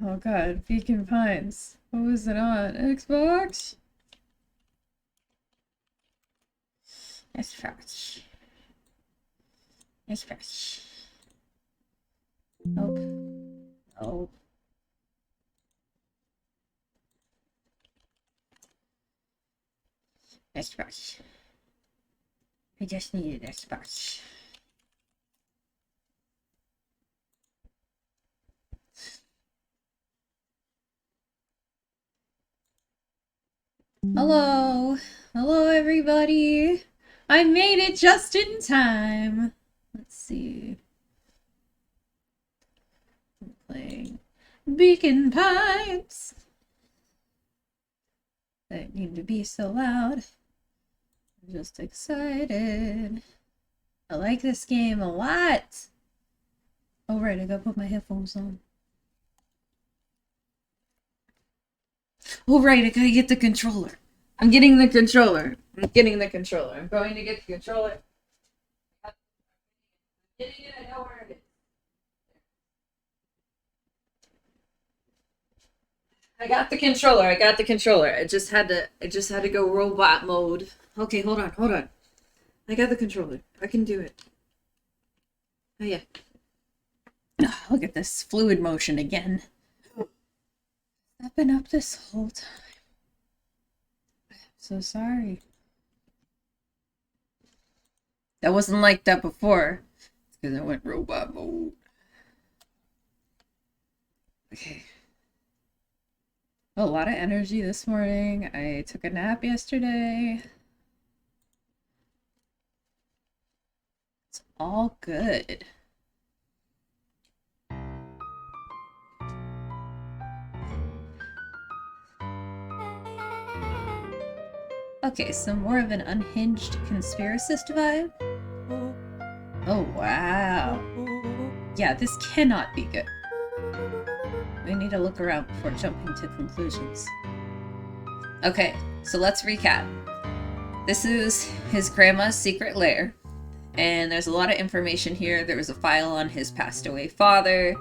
Oh god, Beacon Pines. What was it on? Xbox? Xbox. Xbox. Nope. Nope. Xbox. I just needed Xbox. Hello! Hello, everybody! I made it just in time! Let's see. I'm playing Beacon Pipes! They need to be so loud. I'm just excited. I like this game a lot! Oh right, I gotta put my headphones on. Oh right, I gotta get the controller. I'm getting the controller. I'm getting the controller. I'm going to get the controller. I'm getting it, I know where it is. I got the controller. I got the controller. I just had to go robot mode. Okay, hold on. I got the controller. I can do it. Oh yeah. Look at this fluid motion again. I've been up this whole time. I'm so sorry. That wasn't like that before. It's because I went robot mode. Okay. A lot of energy this morning. I took a nap yesterday. It's all good. Okay, so more of an unhinged conspiracist vibe. Oh, wow. Yeah, this cannot be good. We need to look around before jumping to conclusions. Okay, so let's recap. This is his grandma's secret lair, and there's a lot of information here. There was a file on his passed away father,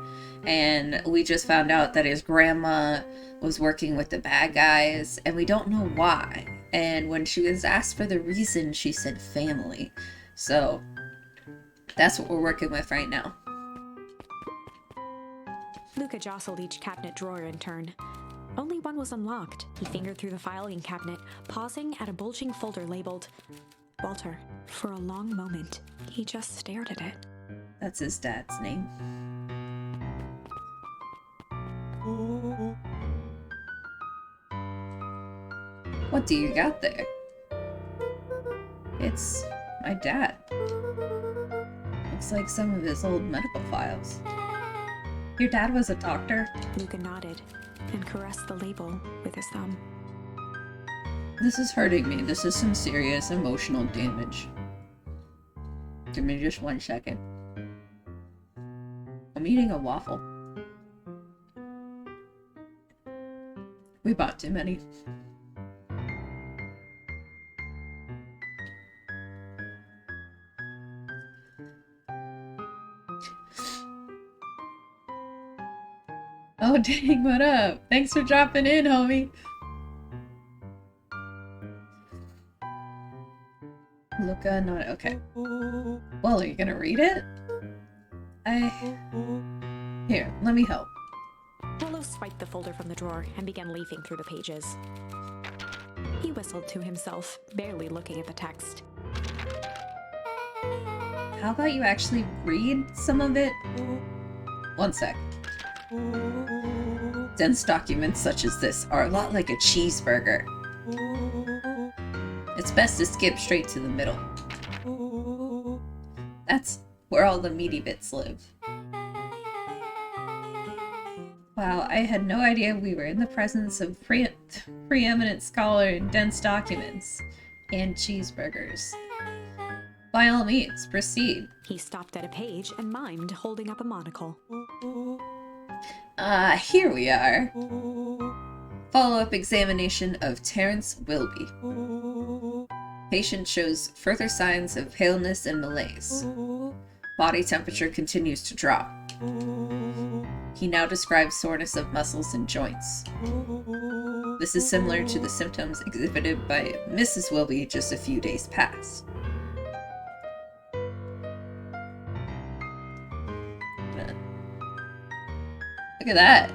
and we just found out that his grandma was working with the bad guys, and we don't know why. And when she was asked for the reason, she said family. So that's what we're working with right now. Luca jostled each cabinet drawer in turn. Only one was unlocked. He fingered through the filing cabinet, pausing at a bulging folder labeled Walter. For a long moment, he just stared at it. That's his dad's name. What do you got there? It's my dad. Looks like some of his old medical files. Your dad was a doctor? Luca nodded and caressed the label with his thumb. This is hurting me. This is some serious emotional damage. Give me just 1 second. I'm eating a waffle. We bought too many. Oh dang, what up? Thanks for dropping in, homie. Luca, not okay. Well, are you gonna read it? Here, let me help. Willow swiped the folder from the drawer and began leafing through the pages. He whistled to himself, barely looking at the text. How about you actually read some of it? 1 sec. Dense documents such as this are a lot like a cheeseburger. It's best to skip straight to the middle. That's where all the meaty bits live. Wow, I had no idea we were in the presence of preeminent scholar in dense documents and cheeseburgers. By all means, proceed. He stopped at a page and mimed, holding up a monocle. Here we are. Follow-up examination of Terrence Wilby. Patient shows further signs of paleness and malaise. Body temperature continues to drop. He now describes soreness of muscles and joints. This is similar to the symptoms exhibited by Mrs. Wilby just a few days past. Look at that!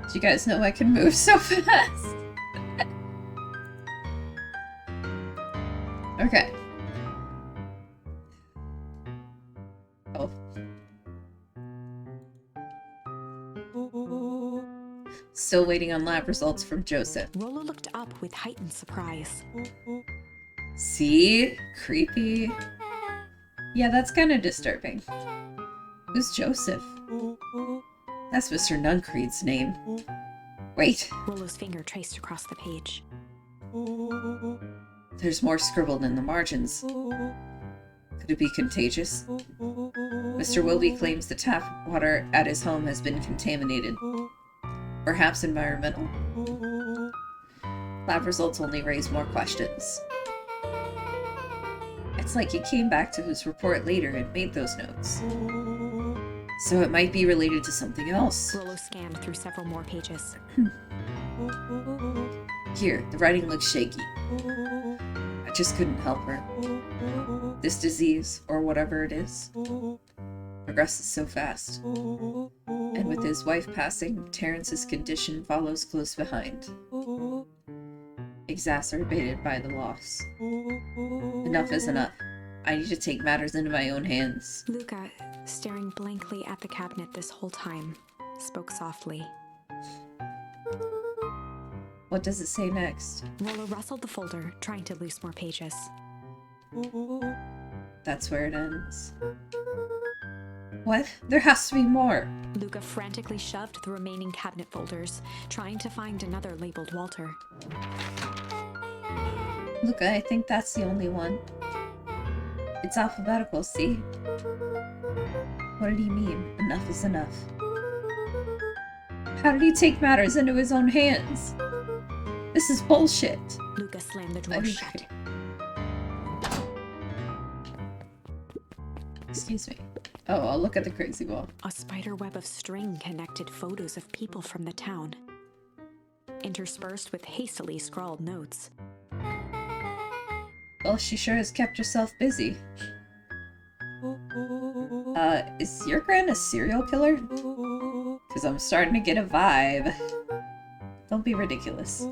Do you guys know I can move so fast? Okay. Oh. Still waiting on lab results from Joseph. Rollo looked up with heightened surprise. See? Creepy. Yeah, that's kind of disturbing. Who's Joseph? That's Mr. Nuncreed's name. Wait. Rollo's finger traced across the page. There's more scribbled in the margins. Could it be contagious? Mr. Wilby claims the tap water at his home has been contaminated. Perhaps environmental? Lab results only raise more questions. It's like he came back to his report later and made those notes. So it might be related to something else. Rollo scanned through several more pages. Here, the writing looks shaky. I just couldn't help her. This disease, or whatever it is, progresses so fast. And with his wife passing, Terrence's condition follows close behind. Exacerbated by the loss. Enough is enough. I need to take matters into my own hands. Luca, staring blankly at the cabinet this whole time, spoke softly. What does it say next? Rollo rustled the folder, trying to loose more pages. That's where it ends. What? There has to be more! Luca frantically shoved the remaining cabinet folders, trying to find another labeled Walter. Luca, I think that's the only one. It's alphabetical, see? What did he mean? Enough is enough. How did he take matters into his own hands? This is bullshit. Luca slammed the drawer shut. Excuse me. Oh, I'll look at the crazy wall. A spider web of string connected photos of people from the town, interspersed with hastily scrawled notes. Well, she sure has kept herself busy. Is your gran a serial killer? Because I'm starting to get a vibe. Don't be ridiculous.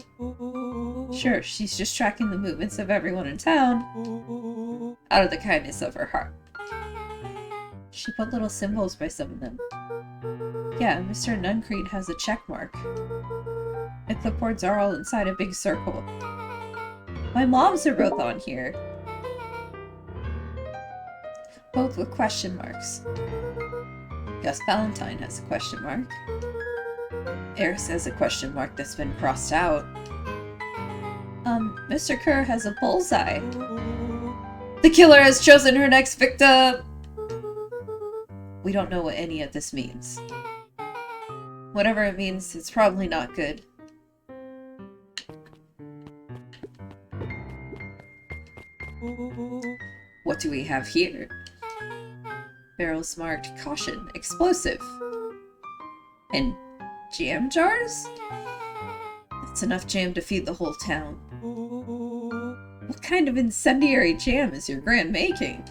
Sure, she's just tracking the movements of everyone in town out of the kindness of her heart. She put little symbols by some of them. Yeah, Mr. Nuncreed has a check mark. The clipboards are all inside a big circle. My mom's are both on here. Both with question marks. Gus Valentine has a question mark. Eris has a question mark that's been crossed out. Mr. Kerr has a bullseye. The killer has chosen her next victim! We don't know what any of this means. Whatever it means, it's probably not good. What do we have here? Barrels marked caution, explosive. And jam jars? That's enough jam to feed the whole town. What kind of incendiary jam is your gran making?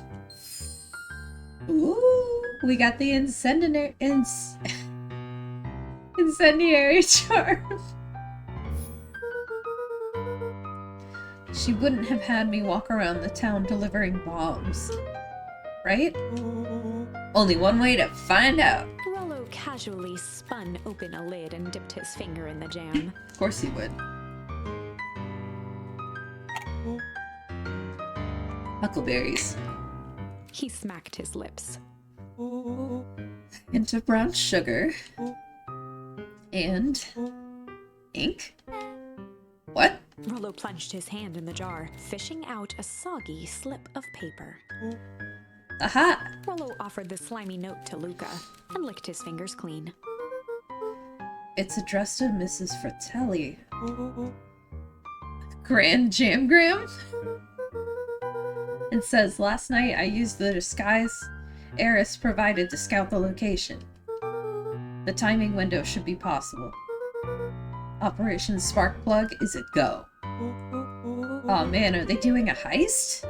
Ooh, we got the incendiary charm. She wouldn't have had me walk around the town delivering bombs. Right? Only one way to find out. Rollo casually spun open a lid and dipped his finger in the jam. Of course he would. Huckleberries. He smacked his lips. Hint of brown sugar. And ink? What? Rollo plunged his hand in the jar, fishing out a soggy slip of paper. Aha! Rollo offered the slimy note to Luca and licked his fingers clean. It's addressed to Mrs. Fratelli. Grand Jamgram? It says, last night I used the disguise Eris provided to scout the location. The timing window should be possible. Operation Sparkplug is a go. Oh man, are they doing a heist?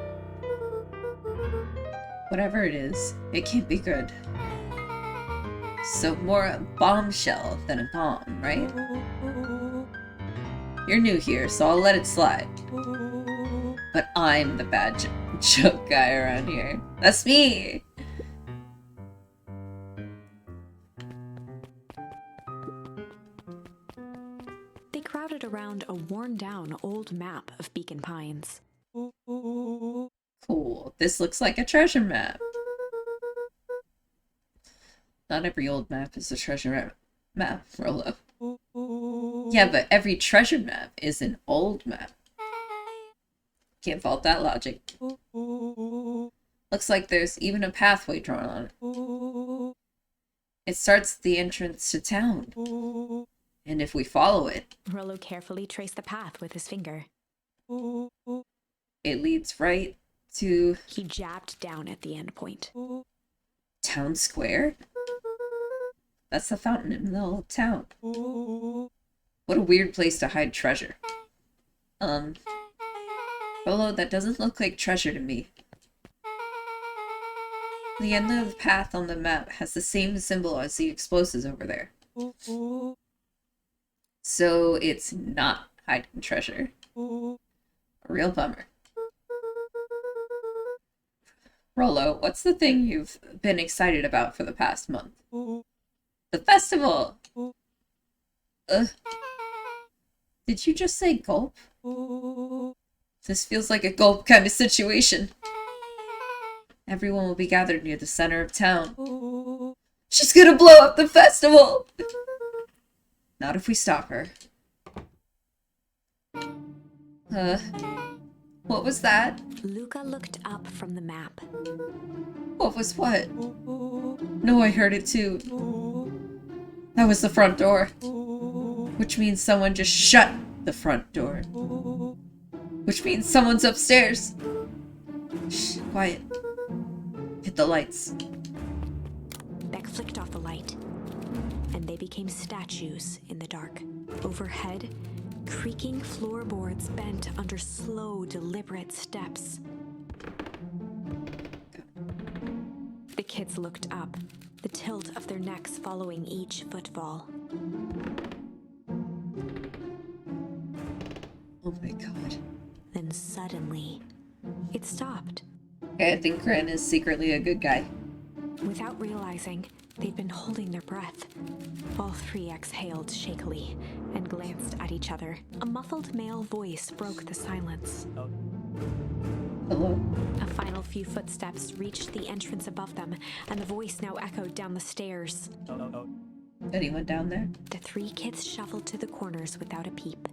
Whatever it is, it can't be good. So more a bombshell than a bomb, right? You're new here, so I'll let it slide. But I'm the bad joke guy around here. That's me! They crowded around a worn-down old map of Beacon Pines. Cool. This looks like a treasure map. Not every old map is a treasure map, Rollo. Yeah, but every treasure map is an old map. Can't fault that logic. Looks like there's even a pathway drawn on it. It starts at the entrance to town. And if we follow it... Rollo carefully traced the path with his finger. It leads right to... He jabbed down at the end point. Town Square? That's the fountain in the middle of town. What a weird place to hide treasure. Rollo, that doesn't look like treasure to me. The end of the path on the map has the same symbol as the explosives over there. So it's not hiding treasure. A real bummer. Rollo, what's the thing you've been excited about for the past month? The festival! Ugh. Did you just say gulp? This feels like a gulp kind of situation. Everyone will be gathered near the center of town. She's gonna blow up the festival! Not if we stop her. What was that? Luca looked up from the map. What was what? No, I heard it too. That was the front door. Which means someone just shut the front door. Which means someone's upstairs. Shh, quiet. Hit the lights. Beck flicked off the light, and they became statues in the dark. Overhead, creaking floorboards bent under slow, deliberate steps. The kids looked up, the tilt of their necks following each footfall. Oh my god. Then suddenly, it stopped. Okay, I think Gren is secretly a good guy. Without realizing, they'd been holding their breath. All three exhaled shakily and glanced at each other. A muffled male voice broke the silence. Hello? A final few footsteps reached the entrance above them, and the voice now echoed down the stairs. Anyone down there? The three kids shuffled to the corners without a peep.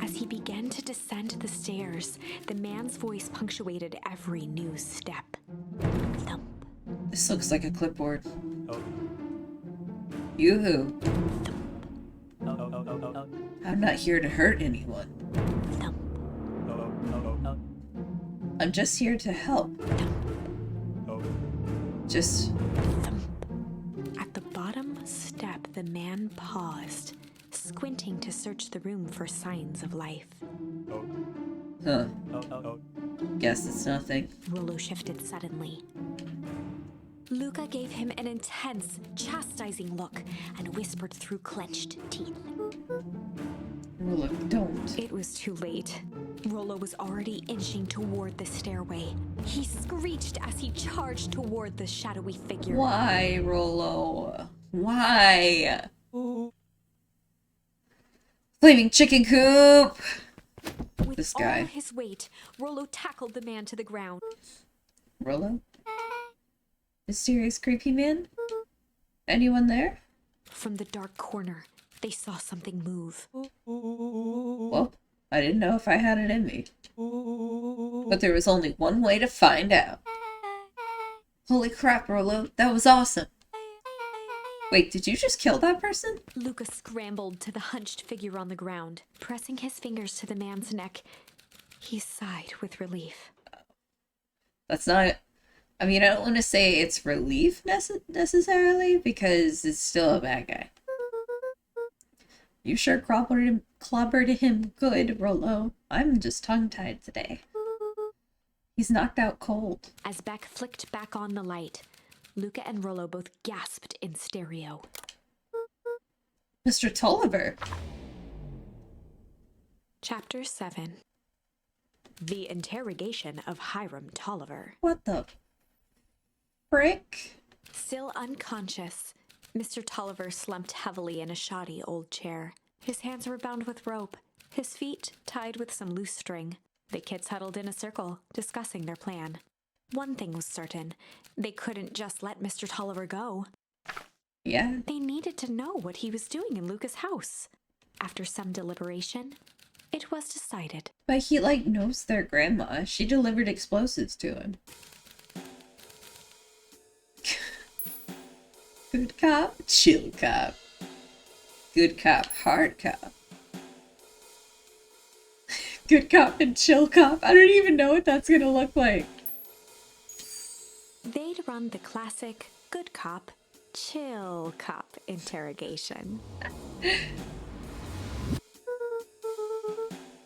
As he began to descend the stairs, the man's voice punctuated every new step. Thump. This looks like a clipboard. Yoo-hoo. I'm not here to hurt anyone. Thump. I'm just here to help. Just... Thump. At the bottom step, the man paused, squinting to search the room for signs of life. Huh. Guess it's nothing. Rollo shifted suddenly. Luca gave him an intense, chastising look and whispered through clenched teeth. Rollo, don't. It was too late. Rollo was already inching toward the stairway. He screeched as he charged toward the shadowy figure. Why, Rollo? Why? Flaming chicken coop! With This guy. all his weight, Rollo tackled the man to the ground. Rollo? Mysterious creepy man? Anyone there? From the dark corner, they saw something move. Well, I didn't know if I had it in me. But there was only one way to find out. Holy crap, Rollo, that was awesome. Wait, did you just kill that person? Luca scrambled to the hunched figure on the ground. Pressing his fingers to the man's neck, he sighed with relief. That's not... I mean, I don't want to say it's relief necessarily, because it's still a bad guy. You sure clobbered him good, Rollo. I'm just tongue-tied today. He's knocked out cold. As Beck flicked back on the light, Luca and Rollo both gasped in stereo. Mr. Tolliver! Chapter 7. The Interrogation of Hiram Tolliver. What the frick? Still unconscious, Mr. Tolliver slumped heavily in a shoddy old chair. His hands were bound with rope, his feet tied with some loose string. The kids huddled in a circle, discussing their plan. One thing was certain, they couldn't just let Mr. Tolliver go. Yeah. They needed to know what he was doing in Luca's house. After some deliberation, it was decided. But he, knows their grandma. She delivered explosives to him. Good cop, chill cop. Good cop, hard cop. Good cop and chill cop. I don't even know what that's gonna look like. They'd run the classic good cop, chill cop interrogation.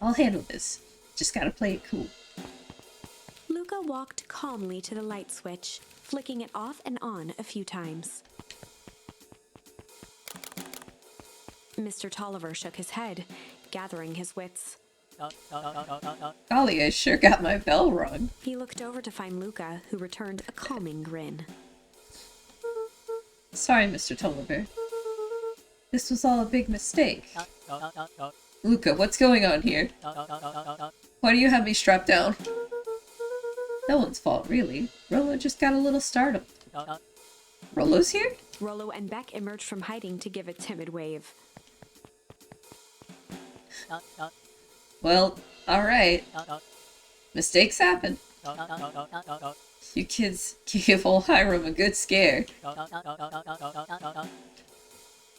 I'll handle this. Just gotta play it cool. Luca walked calmly to the light switch, flicking it off and on a few times. Mr. Tolliver shook his head, gathering his wits. Golly, I sure got my bell rung. He looked over to find Luca, who returned a calming grin. Sorry, Mr. Tolliver. This was all a big mistake. Luca, what's going on here? Why do you have me strapped down? No one's fault, really. Rollo just got a little startled. Rollo's here? Rollo and Beck emerged from hiding to give a timid wave. Well, alright. Mistakes happen. You kids gave old Hiram a good scare.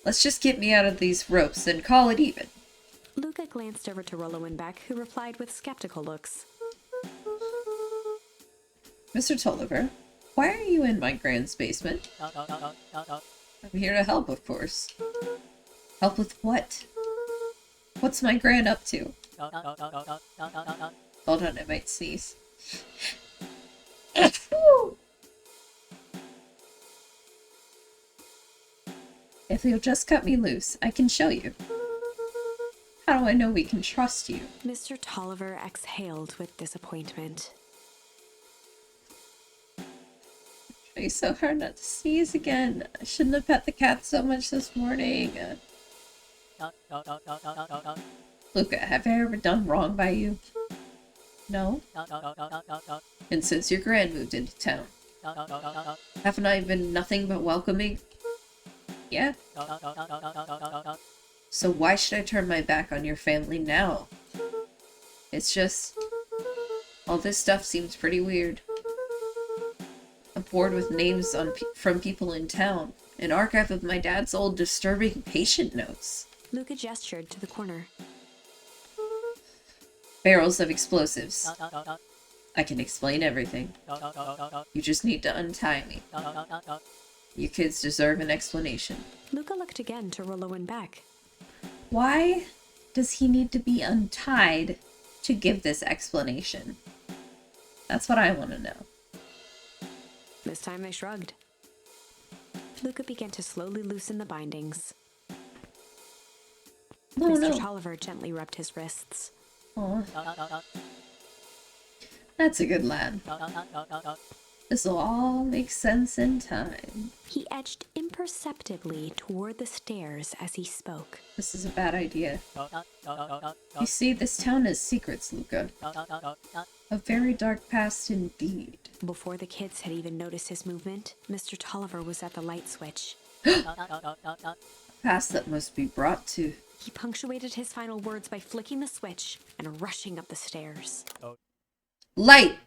Let's just get me out of these ropes and call it even. Luca glanced over to Rollo and Beck, who replied with skeptical looks. Mr. Tolliver, why are you in my grand's basement? I'm here to help, of course. Help with what? What's my gran up to? Hold on, I might sneeze. If you'll just cut me loose, I can show you. How do I know we can trust you? Mr. Tolliver exhaled with disappointment. Try so hard not to sneeze again. I shouldn't have pet the cat so much this morning. Luca, have I ever done wrong by you? No? And since your gran moved into town, haven't I been nothing but welcoming? Yeah? So why should I turn my back on your family now? It's just... all this stuff seems pretty weird. I'm bored with names from people in town. An archive of my dad's old disturbing patient notes. Luca gestured to the corner. Barrels of explosives. I can explain everything. You just need to untie me. You kids deserve an explanation. Luca looked again to Rollo and Beck. Why does he need to be untied to give this explanation? That's what I want to know. This time they shrugged. Luca began to slowly loosen the bindings. Mr. Tolliver gently rubbed his wrists. Aw. That's a good lad. This'll all make sense in time. He edged imperceptibly toward the stairs as he spoke. This is a bad idea. You see, this town has secrets, Luca. A very dark past indeed. Before the kids had even noticed his movement, Mr. Tolliver was at the light switch. Past that must be brought to... He punctuated his final words by flicking the switch and rushing up the stairs. Light!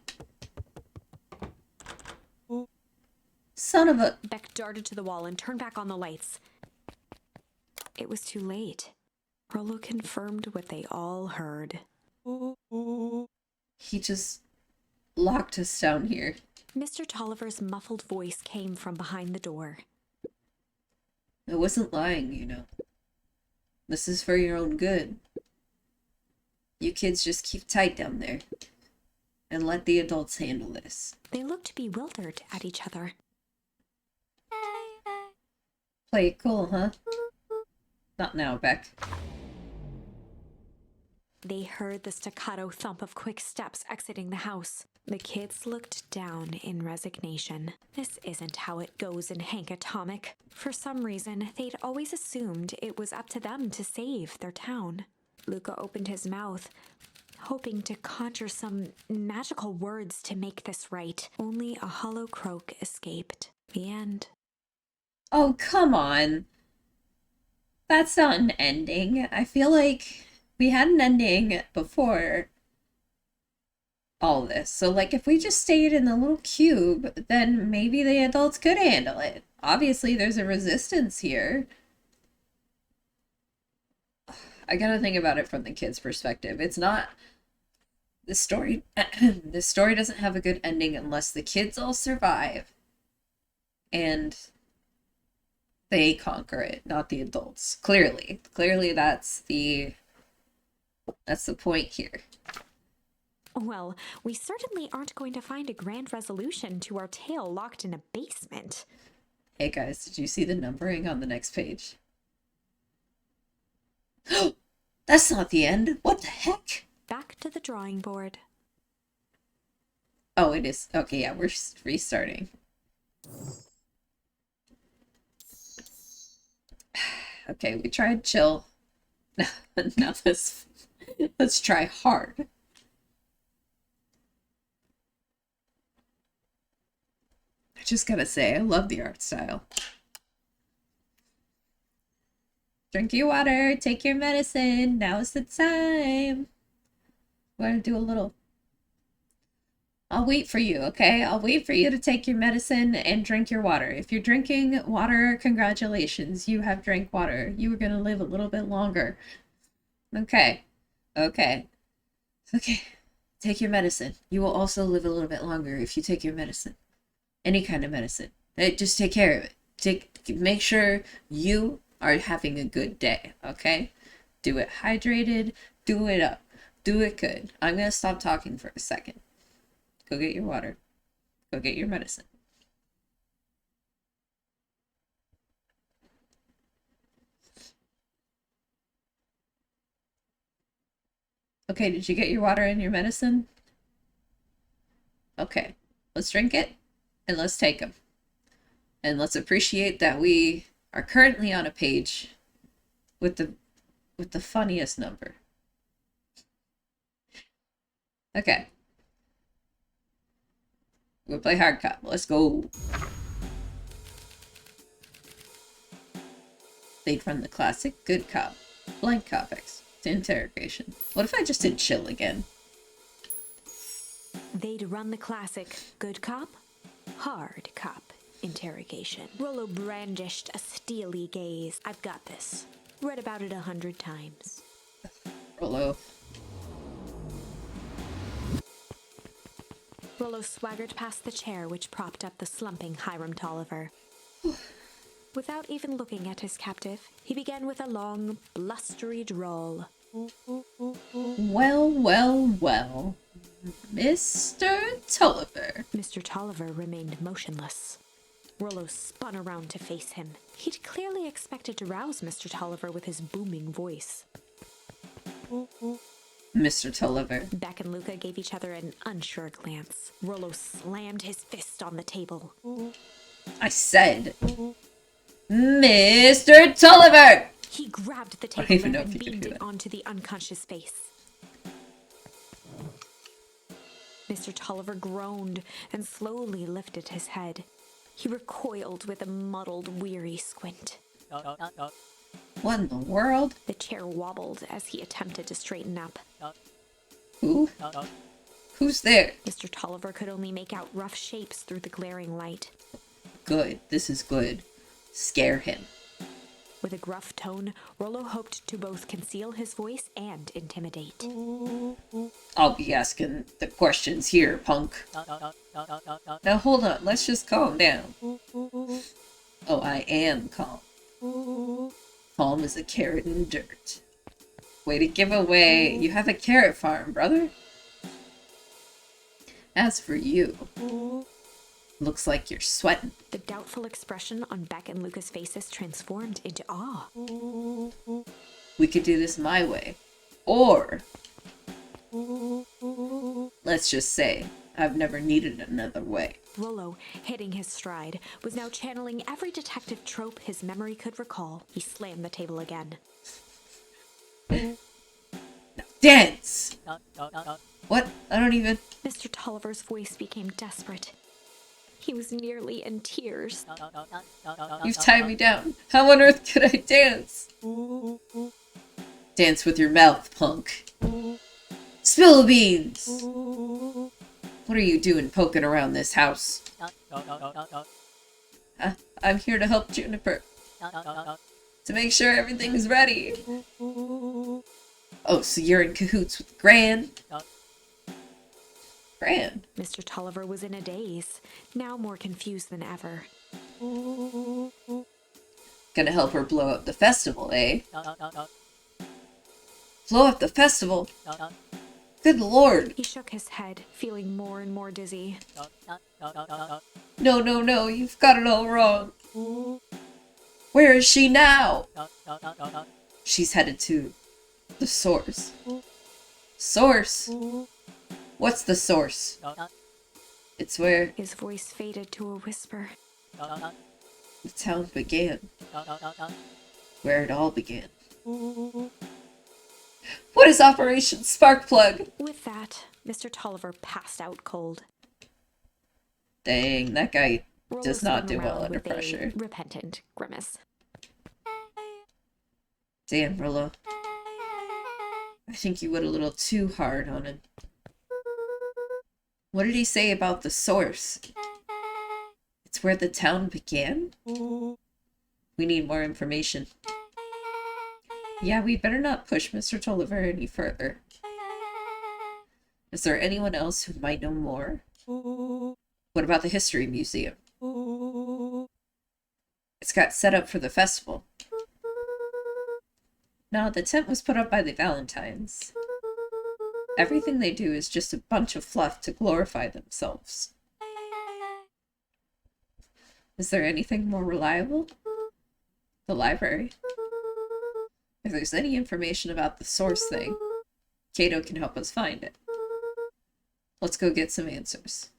Son of a... Beck darted to the wall and turned back on the lights. It was too late. Rollo confirmed what they all heard. He just locked us down here. Mr. Tolliver's muffled voice came from behind the door. I wasn't lying, you know. This is for your own good. You kids just keep tight down there. And let the adults handle this. They looked bewildered at each other. Play it cool, huh? Not now, Beck. They heard the staccato thump of quick steps exiting the house. The kids looked down in resignation. This isn't how it goes in Hank Atomic. For some reason, they'd always assumed it was up to them to save their town. Luca opened his mouth, hoping to conjure some magical words to make this right. Only a hollow croak escaped. The end. Oh, come on. That's not an ending. I feel like we had an ending before all this. So, like, if we just stayed in the little cube, then maybe the adults could handle it. Obviously, there's a resistance here. I gotta think about it from the kids' perspective. It's not... This story... this story doesn't have a good ending unless the kids all survive. And they conquer it, not the adults. Clearly. Clearly, that's the point here. Well, we certainly aren't going to find a grand resolution to our tale locked in a basement. Hey guys, did you see the numbering on the next page? That's not the end. What the heck? Back to the drawing board. Oh, it is. Okay, yeah, we're restarting. Okay, we tried chill. Now let's try hard. I just gotta say, I love the art style. Drink your water, take your medicine, now is the time. We're gonna do a little... I'll wait for you, okay? I'll wait for you to take your medicine and drink your water. If you're drinking water, congratulations, you have drank water. You are gonna live a little bit longer. Okay. Okay. Okay. Take your medicine. You will also live a little bit longer if you take your medicine. Any kind of medicine. Just take care of it. Make sure you are having a good day, okay? Do it hydrated, do it up, do it good. I'm gonna stop talking for a second. Go get your water. Go get your medicine. Okay, did you get your water and your medicine? Okay, let's drink it. And let's take them. And let's appreciate that we are currently on a page with the funniest number. Okay. We'll play hard cop. Let's go. They'd run the classic good cop, blank topics to interrogation. What if I just did chill again? They'd run the classic good cop, hard cop interrogation. Rollo brandished a steely gaze. I've got this. Read about it 100 times. Rollo. Rollo swaggered past the chair which propped up the slumping Hiram Tolliver. Without even looking at his captive, he began with a long, blustery drawl. Well, well, well. Mr. Tolliver. Mr. Tolliver remained motionless. Rollo spun around to face him. He'd clearly expected to rouse Mr. Tolliver with his booming voice. Mr. Tolliver. Beck and Luca gave each other an unsure glance. Rollo slammed his fist on the table. I said, Mr. Tolliver! He grabbed the I don't table even know and if you could beamed do it that. onto the unconscious face. Mr. Tolliver groaned and slowly lifted his head. He recoiled with a muddled, weary squint. What in the world? The chair wobbled as he attempted to straighten up. Who? Who's there? Mr. Tolliver could only make out rough shapes through the glaring light. Good. This is good. Scare him. With a gruff tone, Rollo hoped to both conceal his voice and intimidate. I'll be asking the questions here, punk. Now hold on, let's just calm down. Oh, I am calm. Calm as a carrot in dirt. Way to give away. You have a carrot farm, brother. As for you, looks like you're sweating. The doubtful expression on Beck and Luca's faces transformed into awe. We could do this my way. Or, let's just say, I've never needed another way. Rollo, hitting his stride, was now channeling every detective trope his memory could recall. He slammed the table again. Now dance! What? I don't even... Mr. Tolliver's voice became desperate. He was nearly in tears. You've tied me down. How on earth could I dance? Dance with your mouth, punk. Spill the beans! What are you doing poking around this house? I'm here to help Juniper. To make sure everything's ready. Oh, so you're in cahoots with Gran? Gran? Mr. Tolliver was in a daze, now more confused than ever. Gonna help her blow up the festival, eh? Blow up the festival? Good lord! He shook his head, feeling more and more dizzy. No, you've got it all wrong. Where is she now? She's headed to the source. Source? What's the source? It's where His voice faded to a whisper. the town began. Where it all began. What is Operation Sparkplug? With that, Mr. Tolliver passed out cold. Dang, that guy Rollo does not spun do well around under with a pressure. repentant grimace. Damn, Rollo. I think you went a little too hard on him. What did he say about the source? It's where the town began? We need more information. Yeah, we better not push Mr. Tolliver any further. Is there anyone else who might know more? What about the History Museum? It's got set up for the festival. No, the tent was put up by the Valentines. Everything they do is just a bunch of fluff to glorify themselves. Is there anything more reliable? The library. If there's any information about the source thing, Kato can help us find it. Let's go get some answers.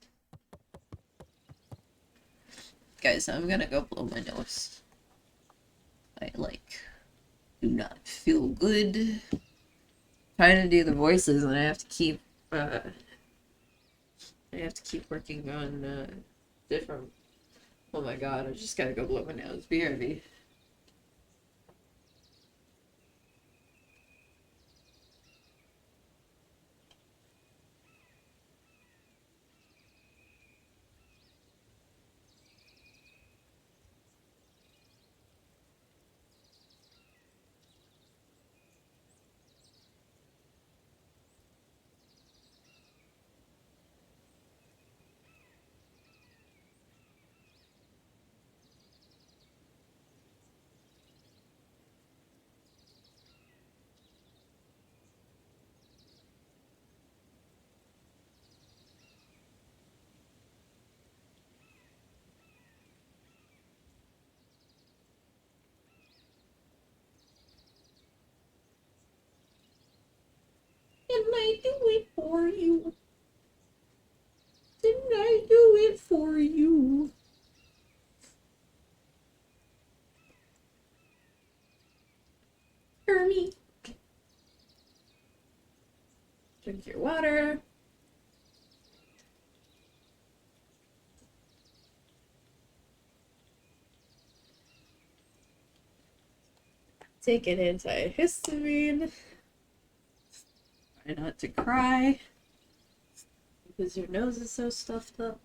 Guys, I'm gonna go blow my nose. I, do not feel good. Trying to do the voices, and I have to keep, working on, different... Oh my god, I just gotta go blow my nose. BRB. Didn't I do it for you? Didn't I do it for you? Hermie. Drink your water. Take an antihistamine. Try not to cry because your nose is so stuffed up.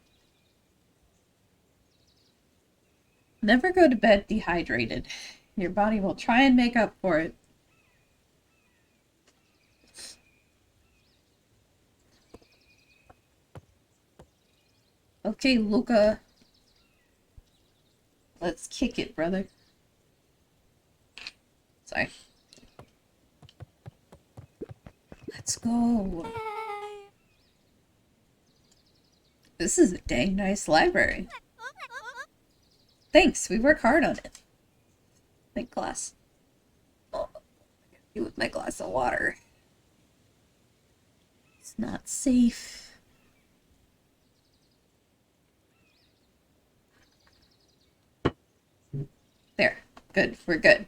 Never go to bed dehydrated. Your body will try and make up for it. Okay, Luca. Let's kick it, brother. Sorry. Let's go. This is a dang nice library. Thanks, we work hard on it. Big glass. Oh, with my glass of water. It's not safe. There. Good. We're good.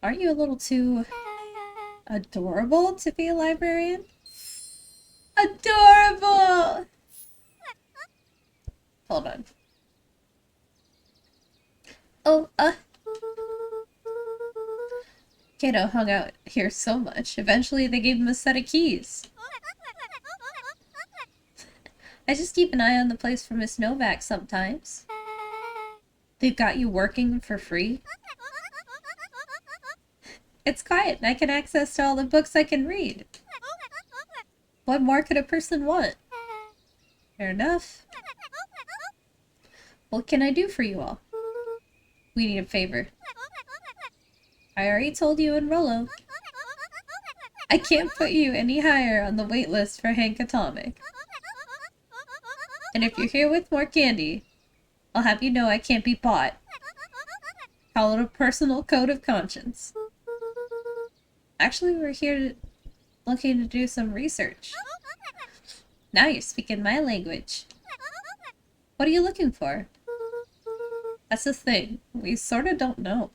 Aren't you a little too adorable to be a librarian? Adorable! Hold on. Oh, Kato hung out here so much. Eventually they gave him a set of keys. I just keep an eye on the place for Miss Novak sometimes. They've got you working for free? It's quiet and I can access to all the books I can read. What more could a person want? Fair enough. What can I do for you all? We need a favor. I already told you and Rollo. I can't put you any higher on the wait list for Hank Atomic. And if you're here with more candy, I'll have you know I can't be bought. Call it a personal code of conscience. Actually, we're here looking to do some research. Now you're speaking my language. What are you looking for? That's the thing. We sort of don't know.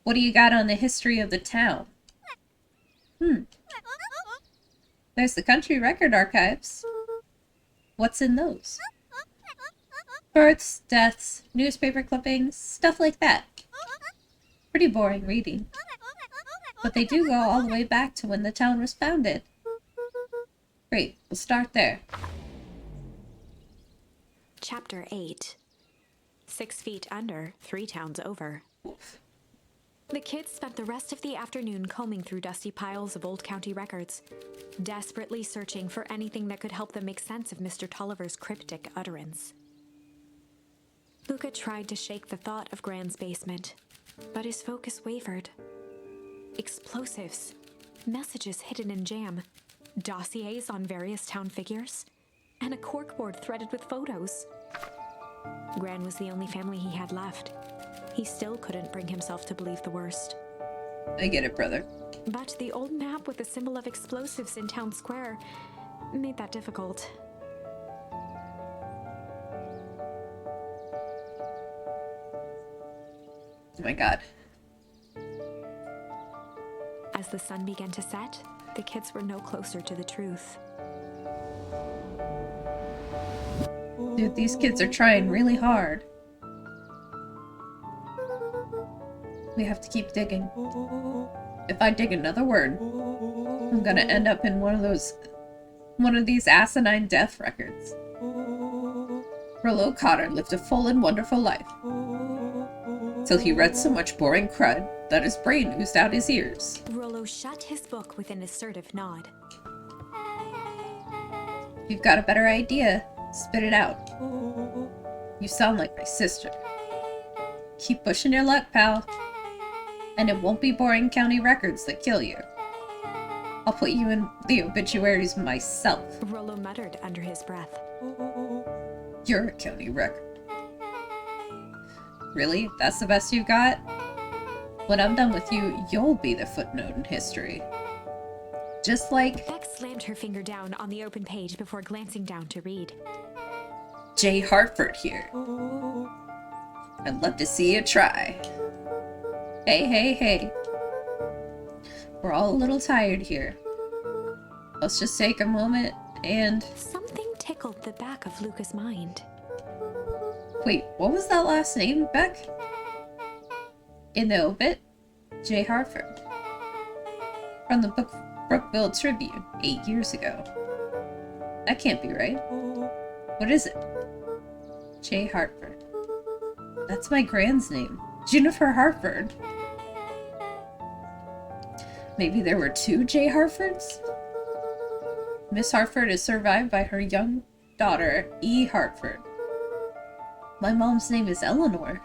What do you got on the history of the town? There's the country record archives. What's in those? Births, deaths, newspaper clippings, stuff like that. Pretty boring reading. But they do go all the way back to when the town was founded. Great, we'll start there. Chapter 8. 6 feet under, 3 towns over. Oof. The kids spent the rest of the afternoon combing through dusty piles of old county records, desperately searching for anything that could help them make sense of Mr. Tolliver's cryptic utterance. Luca tried to shake the thought of Gran's basement, but his focus wavered. Explosives, messages hidden in jam, dossiers on various town figures, and a corkboard threaded with photos. Gran was the only family he had left. He still couldn't bring himself to believe the worst. I get it, brother. But the old map with the symbol of explosives in town square made that difficult. Oh my god. As the sun began to set, the kids were no closer to the truth. Dude, these kids are trying really hard. We have to keep digging. If I dig another word, I'm gonna end up in one of these asinine death records. Rollo Cotter lived a full and wonderful life. Till he read so much boring crud that his brain oozed out his ears. Rollo shut his book with an assertive nod. You've got a better idea. Spit it out. You sound like my sister. Keep pushing your luck, pal. And it won't be boring county records that kill you. I'll put you in the obituaries myself. Rollo muttered under his breath. You're a county record. Really? That's the best you got? When I'm done with you, you'll be the footnote in history. Just like... Beck slammed her finger down on the open page before glancing down to read. J. Hartford here. I'd love to see you try. Hey, hey, hey. We're all a little tired here. Let's just take a moment and... Something tickled the back of Luca's mind. Wait, what was that last name, Beck? In the obit? J. Hartford. From the Brookville Tribune, 8 years ago. That can't be right. What is it? J. Hartford. That's my grand's name. Jennifer Hartford. Maybe there were 2 J. Hartfords? Miss Hartford is survived by her young daughter, E. Hartford. My mom's name is Eleanor.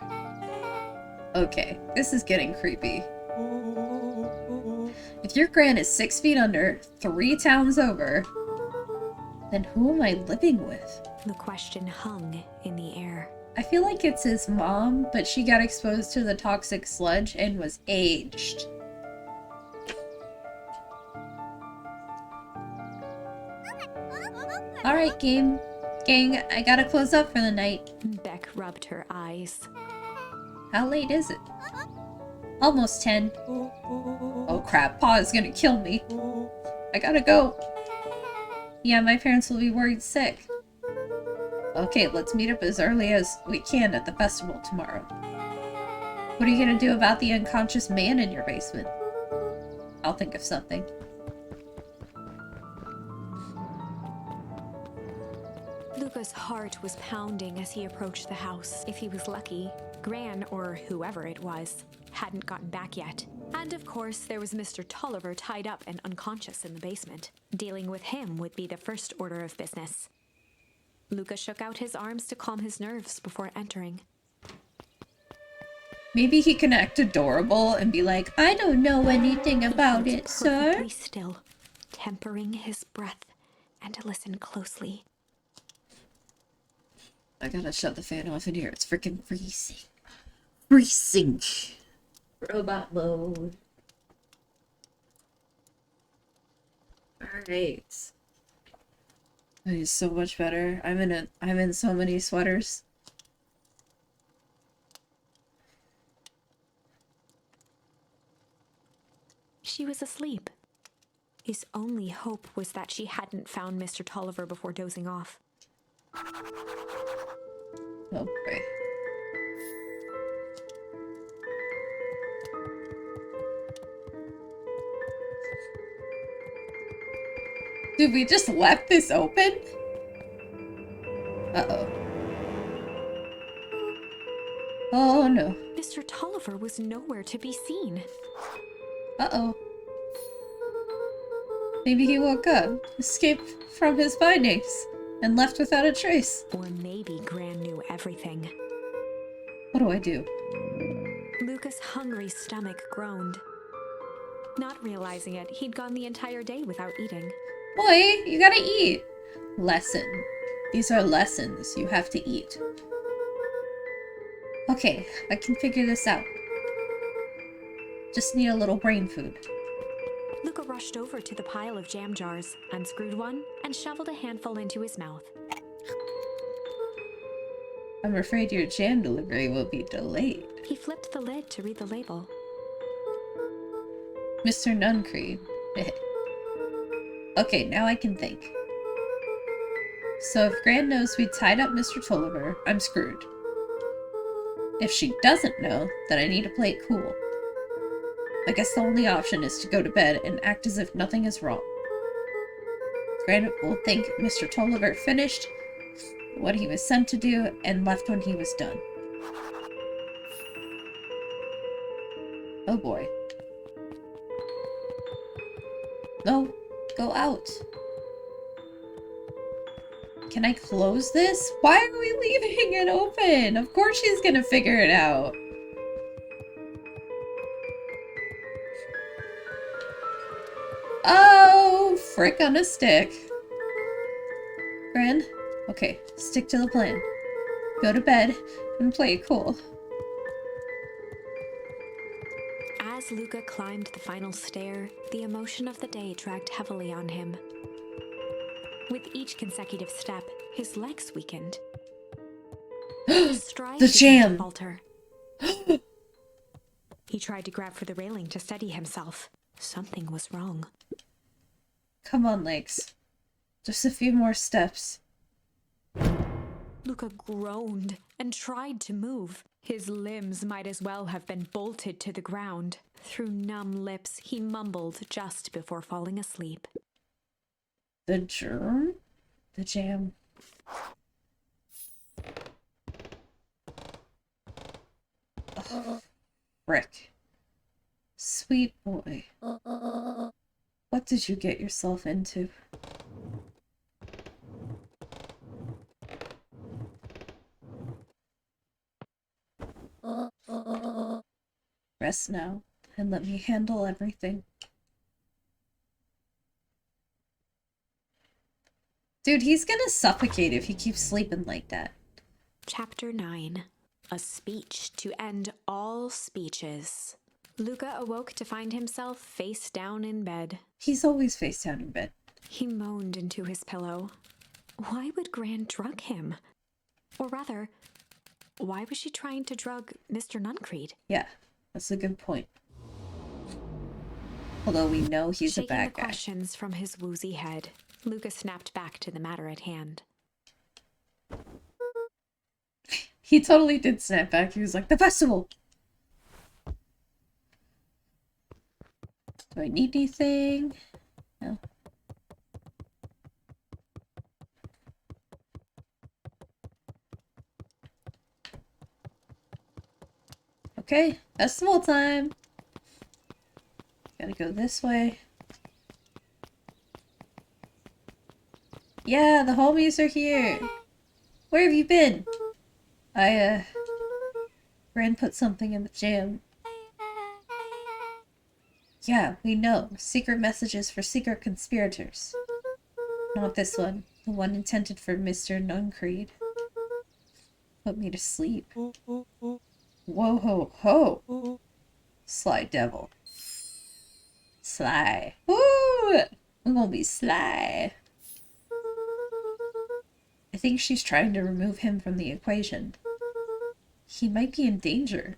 Okay, this is getting creepy. If your gran is 6 feet under, 3 towns over, then who am I living with? The question hung in the air. I feel like it's his mom, but she got exposed to the toxic sludge and was aged. Alright, gang, I gotta close up for the night. Beck rubbed her eyes. How late is it? Almost 10. Oh crap, Pa is gonna kill me. I gotta go. Yeah, my parents will be worried sick. Okay, let's meet up as early as we can at the festival tomorrow. What are you gonna do about the unconscious man in your basement? I'll think of something. Luca's heart was pounding as he approached the house. If he was lucky, Gran, or whoever it was, hadn't gotten back yet. And of course, there was Mr. Tolliver tied up and unconscious in the basement. Dealing with him would be the first order of business. Luca shook out his arms to calm his nerves before entering. Maybe he can act adorable and be like, I don't know anything about He it, was sir. perfectly still, tempering his breath, and to listen closely. I gotta shut the fan off in here. It's freaking freezing. Freezing. Robot mode. Alright. That is so much better. I'm in so many sweaters. She was asleep. His only hope was that she hadn't found Mr. Tolliver before dozing off. Oh boy. Dude, we just left this open? Uh-oh. Oh no. Mr. Tolliver was nowhere to be seen. Uh-oh. Maybe he woke up, escaped from his findings, and left without a trace. Or maybe Gran knew everything. What do I do? Luca's hungry stomach groaned. Not realizing it, he'd gone the entire day without eating. Boy, you gotta eat. Lesson. These are lessons you have to eat. Okay, I can figure this out. Just need a little brain food. Luca rushed over to the pile of jam jars, unscrewed one, and shoveled a handful into his mouth. I'm afraid your jam delivery will be delayed. He flipped the lid to read the label. Mr. Nuncreed. Okay, now I can think. So if Gran knows we tied up Mr. Tolliver, I'm screwed. If she doesn't know, then I need to play it cool. I guess the only option is to go to bed and act as if nothing is wrong. Gran will think Mr. Tolliver finished what he was sent to do and left when he was done. Oh boy. No, go out. Can I close this? Why are we leaving it open? Of course she's gonna figure it out. Oh, frick on a stick. Gran? Okay, stick to the plan. Go to bed and play it cool. As Luca climbed the final stair, the emotion of the day dragged heavily on him. With each consecutive step, his legs weakened. His stride The began to jam! falter. He tried to grab for the railing to steady himself. Something was wrong. Come on, legs. Just a few more steps. Luca groaned and tried to move. His limbs might as well have been bolted to the ground. Through numb lips, he mumbled just before falling asleep. The germ? The jam. Oh, frick. Sweet boy. What did you get yourself into? rest now and let me handle everything. Dude, he's gonna suffocate if he keeps sleeping like that. Chapter 9. A speech to end all speeches. Luca awoke to find himself face down in bed. He's always face down in bed. He moaned into his pillow. Why would Gran drug him? Or rather, why was she trying to drug Mr. Nuncreed? Yeah, that's a good point. Although we know he's a bad guy. Shaking the questions from his woozy head, Luca snapped back to the matter at hand. He totally did snap back. He was like, the festival! Do I need anything? No. Okay, festival time! Gotta go this way. Yeah, the homies are here! Where have you been? Gran put something in the jam. Yeah, we know. Secret messages for secret conspirators. Not this one. The one intended for Mr. Nuncreed. Put me to sleep. Whoa ho ho! Sly devil. Sly. Woo! I'm gonna be sly. I think she's trying to remove him from the equation. He might be in danger.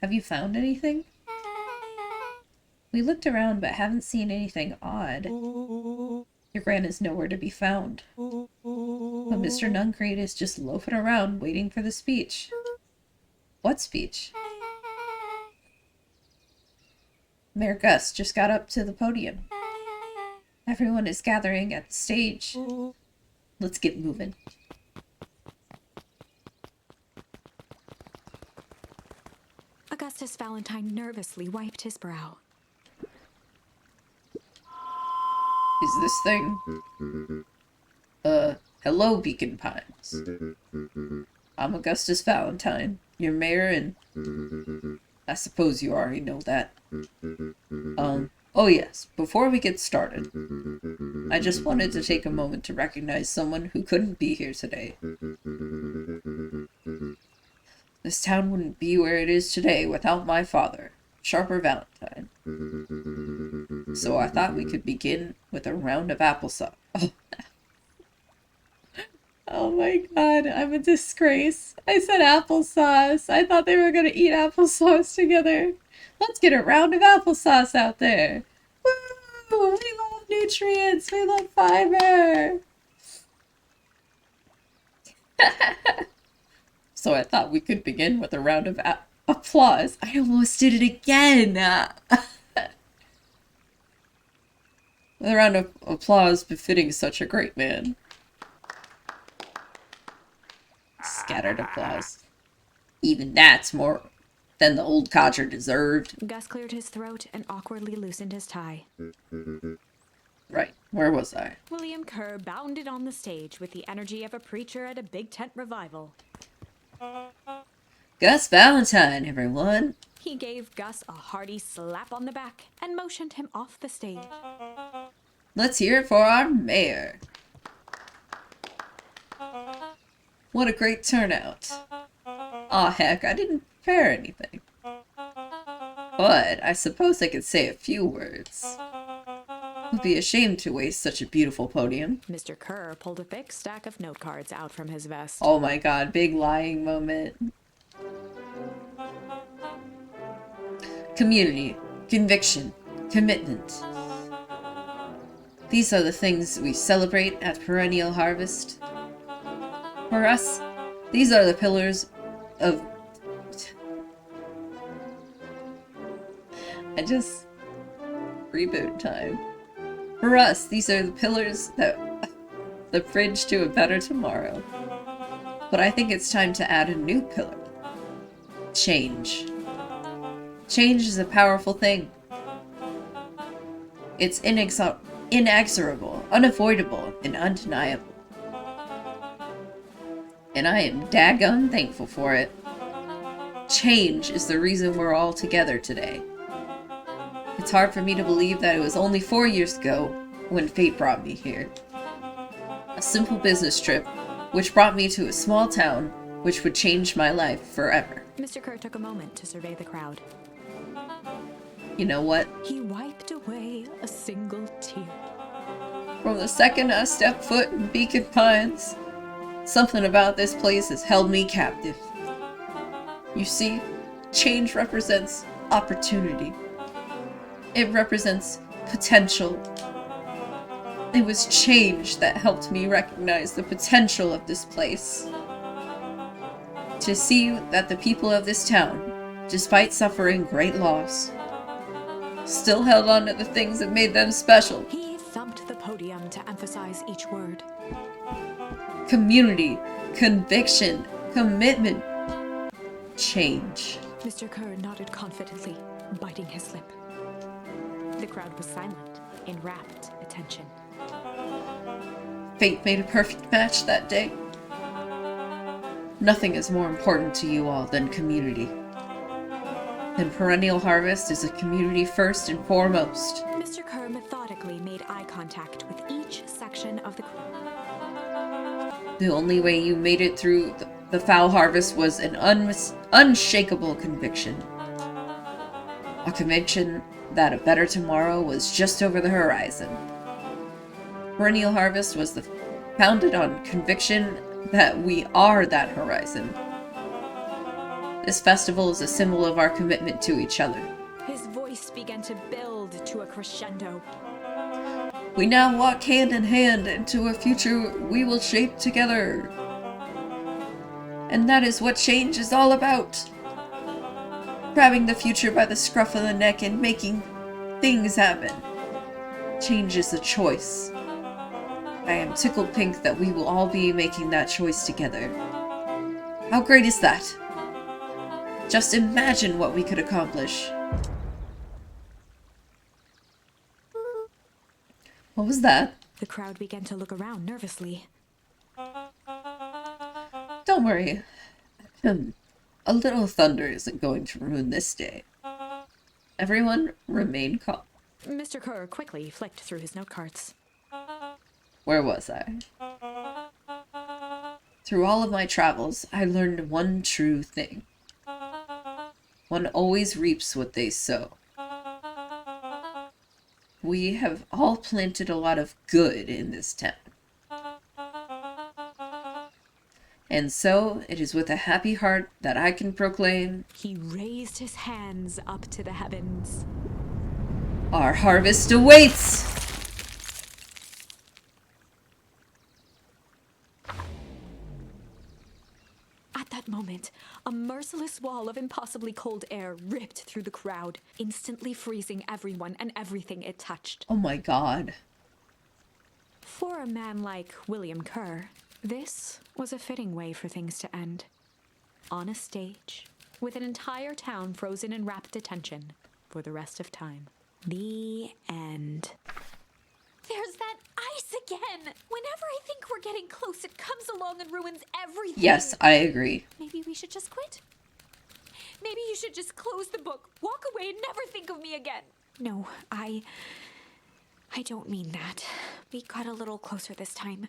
Have you found anything? We looked around but haven't seen anything odd. Your Gran is nowhere to be found. But Mr. Nuncreed is just loafing around waiting for the speech. What speech? Mayor Gus just got up to the podium. Everyone is gathering at the stage. Let's get moving. Augustus Valentine nervously wiped his brow. Is this thing? Hello, Beacon Pines. I'm Augustus Valentine, your mayor, and I suppose you already know that. Oh yes, before we get started, I just wanted to take a moment to recognize someone who couldn't be here today. This town wouldn't be where it is today without my father, Sharper Valentine. So I thought we could begin with a round of applesauce. Oh my god, I'm a disgrace. I said applesauce. I thought they were gonna eat applesauce together. Let's get a round of applesauce out there. Woo! We love nutrients. We love fiber. So I thought we could begin with a round of applause. I almost did it again. With a round of applause befitting such a great man. Scattered applause. Even that's more than the old codger deserved. Gus cleared his throat and awkwardly loosened his tie. Right, where was I? William Kerr bounded on the stage with the energy of a preacher at a big tent revival. Gus Valentine, everyone. He gave Gus a hearty slap on the back and motioned him off the stage. Let's hear it for our mayor. What a great turnout. Aw, heck, I didn't prepare anything. But I suppose I could say a few words. It would be a shame to waste such a beautiful podium. Mr. Kerr pulled a thick stack of note cards out from his vest. Oh my god, big lying moment. Community, conviction, commitment. These are the things we celebrate at Perennial Harvest. For us, these are the pillars of... Reboot time. For us, these are the pillars that... the bridge to a better tomorrow. But I think it's time to add a new pillar. Change. Change is a powerful thing. It's inexorable, unavoidable, and undeniable. And I am daggone thankful for it. Change is the reason we're all together today. It's hard for me to believe that it was only 4 years ago when fate brought me here. A simple business trip, which brought me to a small town, which would change my life forever. Mr. Kerr took a moment to survey the crowd. You know what? He wiped away a single tear. From the second I stepped foot in Beacon Pines, something about this place has held me captive. You see, change represents opportunity. It represents potential. It was change that helped me recognize the potential of this place. To see that the people of this town, despite suffering great loss, still held on to the things that made them special. He thumped the podium to emphasize each word. Community, conviction, commitment, change. Mr. Kerr nodded confidently, biting his lip. The crowd was silent, in rapt attention. Fate made a perfect match that day. Nothing is more important to you all than community. And Perennial Harvest is a community first and foremost. Mr. Kerr methodically made eye contact with each section of the crowd. The only way you made it through the foul harvest was an unshakable conviction. A conviction that a better tomorrow was just over the horizon. Perennial Harvest was founded on conviction that we are that horizon. This festival is a symbol of our commitment to each other. His voice began to build to a crescendo. We now walk hand in hand into a future we will shape together. And that is what change is all about. Grabbing the future by the scruff of the neck and making things happen. Change is a choice. I am tickled pink that we will all be making that choice together. How great is that? Just imagine what we could accomplish. What was that? The crowd began to look around nervously. Don't worry. A little thunder isn't going to ruin this day. Everyone remain calm. Mr. Kerr quickly flicked through his note cards. Where was I? Through all of my travels, I learned one true thing. One always reaps what they sow. We have all planted a lot of good in this town. And so, it is with a happy heart that I can proclaim, He raised his hands up to the heavens. our harvest awaits! At that moment, a merciless wall of impossibly cold air ripped through the crowd, instantly freezing everyone and everything it touched. Oh my god. For a man like William Kerr, this was a fitting way for things to end. On a stage, with an entire town frozen in rapt attention for the rest of time. The end. There's that ice again! Whenever I think we're getting close, it comes along and ruins everything. Yes, I agree. Maybe we should just quit? Maybe you should just close the book, walk away, and never think of me again. No, I don't mean that. We got a little closer this time.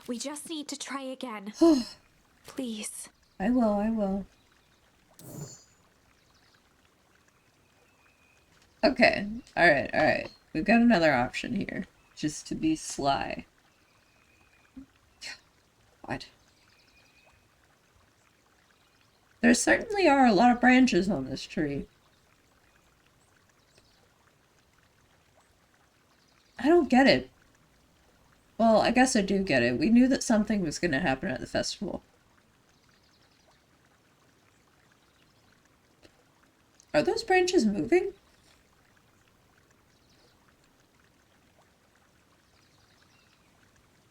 We just need to try again. Please. I will. Okay, alright. We've got another option here. Just to be sly. What? There certainly are a lot of branches on this tree. I don't get it. Well, I guess I do get it. We knew that something was going to happen at the festival. Are those branches moving?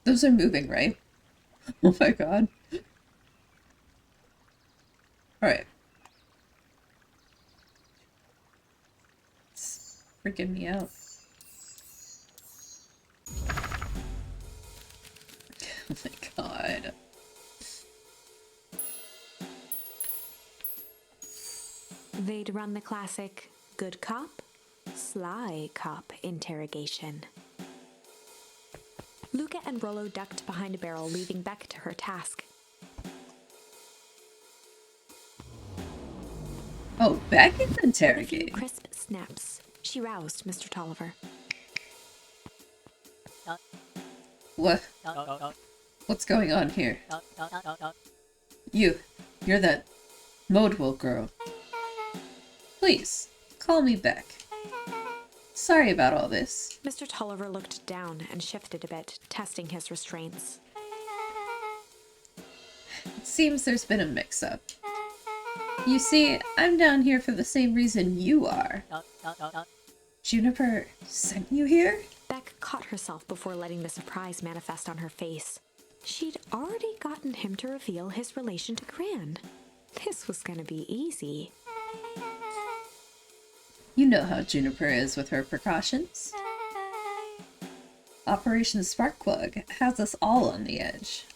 Those are moving, right? Oh my god. Alright. It's freaking me out. Oh my god. run the classic good cop, sly cop interrogation. Luca and Rollo ducked behind a barrel, leaving Beck to her task. Oh, Beck is With a few interrogating. crisp snaps, she roused Mr. Tolliver. What? What's going on here? You're that Modewell girl. Please, call me Beck. Sorry about all this. Mr. Tolliver looked down and shifted a bit, testing his restraints. It seems there's been a mix-up. You see, I'm down here for the same reason you are. Juniper sent you here? Beck caught herself before letting the surprise manifest on her face. She'd already gotten him to reveal his relation to Gran. This was gonna be easy. You know how Juniper is with her precautions. Operation Sparkplug has us all on the edge.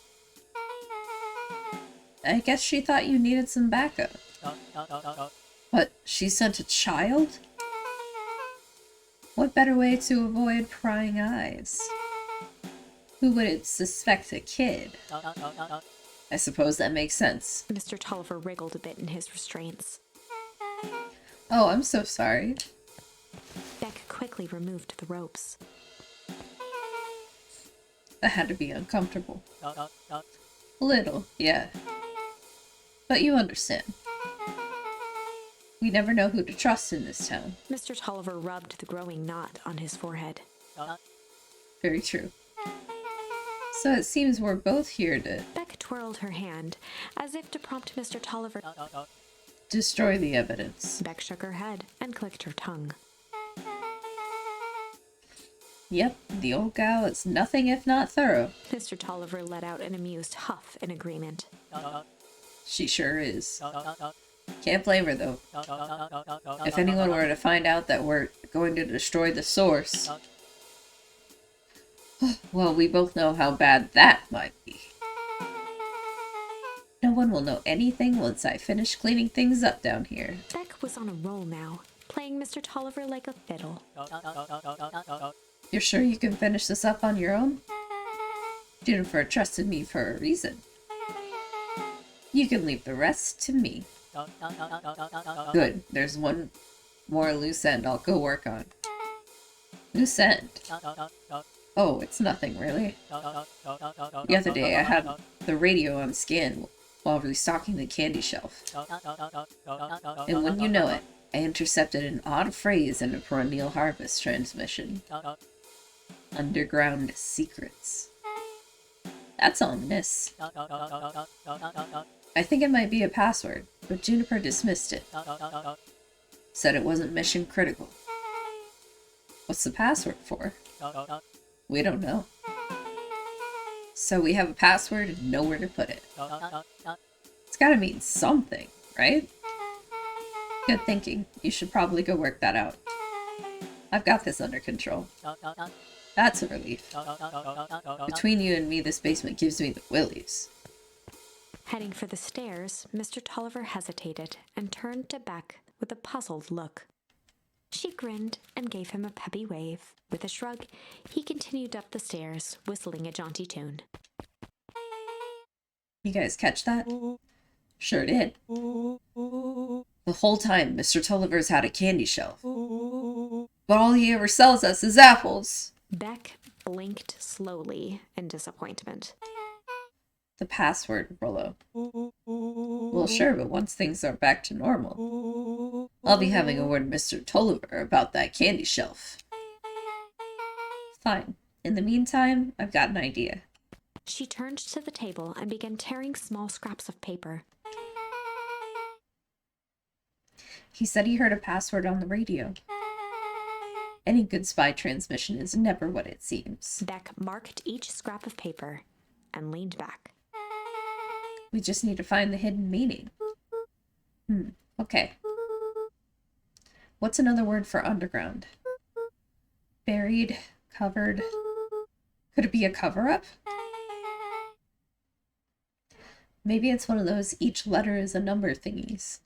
I guess she thought you needed some backup. What, she sent a child? What better way to avoid prying eyes? Who would suspect a kid? I suppose that makes sense. Mr. Tolliver wriggled a bit in his restraints. Oh, I'm so sorry. Beck quickly removed the ropes. That had to be uncomfortable. A little, yeah. But you understand. We never know who to trust in this town. Mr. Tolliver rubbed the growing knot on his forehead. Very true. So it seems we're both here to Beck twirled her hand, as if to prompt Mr. Tolliver. destroy the evidence. Beck shook her head and clicked her tongue. Yep, the old gal is nothing if not thorough. Mr. Tolliver let out an amused huff in agreement. She sure is. Can't blame her, though. If anyone were to find out that we're going to destroy the source... well, we both know how bad that might be. No one will know anything once I finish cleaning things up down here. Beck was on a roll now, playing Mr. Tolliver like a fiddle. You're sure you can finish this up on your own? Juniper trusted me for a reason. You can leave the rest to me. Good. There's one more loose end I'll go work on. Loose end? Oh, it's nothing, really. The other day I had the radio on scan while restocking the candy shelf. And when you know it, I intercepted an odd phrase in a perennial harvest transmission. Underground secrets. That's ominous. I think it might be a password, but Juniper dismissed it. Said it wasn't mission critical. What's the password for? We don't know. So we have a password and nowhere to put it. It's gotta mean something, right? Good thinking. You should probably go work that out. I've got this under control. That's a relief. Between you and me, this basement gives me the willies. Heading for the stairs, Mr. Tolliver hesitated and turned to Beck with a puzzled look. She grinned and gave him a peppy wave. With a shrug, he continued up the stairs, whistling a jaunty tune. You guys catch that? Sure did. The whole time, Mr. Tolliver's had a candy shelf. But all he ever sells us is apples. Beck blinked slowly in disappointment. The password, Rollo. Well, sure, but once things are back to normal, I'll be having a word with Mr. Tolliver about that candy shelf. Fine. In the meantime, I've got an idea. She turned to the table and began tearing small scraps of paper. He said he heard a password on the radio. Any good spy transmission is never what it seems. Beck marked each scrap of paper and leaned back. We just need to find the hidden meaning. Okay. What's another word for underground? Buried, covered. Could it be a cover-up? Maybe it's one of those each letter is a number thingies.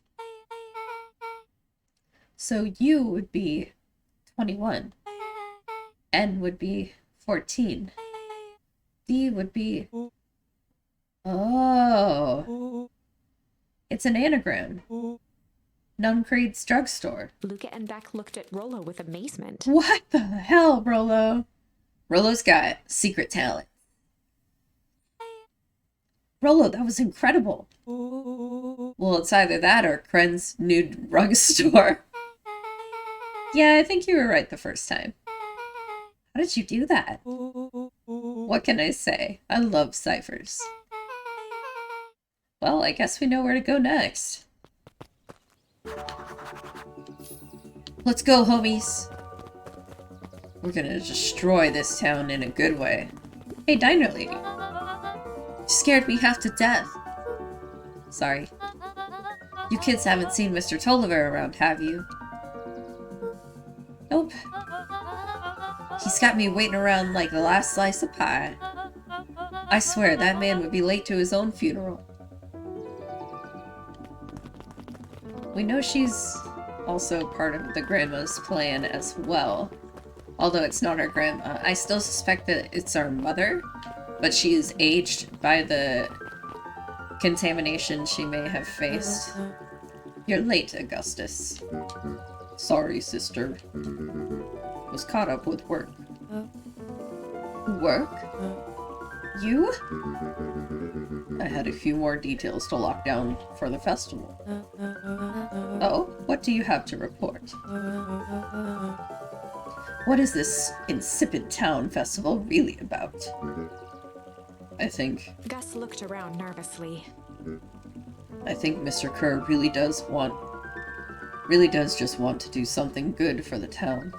So you would be 21. N would be 14. D would be... Oh. It's an anagram. Nuncreed's drugstore. Luca and Beck looked at Rollo with amazement. What the hell, Rollo? Rollo's got secret talent. Rollo, that was incredible. Well, it's either that or Kren's new drugstore. Yeah, I think you were right the first time. How did you do that? What can I say? I love ciphers. Well, I guess we know where to go next. Let's go, homies. We're gonna destroy this town in a good way. Hey, diner lady. You scared me half to death. Sorry. You kids haven't seen Mr. Tolliver around, have you? Nope. He's got me waiting around like the last slice of pie. I swear, that man would be late to his own funeral. We know she's also part of the grandma's plan as well. Although it's not our grandma. I still suspect that it's our mother, but she is aged by the contamination she may have faced. You're late, Augustus. Sorry, sister. Was caught up with work. Work? You? I had a few more details to lock down for the festival. Oh, what do you have to report? What is this insipid town festival really about? I think Gus looked around nervously. Mr. Kerr really does just want to do something good for the town.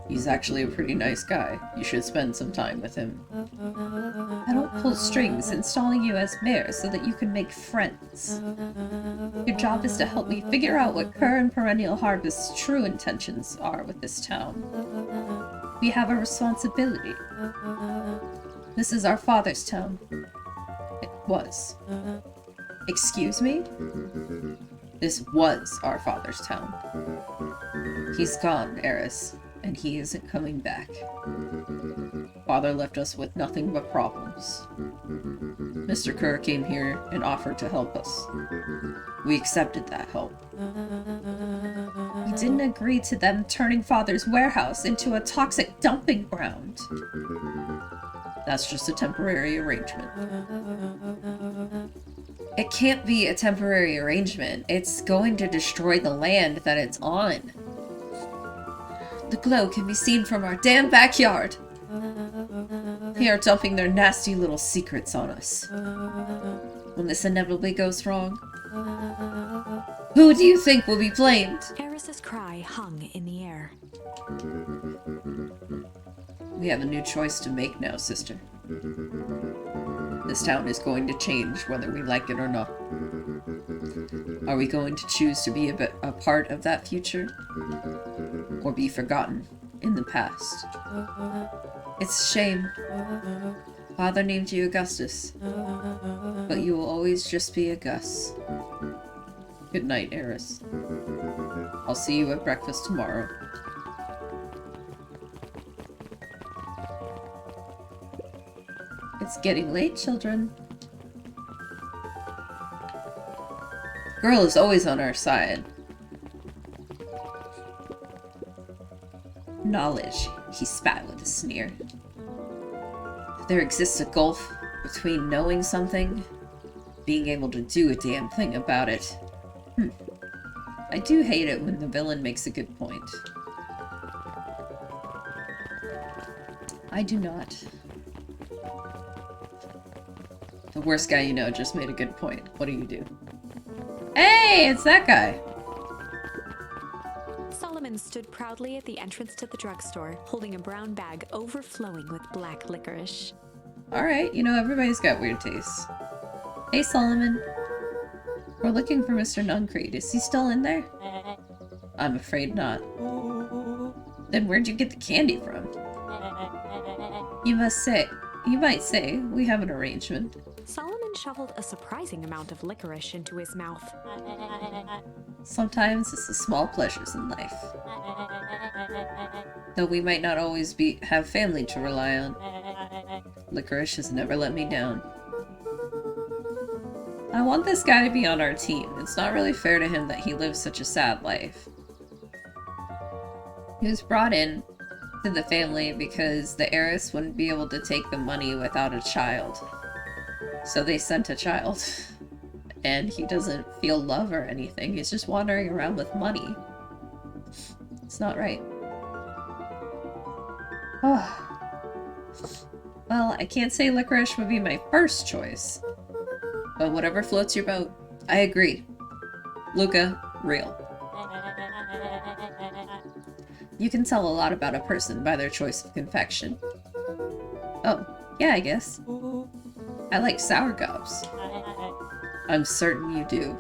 He's actually a pretty nice guy. You should spend some time with him. I don't pull strings, installing you as mayor so that you can make friends. Your job is to help me figure out what Kerr and Perennial Harvest's true intentions are with this town. We have a responsibility. This is our father's town. It was. Excuse me? This was our father's town. He's gone, Eris, and he isn't coming back. Father left us with nothing but problems. Mr. Kerr came here and offered to help us. We accepted that help. We didn't agree to them turning Father's warehouse into a toxic dumping ground. That's just a temporary arrangement. It can't be a temporary arrangement. It's going to destroy the land that it's on. The glow can be seen from our damn backyard. They are dumping their nasty little secrets on us. When this inevitably goes wrong, who do you think will be blamed? Eris's cry hung in the air. We have a new choice to make now, sister. This town is going to change whether we like it or not. Are we going to choose to be a part of that future? Or be forgotten in the past? It's a shame. Father named you Augustus. But you will always just be a Gus. Good night, Eris. I'll see you at breakfast tomorrow. It's getting late, children. Girl is always on our side. Knowledge, he spat with a sneer. There exists a gulf between knowing something, being able to do a damn thing about it. I do hate it when the villain makes a good point. I do not. The worst guy you know just made a good point. What do you do? Hey, it's that guy! Solomon stood proudly at the entrance to the drugstore, holding a brown bag overflowing with black licorice. Alright, you know, everybody's got weird tastes. Hey, Solomon. We're looking for Mr. Nuncreed. Is he still in there? I'm afraid not. Then where'd you get the candy from? You might say, we have an arrangement. Solomon even shoveled a surprising amount of licorice into his mouth. Sometimes it's the small pleasures in life. Though we might not always have family to rely on, licorice has never let me down. I want this guy to be on our team. It's not really fair to him that he lives such a sad life. He was brought in to the family because the heiress wouldn't be able to take the money without a child. So they sent a child. And he doesn't feel love or anything. He's just wandering around with money. It's not right. Oh. Well, I can't say licorice would be my first choice. But whatever floats your boat. I agree. Luca, real. You can tell a lot about a person by their choice of confection. Oh, yeah, I guess. I like sour gobs. I'm certain you do.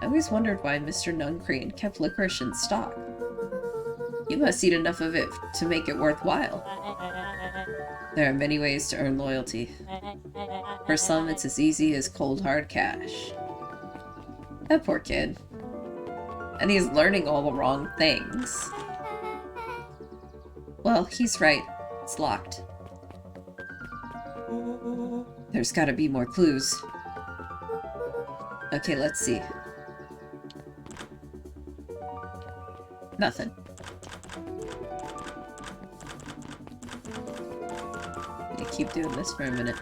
I always wondered why Mr. Nuncrane kept licorice in stock. You must eat enough of it to make it worthwhile. There are many ways to earn loyalty. For some, it's as easy as cold hard cash. That poor kid. And he's learning all the wrong things. Well, he's right. It's locked. There's gotta be more clues. Okay, let's see. Nothing. I'm gonna keep doing this for a minute.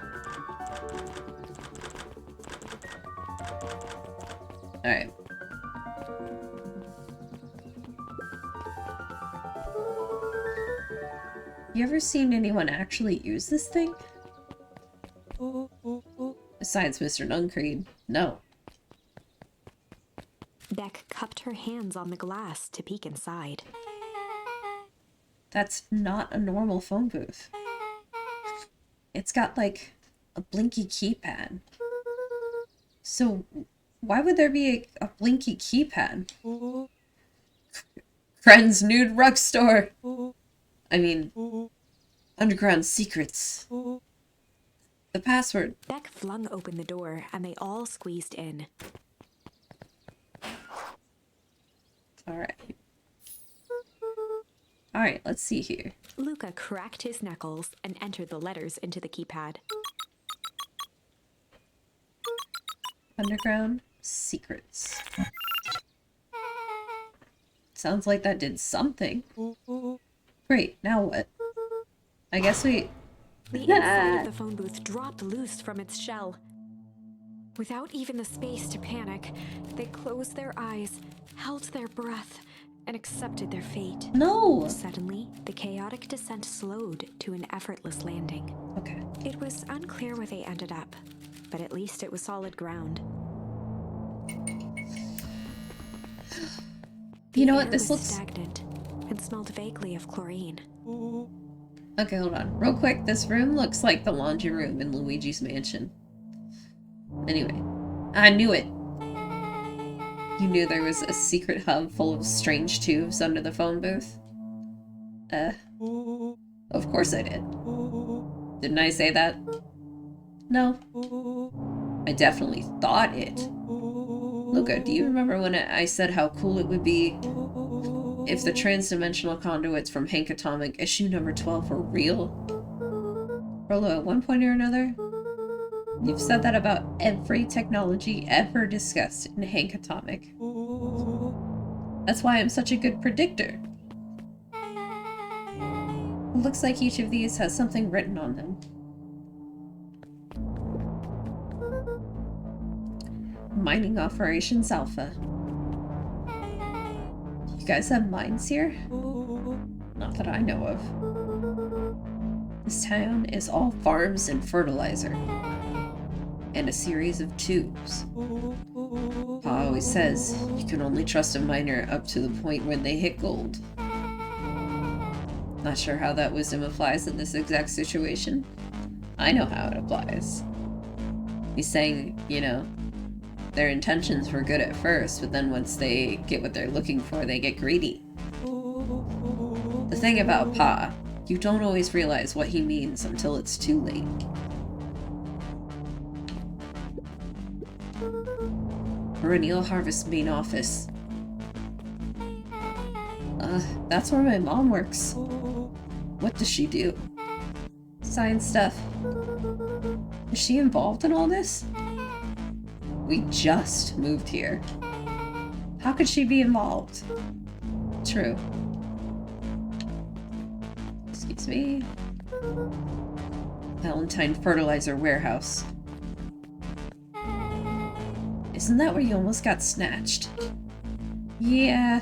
Alright. You ever seen anyone actually use this thing? Besides Mr. Nuncrane, no. Beck cupped her hands on the glass to peek inside. That's not a normal phone booth. It's got, like, a blinky keypad. So, why would there be a blinky keypad? Friends Nude Rug Store! I mean, Underground Secrets. The password. Beck flung open the door, and they all squeezed in. Alright. Alright, let's see here. Luca cracked his knuckles and entered the letters into the keypad. Underground Secrets. Sounds like that did something. Great, now what? I guess we... The inside of the phone booth dropped loose from its shell. Without even the space to panic, they closed their eyes, held their breath, and accepted their fate. No! Suddenly, the chaotic descent slowed to an effortless landing. Okay. It was unclear where they ended up, but at least it was solid ground. You know what, Air this was looks... stagnant and smelled vaguely of chlorine. Okay, hold on. Real quick, this room looks like the laundry room in Luigi's mansion. Anyway, I knew it. You knew there was a secret hub full of strange tubes under the phone booth? Of course I did. Didn't I say that? No. I definitely thought it. Luca, do you remember when I said how cool it would be if the transdimensional conduits from Hank Atomic issue number 12 were real? Rolo, at one point or another, you've said that about every technology ever discussed in Hank Atomic. That's why I'm such a good predictor. It looks like each of these has something written on them. Mining Operations Alpha. You guys have mines here? Not that I know of. This town is all farms and fertilizer. And a series of tubes. Pa always says you can only trust a miner up to the point when they hit gold. Not sure how that wisdom applies in this exact situation. I know how it applies. He's saying, you know, their intentions were good at first, but then once they get what they're looking for, they get greedy. The thing about Pa, you don't always realize what he means until it's too late. Perennial Harvest main office. That's where my mom works. What does she do? Science stuff. Is she involved in all this? We just moved here. How could she be involved? True. Excuse me. Valentine Fertilizer Warehouse. Isn't that where you almost got snatched? Yeah.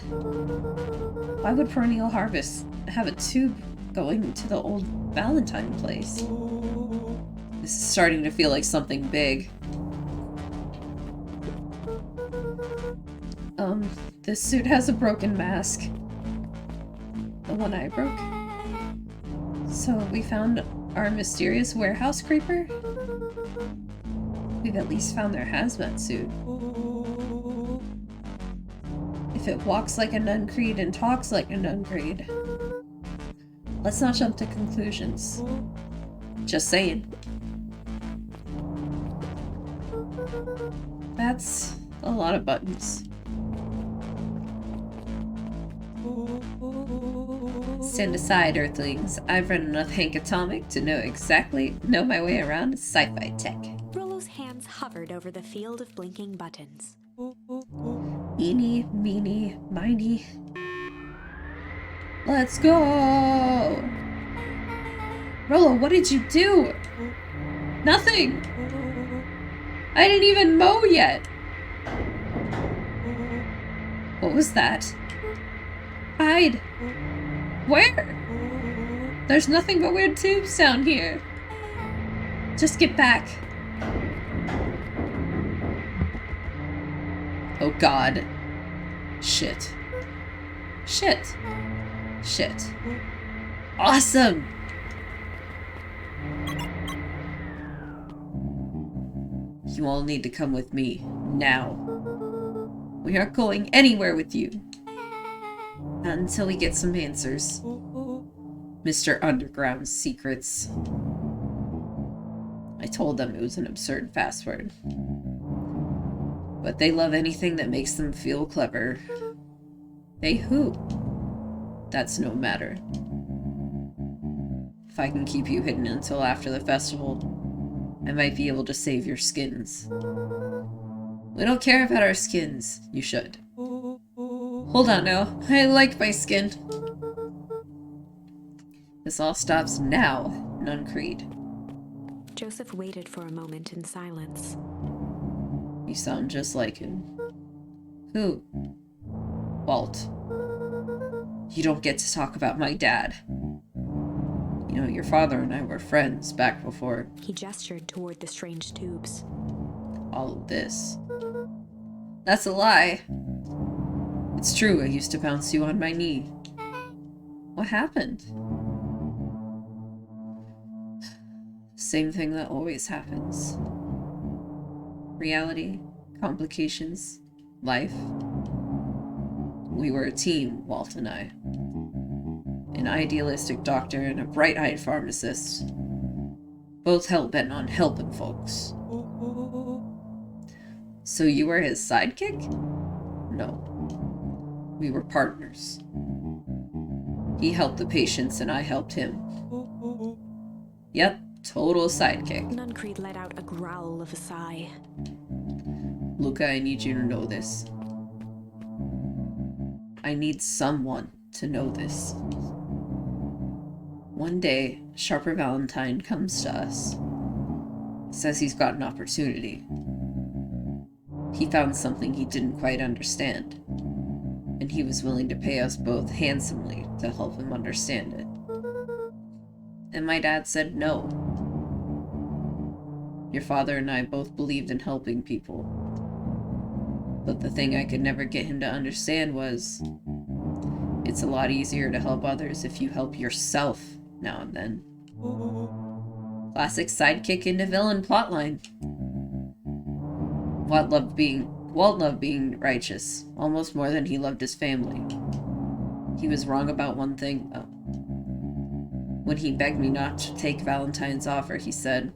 Why would Perennial Harvest have a tube going to the old Valentine place? This is starting to feel like something big. This suit has a broken mask. The one I broke. So we found our mysterious warehouse creeper? We've at least found their hazmat suit. If it walks like a Nuncreed and talks like a Nuncreed. Let's not jump to conclusions. Just saying. That's a lot of buttons. Stand aside, Earthlings. I've read enough Hank Atomic to know my way around sci-fi tech. Rollo's hands hovered over the field of blinking buttons. Eeny, meeny, miny. Let's go! Rollo, what did you do? Nothing! I didn't even mow yet! What was that? Hide! Where? There's nothing but weird tubes down here. Just get back. Oh god. Shit. Shit. Shit. Awesome! You all need to come with me. Now. We aren't going anywhere with you. Not until we get some answers. Mr. Underground's secrets. I told them it was an absurd fast word. But they love anything that makes them feel clever. They who? That's no matter. If I can keep you hidden until after the festival, I might be able to save your skins. We don't care about our skins. You should. Hold on now. I like my skin. This all stops now, Nuncreed. Joseph waited for a moment in silence. You sound just like him. Who? Walt. You don't get to talk about my dad. You know, your father and I were friends back before He gestured toward the strange tubes. all of this. That's a lie. It's true, I used to bounce you on my knee. What happened? Same thing that always happens. Reality, complications, life. We were a team, Walt and I. An idealistic doctor and a bright-eyed pharmacist. Both hell-bent on helping folks. So you were his sidekick? No. We were partners. He helped the patients and I helped him. Yep, total sidekick. Nuncreed let out a growl of a sigh. Luca, I need you to know this. I need someone to know this. One day, Sharper Valentine comes to us. Says he's got an opportunity. He found something he didn't quite understand. And he was willing to pay us both handsomely to help him understand it. And my dad said no. Your father and I both believed in helping people. But the thing I could never get him to understand was, it's a lot easier to help others if you help yourself now and then. Classic sidekick into villain plotline. Walt loved being righteous, almost more than he loved his family. He was wrong about one thing, though. When he begged me not to take Valentine's offer, he said,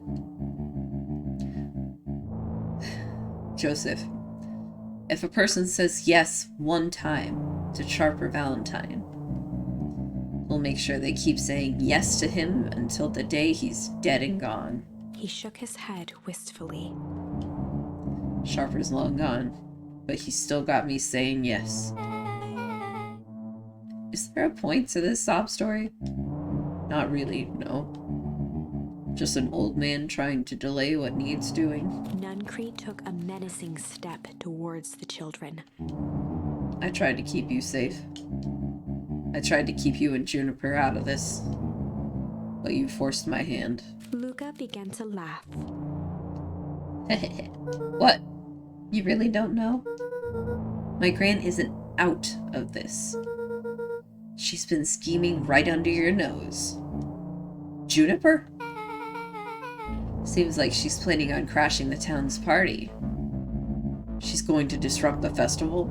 Joseph, If a person says yes one time to Sharper Valentine, we'll make sure they keep saying yes to him until the day he's dead and gone. He shook his head wistfully. Sharper's long gone, but he's still got me saying yes. Is there a point to this sob story? Not really, no. Just an old man trying to delay what needs doing. Nuncreed took a menacing step towards the children. I tried to keep you safe. I tried to keep you and Juniper out of this. But you forced my hand. Luca began to laugh. What? You really don't know? My gran isn't out of this. She's been scheming right under your nose. Juniper? Seems like she's planning on crashing the town's party. She's going to disrupt the festival?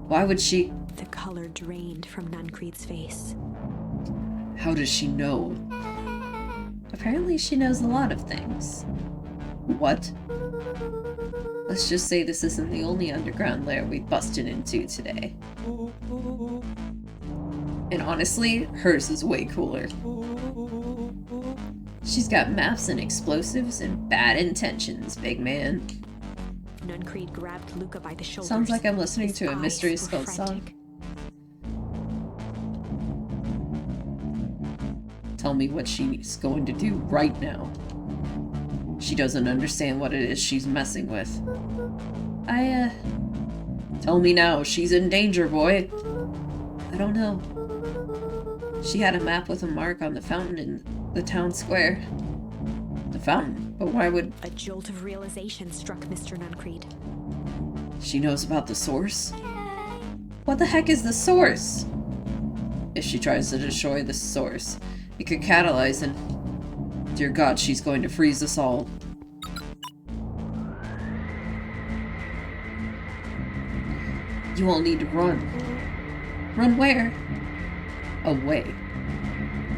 Why would she? The color drained from Nuncreed's face. How does she know? Apparently she knows a lot of things. What? Let's just say this isn't the only underground lair we busted into today. And honestly, hers is way cooler. She's got maps and explosives and bad intentions, big man. Nuncreed grabbed Luca by the shoulders. Sounds like I'm listening His to a eyes Mystery were Skull song. frantic. Tell me what she's going to do right now. She doesn't understand what it is she's messing with. Tell me now, she's in danger, boy. I don't know. She had a map with a mark on the fountain in the town square. The fountain? But why would... A jolt of realization struck Mr. Nuncreed. She knows about the source? What the heck is the source? If she tries to destroy the source, it could catalyze and... Dear God, she's going to freeze us all. You all need to run. Run where? Away.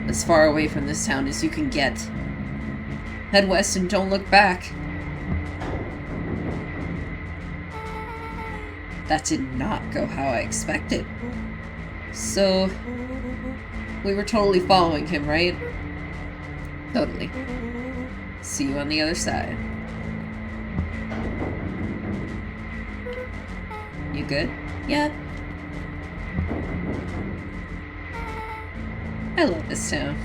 As far away from this town as you can get. Head west and don't look back. That did not go how I expected. So, we were totally following him, right? Totally. See you on the other side. You good? Yeah. I love this town.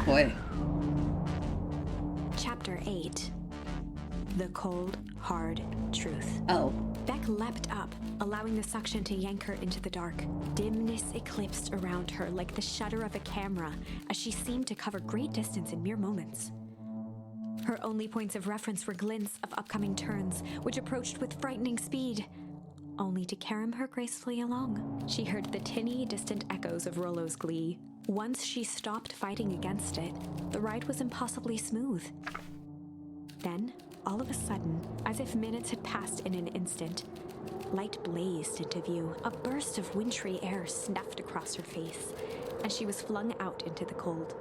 Boy. Chapter 8. The Cold, Hard Truth. Oh. Beck leapt up, allowing the suction to yank her into the dark. Dimness eclipsed around her like the shutter of a camera, as she seemed to cover great distance in mere moments. Her only points of reference were glints of upcoming turns, which approached with frightening speed, only to carom her gracefully along. She heard the tinny, distant echoes of Rollo's glee. Once she stopped fighting against it, the ride was impossibly smooth. Then, all of a sudden, as if minutes had passed in an instant, light blazed into view. A burst of wintry air snuffed across her face, and she was flung out into the cold.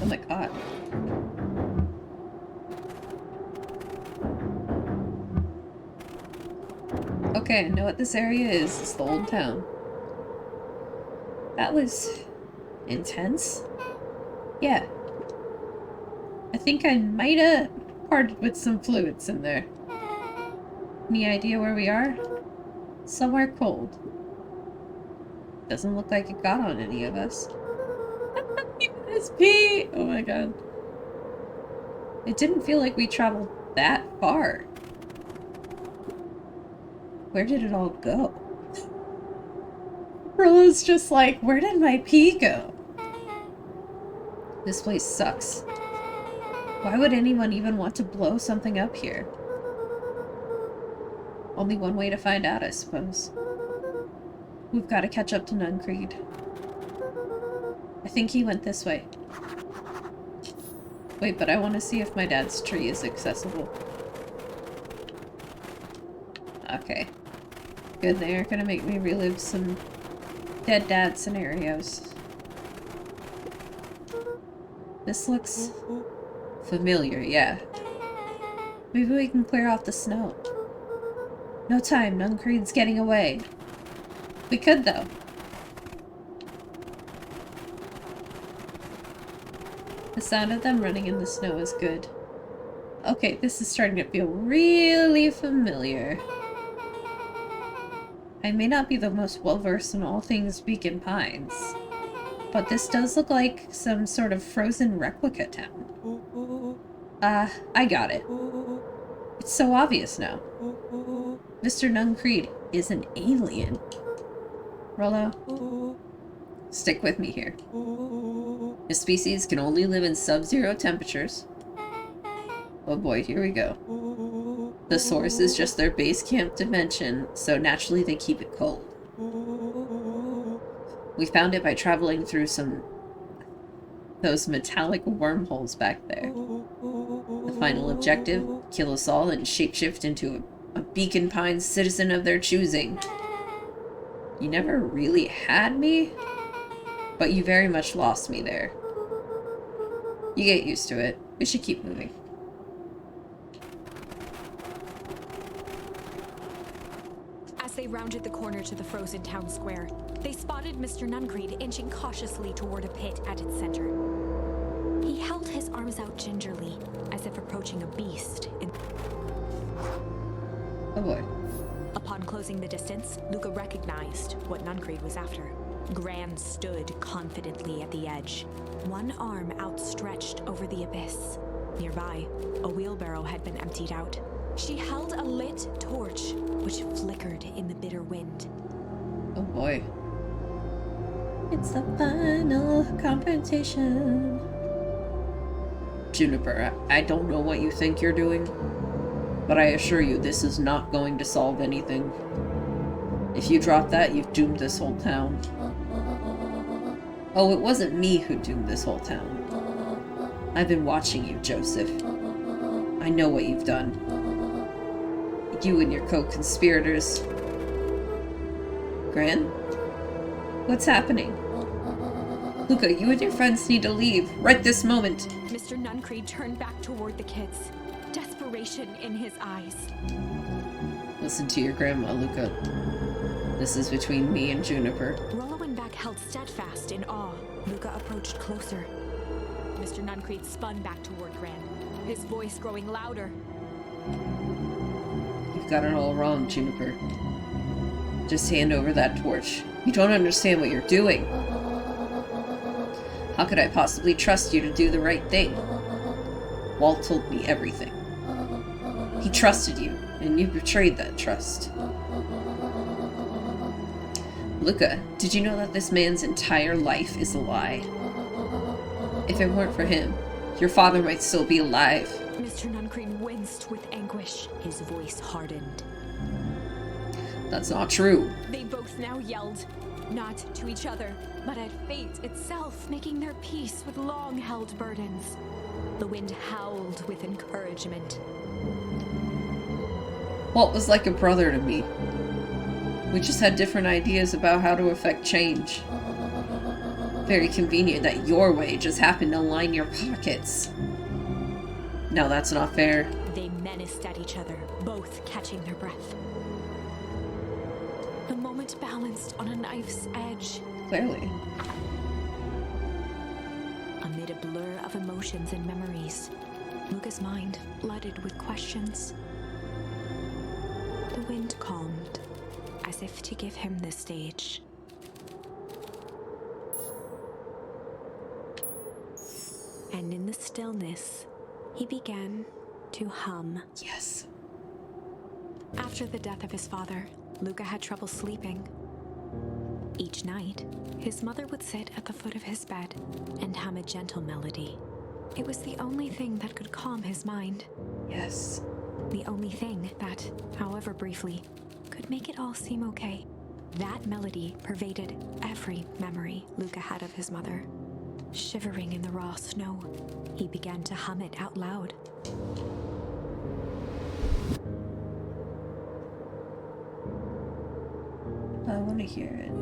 Oh my God. Okay, I know what this area is. It's the old town. That was intense. Yeah. I think I might have parted with some fluids in there. Any idea where we are? Somewhere cold. Doesn't look like it got on any of us. USP! Oh my God. It didn't feel like we traveled that far. Where did it all go? Rollo's just like, where did my pee go? This place sucks. Why would anyone even want to blow something up here? Only one way to find out, I suppose. We've got to catch up to Nuncreed. I think he went this way. Wait, but I want to see if my dad's tree is accessible. Okay. Good, they aren't gonna make me relive some dead dad scenarios. This looks familiar, yeah. Maybe we can clear off the snow. No time, Nuncreed's getting away. We could, though. The sound of them running in the snow is good. Okay, this is starting to feel really familiar. I may not be the most well-versed in all things Beacon Pines, but this does look like some sort of frozen replica town. I got it. It's so obvious now. Mr. Nuncreed is an alien. Rollo, stick with me here. His species can only live in sub-zero temperatures. Oh boy, here we go. The source is just their base camp dimension, so naturally they keep it cold. We found it by traveling through those metallic wormholes back there. The final objective, kill us all and shapeshift into a Beacon Pines citizen of their choosing. You never really had me, but you very much lost me there. You get used to it. We should keep moving. As they rounded the corner to the frozen town square, they spotted Mr. Nuncreed inching cautiously toward a pit at its center. He held his arms out gingerly, as if approaching a beast. Oh boy. Upon closing the distance, Luca recognized what Nuncreed was after. Gran stood confidently at the edge, one arm outstretched over the abyss. Nearby, a wheelbarrow had been emptied out. She held a lit torch, which flickered in the bitter wind. Oh boy. It's the final confrontation. Juniper, I don't know what you think you're doing, but I assure you this is not going to solve anything. If you drop that, you've doomed this whole town. Oh, it wasn't me who doomed this whole town. I've been watching you, Joseph. I know what you've done. You and your co-conspirators. Gran? What's happening? Luca, you and your friends need to leave, right this moment. Mr. Nuncreed turned back toward the kids, desperation in his eyes. Listen to your grandma, Luca. This is between me and Juniper. Rollo and Beck held steadfast in awe. Luca approached closer. Mr. Nuncreed spun back toward Gran, his voice growing louder. You've got it all wrong, Juniper. Just hand over that torch. You don't understand what you're doing. How could I possibly trust you to do the right thing? Walt told me everything. He trusted you, and you betrayed that trust. Luca, did you know that this man's entire life is a lie? If it weren't for him, your father might still be alive. Mr. Nuncreed winced with anguish. His voice hardened. That's not true. They both now yelled, not to each other, but at fate itself, making their peace with long-held burdens. The wind howled with encouragement. Walt was like a brother to me. We just had different ideas about how to effect change. Very convenient that your way just happened to line your pockets. No, that's not fair. They menaced at each other, both catching their breath. The moment balanced on a knife's edge. Clearly. Amid a blur of emotions and memories, Luca's mind flooded with questions. The wind calmed, as if to give him the stage. And in the stillness, he began to hum. Yes. After the death of his father, Luca had trouble sleeping. Each night, his mother would sit at the foot of his bed and hum a gentle melody. It was the only thing that could calm his mind. Yes. The only thing that, however briefly, could make it all seem okay. That melody pervaded every memory Luca had of his mother. Shivering in the raw snow, he began to hum it out loud. I want to hear it.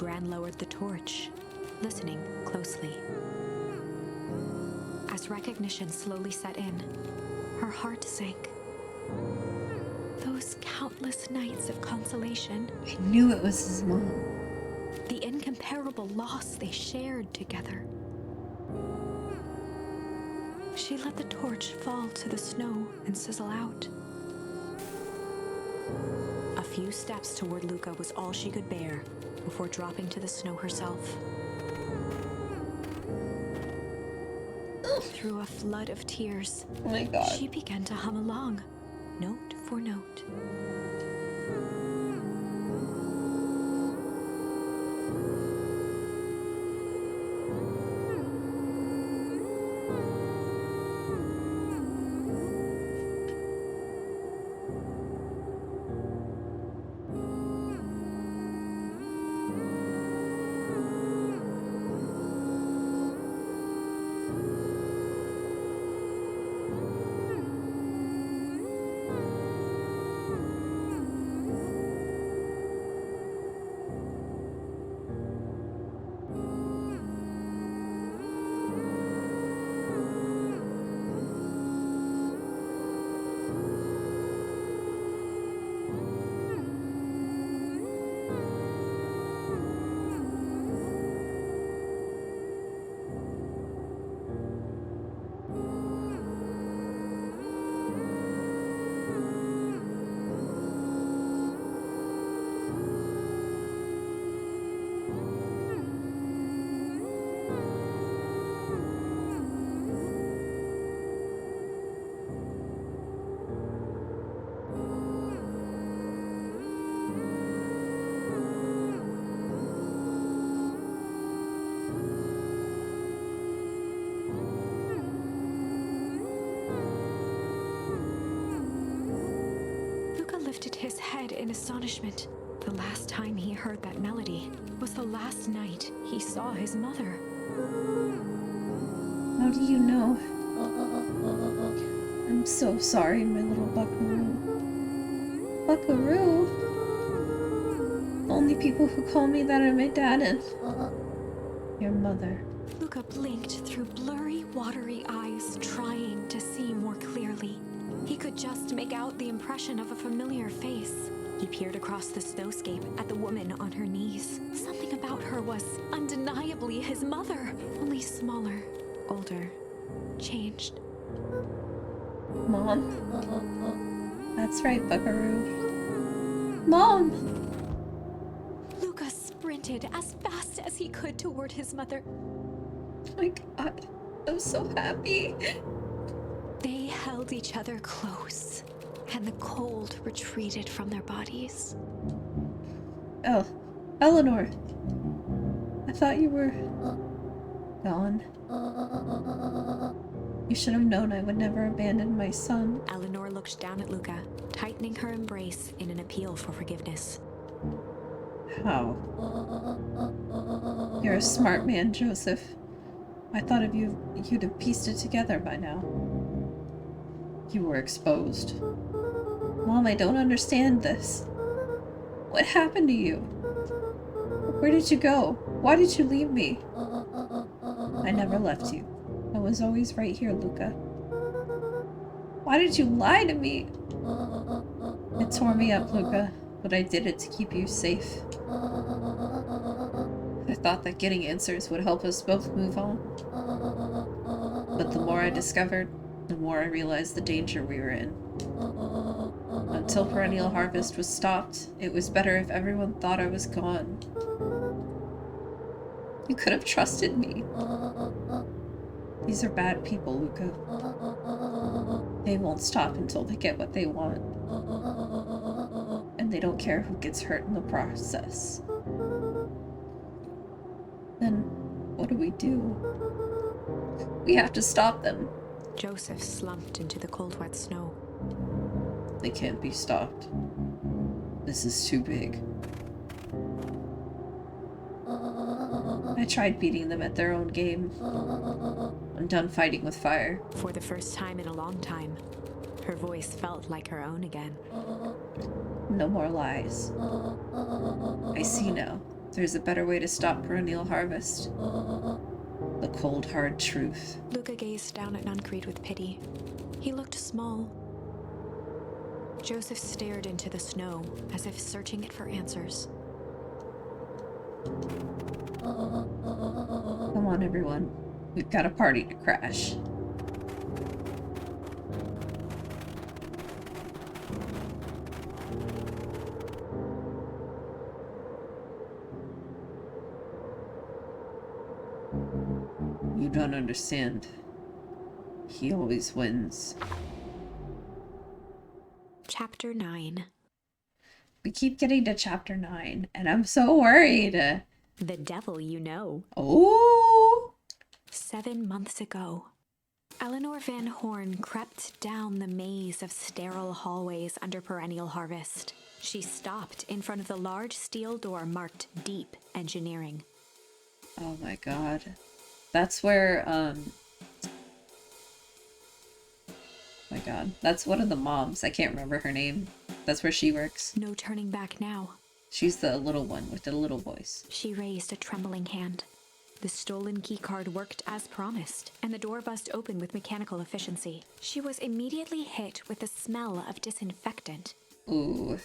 Gran lowered the torch, listening closely. As recognition slowly set in, her heart sank. Those countless nights of consolation, I knew it was his mom. the incomparable loss they shared together. She let the torch fall to the snow and sizzle out. A few steps toward Luca was all she could bear before dropping to the snow herself. Through a flood of tears, Oh my god. she began to hum along, note for note. Luca lifted his head in astonishment. The last time he heard that melody was the last night he saw his mother. How do you know? I'm so sorry, my little buckaroo. Buckaroo? The only people who call me that are my dad and your mother. Luca blinked through blurry, watery eyes, trying to see more clearly. He could just make out the impression of a familiar face. He peered across the snowscape at the woman on her knees. Something about her was undeniably his mother, only smaller, older, changed. Mom? That's right, buckaroo. Mom! Luca sprinted as fast as he could toward his mother. Oh my god, I'm so happy. They held each other close, and the cold retreated from their bodies. Oh, Eleanor. I thought you were gone. You should have known I would never abandon my son. Eleanor looked down at Luca, tightening her embrace in an appeal for forgiveness. How? You're a smart man, Joseph. I thought of you'd have pieced it together by now. You were exposed. Mom, I don't understand this. What happened to you? Where did you go? Why did you leave me? I never left you. I was always right here, Luca. Why did you lie to me? It tore me up, Luca, but I did it to keep you safe. I thought that getting answers would help us both move on. But the more I discovered, the more I realized the danger we were in. Until perennial harvest was stopped, it was better if everyone thought I was gone. You could have trusted me. These are bad people, Luca. They won't stop until they get what they want. And they don't care who gets hurt in the process. Then, what do we do? We have to stop them. Joseph slumped into the cold, wet snow. They can't be stopped. This is too big. I tried beating them at their own game. I'm done fighting with fire. For the first time in a long time, her voice felt like her own again. No more lies. I see now. There's a better way to stop perennial harvest. The cold, hard truth. Luca gazed down at Nuncreed with pity. He looked small. Joseph stared into the snow, as if searching it for answers. Come on, everyone. We've got a party to crash. You don't understand. He always wins. Chapter 9. We keep getting to chapter 9, and I'm so worried. The devil you know. Oh! 7 months ago, Eleanor Van Horn crept down the maze of sterile hallways under perennial harvest. She stopped in front of the large steel door marked Deep Engineering. Oh my god. That's where, oh my god. That's one of the moms. I can't remember her name. That's where she works. No turning back now. She's the little one with the little voice. She raised a trembling hand. The stolen keycard worked as promised, and the door buzzed open with mechanical efficiency. She was immediately hit with the smell of disinfectant. Ooh.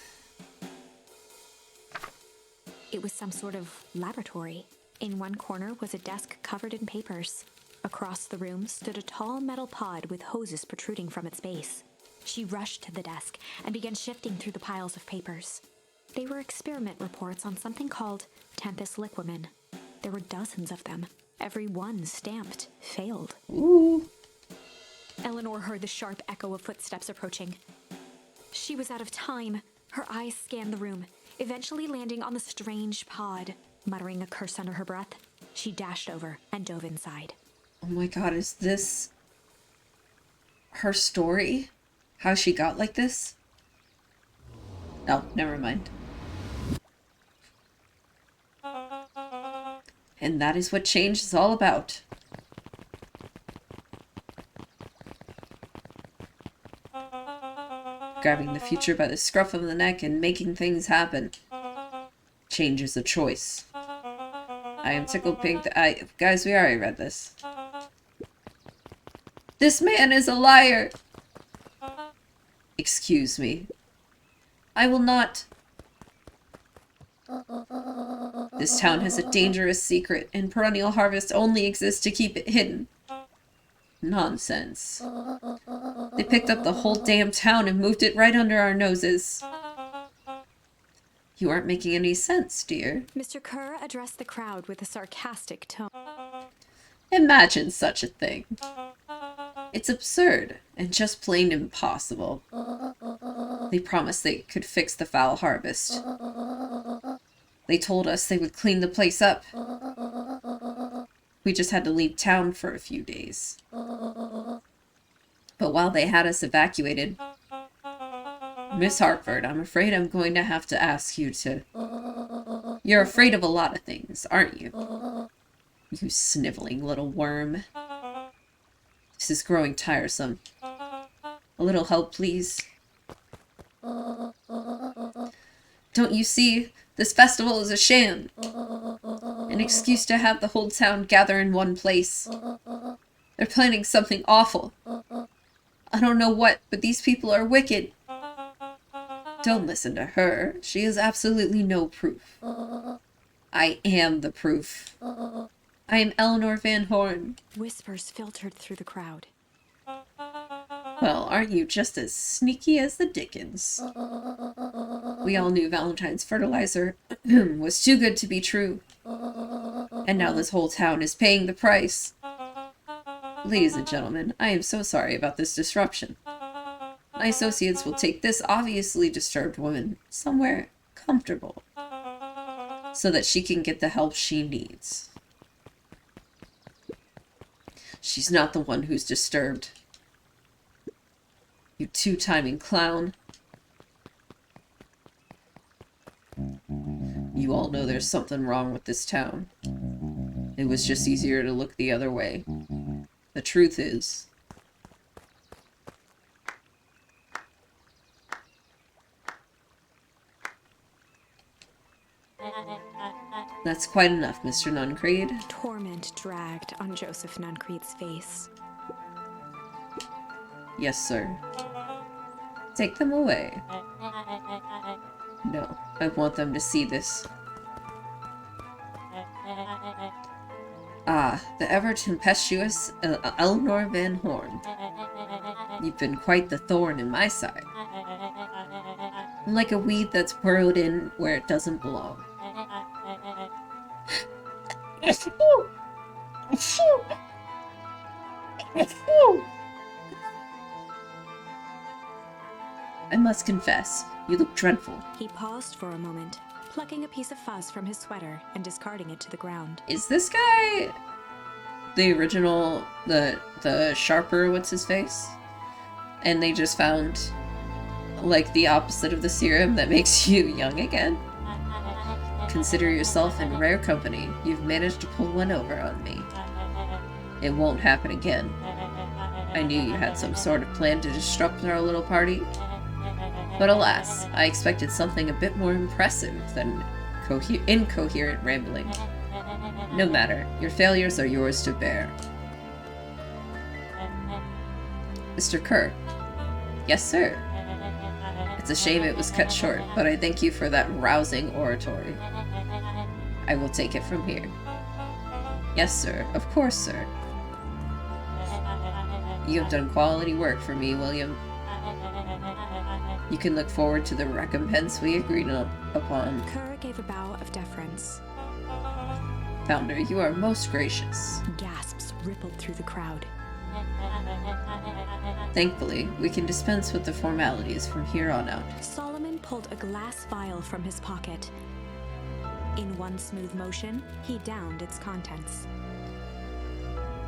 It was some sort of laboratory. In one corner was a desk covered in papers. Across the room stood a tall metal pod with hoses protruding from its base. She rushed to the desk and began shifting through the piles of papers. They were experiment reports on something called Tempus liquamen. There were dozens of them, every one stamped failed. Ooh. Eleanor heard the sharp echo of footsteps approaching. She was out of time. Her eyes scanned the room, eventually landing on the strange pod. Muttering a curse under her breath, she dashed over and dove inside. Oh my god, is this her story? How she got like this? Oh, never mind. And that is what change is all about. Grabbing the future by the scruff of the neck and making things happen. Change is a choice. I am tickled pink. Guys, we already read this. This man is a liar! Excuse me. I will not. This town has a dangerous secret, and perennial harvest only exists to keep it hidden. Nonsense. They picked up the whole damn town and moved it right under our noses. You aren't making any sense, dear. Mr. Kerr addressed the crowd with a sarcastic tone. Imagine such a thing. It's absurd and just plain impossible. They promised they could fix the foul harvest. They told us they would clean the place up. We just had to leave town for a few days. But while they had us evacuated, Miss Hartford, I'm afraid I'm going to have to ask you to... You're afraid of a lot of things, aren't you? You sniveling little worm. This is growing tiresome. A little help, please. Don't you see? This festival is a sham. An excuse to have the whole town gather in one place. They're planning something awful. I don't know what, but these people are wicked. Don't listen to her. She has absolutely no proof. I am the proof. I am Eleanor Van Horn. Whispers filtered through the crowd. Well, aren't you just as sneaky as the Dickens? We all knew Valentine's fertilizer was too good to be true. And now this whole town is paying the price. Ladies and gentlemen, I am so sorry about this disruption. My associates will take this obviously disturbed woman somewhere comfortable so that she can get the help she needs. She's not the one who's disturbed. You two-timing clown. You all know there's something wrong with this town. It was just easier to look the other way. The truth is... That's quite enough, Mr. Nuncreed. Torment dragged on Joseph Nuncreed's face. Yes, sir. Take them away. No, I want them to see this. Ah, the ever-tempestuous Eleanor Van Horn. You've been quite the thorn in my side. Like a weed that's burrowed in where it doesn't belong. I must confess, you look dreadful. He paused for a moment, plucking a piece of fuzz from his sweater and discarding it to the ground. Is this guy the original, the Sharper, what's his face? And they just found, like, the opposite of the serum that makes you young again? Consider yourself in rare company. You've managed to pull one over on me. It won't happen again. I knew you had some sort of plan to disrupt our little party. But alas, I expected something a bit more impressive than incoherent rambling. No matter, your failures are yours to bear. Mr. Kerr. Yes, sir. It's a shame it was cut short, but I thank you for that rousing oratory. I will take it from here. Yes, sir. Of course, sir. You have done quality work for me, William. You can look forward to the recompense we agreed upon. Kerr gave a bow of deference. Founder, you are most gracious. Gasps rippled through the crowd. Thankfully, we can dispense with the formalities from here on out. Solomon pulled a glass vial from his pocket. In one smooth motion, he downed its contents.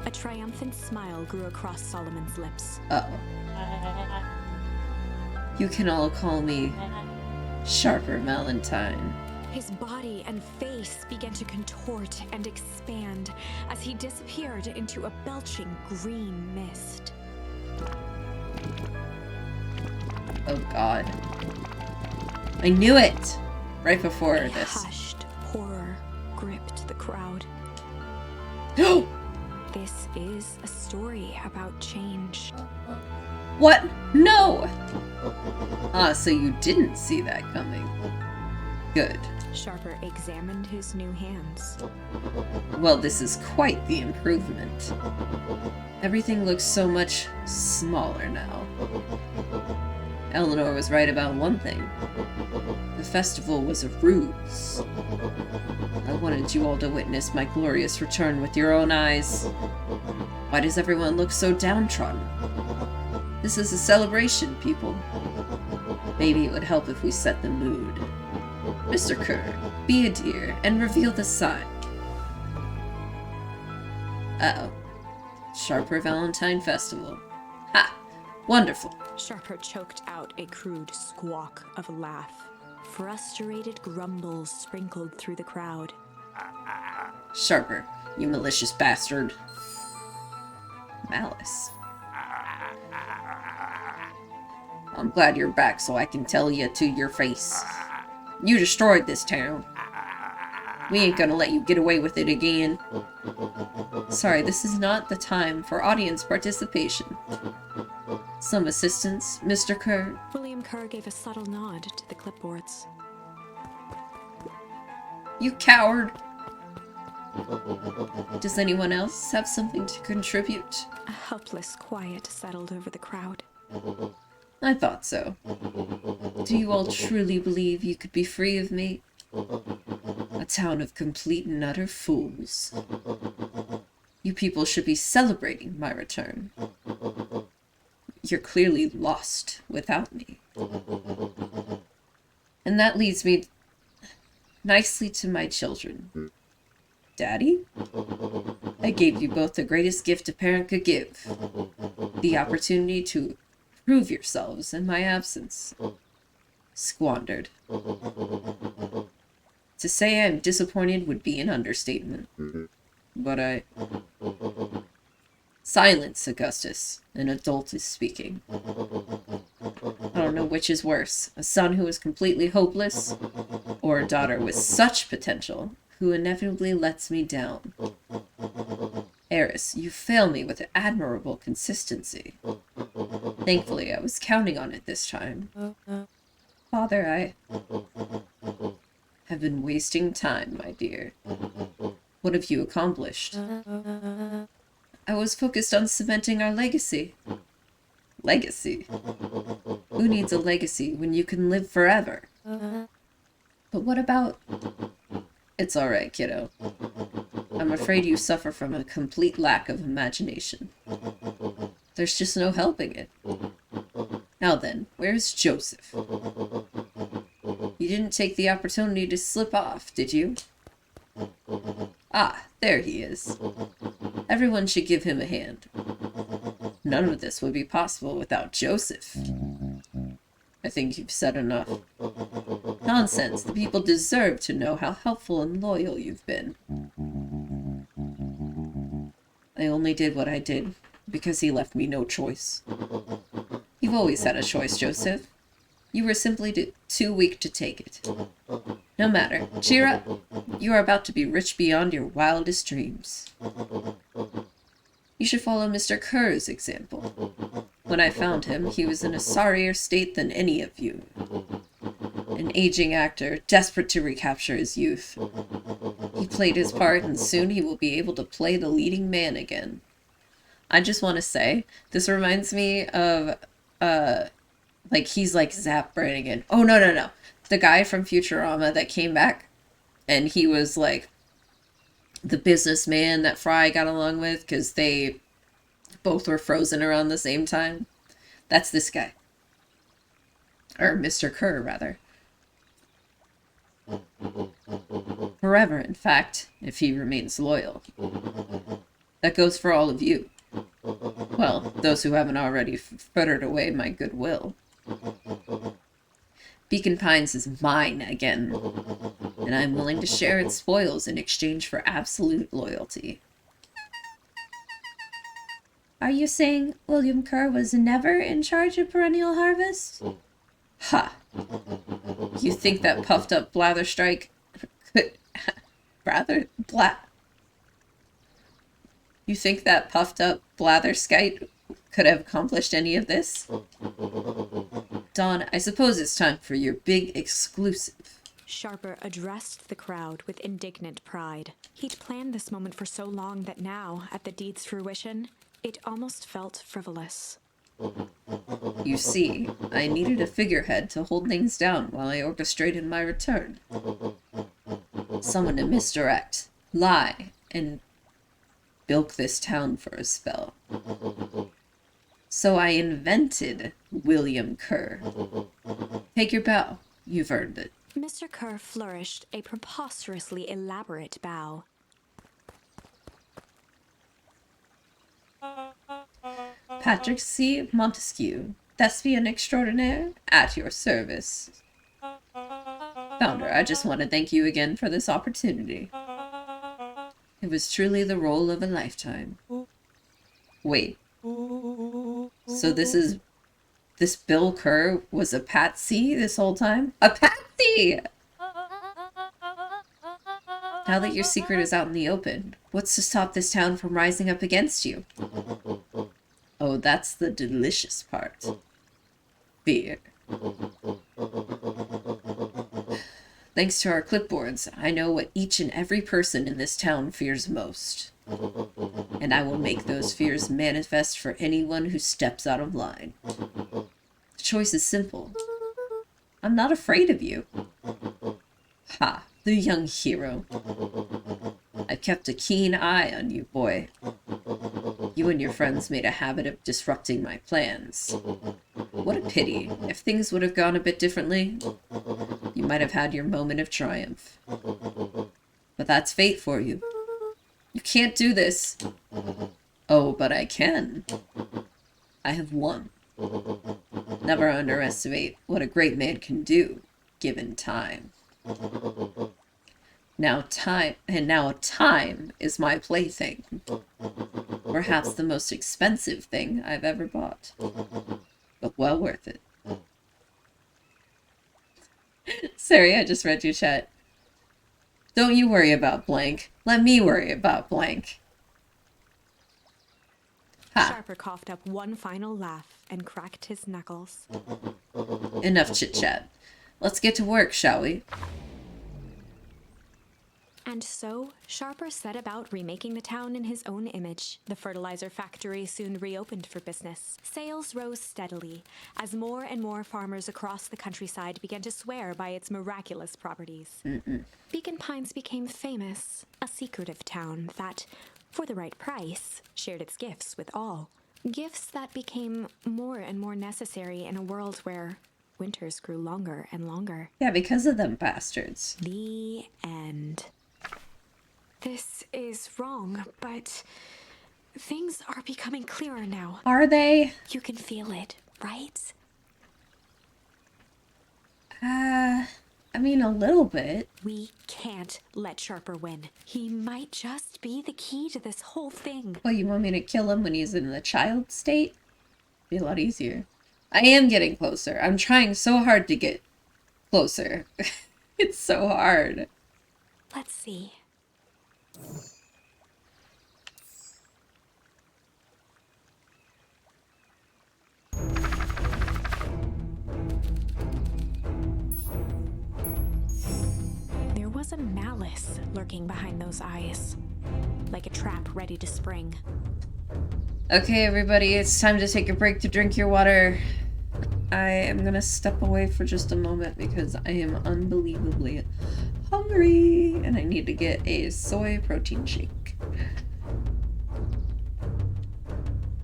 A triumphant smile grew across Solomon's lips. Uh-oh. You can all call me Sharper Valentine. His body and face began to contort and expand as he disappeared into a belching green mist. Oh god. I knew it! Right before A this. hushed horror gripped the crowd. No! This is a story about change. What? No! Ah, so you didn't see that coming. Good. Sharper examined his new hands. Well, this is quite the improvement. Everything looks so much smaller now. Eleanor was right about one thing. The festival was a ruse. I wanted you all to witness my glorious return with your own eyes. Why does everyone look so downtrodden? This is a celebration, people. Maybe it would help if we set the mood. Mr. Kerr, be a dear and reveal the sign. Uh-oh. Sharper Valentine Festival. Ha! Wonderful. Sharper choked out a crude squawk of a laugh. Frustrated grumbles sprinkled through the crowd. Sharper, you malicious bastard. Malice. I'm glad you're back so I can tell you to your face. You destroyed this town. We ain't gonna let you get away with it again. Sorry, this is not the time for audience participation. Some assistance, Mr. Kerr? William Kerr gave a subtle nod to the clipboards. You coward! Does anyone else have something to contribute? A helpless quiet settled over the crowd. I thought so. Do you all truly believe you could be free of me? A town of complete and utter fools. You people should be celebrating my return. You're clearly lost without me. And that leads me nicely to my children. Daddy? I gave you both the greatest gift a parent could give. The opportunity to prove yourselves in my absence. Squandered. To say I'm disappointed would be an understatement. But Silence, Augustus. An adult is speaking. I don't know which is worse. A son who is completely hopeless, or a daughter with such potential who inevitably lets me down. Eris, you fail me with admirable consistency. Thankfully, I was counting on it this time. Father, I have been wasting time, my dear. What have you accomplished? I was focused on cementing our legacy. Legacy? Who needs a legacy when you can live forever? But what about... It's alright, kiddo. I'm afraid you suffer from a complete lack of imagination. There's just no helping it. Now then, where's Joseph? You didn't take the opportunity to slip off, did you? Ah, there he is. Everyone should give him a hand. None of this would be possible without Joseph. I think you've said enough. Nonsense. The people deserve to know how helpful and loyal you've been. I only did what I did because he left me no choice. You've always had a choice, Joseph. You were simply too weak to take it. No matter. Cheer up. You are about to be rich beyond your wildest dreams. You should follow Mr. Kerr's example. When I found him, he was in a sorrier state than any of you. An aging actor, desperate to recapture his youth. He played his part, and soon he will be able to play the leading man again. I just want to say, this reminds me of, like, he's like Zap Brannigan. Oh, no. The guy from Futurama that came back, and he was, like, the businessman that Fry got along with, because they both were frozen around the same time. That's this guy. Or Mr. Kerr, rather. Forever, in fact, if he remains loyal. That goes for all of you. Well, those who haven't already frittered away my goodwill. Beacon Pines is mine again, and I'm willing to share its spoils in exchange for absolute loyalty. Are you saying William Kerr was never in charge of Perennial Harvest? Ha! You think that puffed up Blatherstrike could... You think that puffed up Blatherskite could have accomplished any of this? Dawn, I suppose it's time for your big exclusive. Sharper addressed the crowd with indignant pride. He'd planned this moment for so long that now, at the deed's fruition, it almost felt frivolous. You see, I needed a figurehead to hold things down while I orchestrated my return. Someone to misdirect, lie, and bilk this town for a spell. So I invented William Kerr. Take your bow. You've earned it. Mr. Kerr flourished a preposterously elaborate bow. Patrick C. Montesquieu, Thespian Extraordinaire, at your service. Founder, I just want to thank you again for this opportunity. It was truly the role of a lifetime. Wait. So this Bill Kerr was a patsy this whole time? A patsy! Now that your secret is out in the open, what's to stop this town from rising up against you? Oh, that's the delicious part. Fear. Thanks to our clipboards, I know what each and every person in this town fears most. And I will make those fears manifest for anyone who steps out of line. The choice is simple. I'm not afraid of you. Ha, the young hero. I've kept a keen eye on you, boy. You and your friends made a habit of disrupting my plans. What a pity. If things would have gone a bit differently, you might have had your moment of triumph. But that's fate for you. You can't do this. Oh, but I can. I have won. Never underestimate what a great man can do, given time. Now time is my plaything. Perhaps the most expensive thing I've ever bought. But well worth it. Sorry, I just read your chat. Don't you worry about blank. Let me worry about blank. Ha. Sharper coughed up one final laugh and cracked his knuckles. Enough chit-chat. Let's get to work, shall we? And so, Sharper set about remaking the town in his own image. The fertilizer factory soon reopened for business. Sales rose steadily as more and more farmers across the countryside began to swear by its miraculous properties. Beacon Pines became famous, a secretive town that, for the right price, shared its gifts with all. Gifts that became more and more necessary in a world where winters grew longer and longer. Yeah, because of them bastards. The end. This is wrong, but things are becoming clearer now. Are they? You can feel it, right? I mean, a little bit. We can't let Sharper win. He might just be the key to this whole thing. Well, you want me to kill him when he's in the child state? Be a lot easier. I am getting closer. I'm trying so hard to get closer. It's so hard. Let's see. There was a malice lurking behind those eyes, like a trap ready to spring. Okay, everybody, it's time to take a break to drink your water. I am gonna step away for just a moment because I am unbelievably hungry and I need to get a soy protein shake.